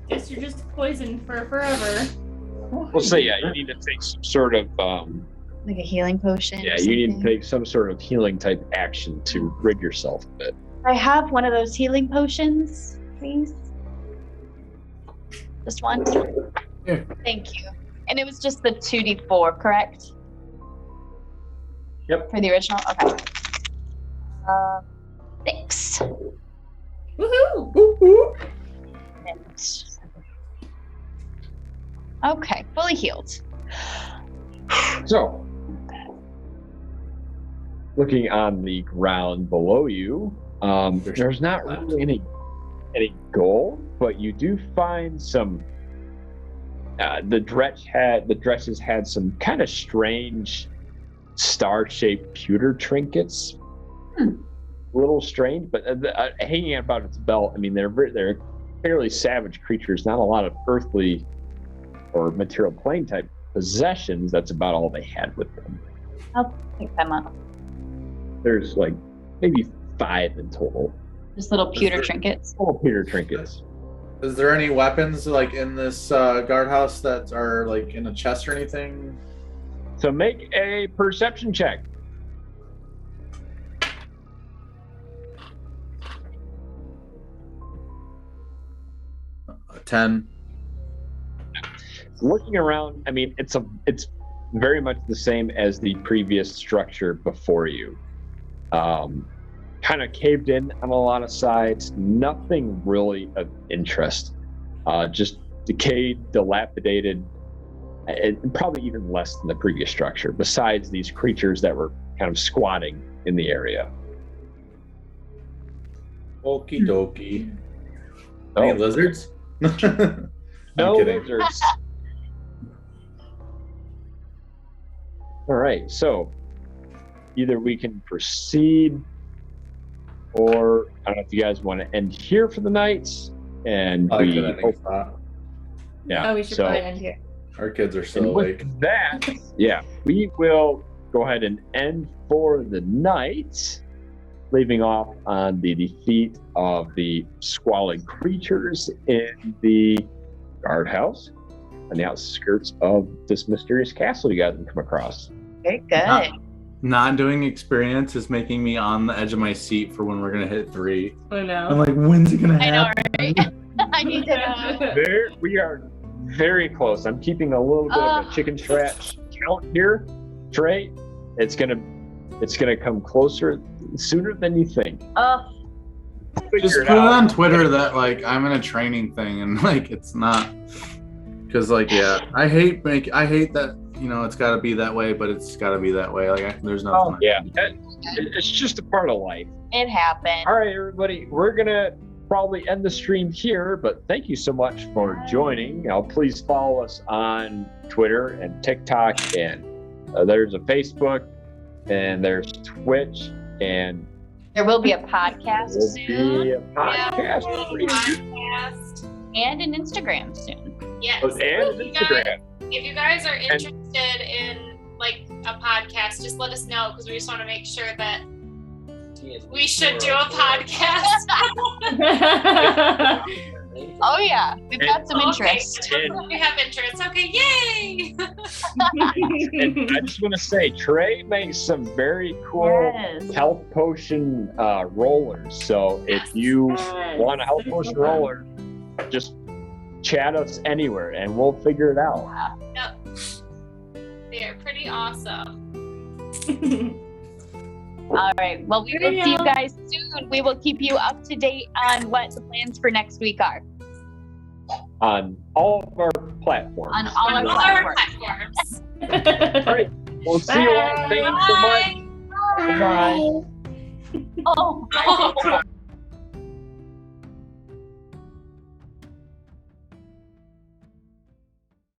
S6: Guess you're just poisoned for forever.
S1: We'll say, yeah, you need to take some sort of,
S2: Like a healing potion.
S1: yeah,
S2: or
S1: you need to
S2: something.
S1: take some sort of healing type action to rid yourself of it.
S2: I have one of those healing potions, please. Just one.
S5: Here.
S2: Thank you. And it was just the 2d4, correct?
S1: Yep.
S2: For the original? Okay. 6.
S6: Woohoo!
S2: Okay, fully healed.
S1: So, looking on the ground below you, there's not really any gold, but you do find some. The dresses had some kind of strange star-shaped pewter trinkets. A little strange, but hanging about its belt. I mean, they're fairly savage creatures. Not a lot of earthly or material plane type possessions. That's about all they had with them.
S2: I'll pick them up.
S1: There's like maybe 5 in total.
S2: Just little pewter trinkets.
S1: All pewter trinkets.
S5: Is there any weapons like in this guardhouse that are like in a chest or anything?
S1: So make a perception check.
S5: 10.
S1: Looking around, I mean, it's very much the same as the previous structure before you. Kind of caved in on a lot of sides. Nothing really of interest. Just decayed, dilapidated, and probably even less than the previous structure. Besides these creatures that were kind of squatting in the area.
S5: Okie dokie.
S1: Oh,
S5: Any lizards? I'm
S1: no
S5: kidding.
S1: lizards. All right, so either we can proceed, or I don't know if you guys want to end here for the night, and
S5: I like
S1: we
S5: that ending spot.
S1: yeah.
S6: Oh, we should
S1: so,
S6: probably end here.
S5: Our kids are so
S1: and with
S5: awake.
S1: that, yeah, we will go ahead and end for the night, leaving off on the defeat of the squalid creatures in the guardhouse on the outskirts of this mysterious castle you guys have come across.
S2: Very good.
S5: Not doing experience is making me on the edge of my seat for when we're gonna hit 3.
S6: I
S5: I'm
S6: know.
S5: like, when's it gonna
S2: I know,
S5: happen?
S2: right? I need to know.
S1: We are very close. I'm keeping a little bit of a chicken scratch count here, Trey. It's gonna come closer sooner than you think.
S5: Just put it on Twitter that like I'm in a training thing and like it's not, because like I hate that, you know, it's got to be that way, but it's got to be that way. Like there's nothing.
S1: Yeah, it's just a part of life.
S2: It happened.
S1: All right, everybody, we're gonna probably end the stream here, but thank you so much for joining. Please follow us on Twitter and TikTok, and there's a Facebook, and there's Twitch, and
S2: There will be a podcast
S1: there'll
S2: soon.
S1: be a podcast pretty soon.
S3: Podcast.
S2: And an Instagram soon.
S3: Yes.
S1: And Instagram.
S3: If you guys are interested in like a podcast, just let us know because we just want to make sure that we should do a podcast.
S2: Oh yeah, we've got some interest.
S3: Okay, we have interest. Okay, yay!
S1: And I just want to say, Trey makes some very cool
S2: Yes.
S1: health potion rollers. So if you want a health potion roller, just chat us anywhere and we'll figure it out.
S3: Yep. They are pretty awesome.
S2: All right. Well, we will see you guys soon. We will keep you up to date on what the plans for next week are.
S1: On all of our platforms.
S2: On all
S3: On
S2: our
S3: all our
S2: platforms.
S3: platforms.
S1: All right. We'll see you all. Thank you so much.
S3: Bye.
S1: Bye.
S2: Oh.
S3: Oh.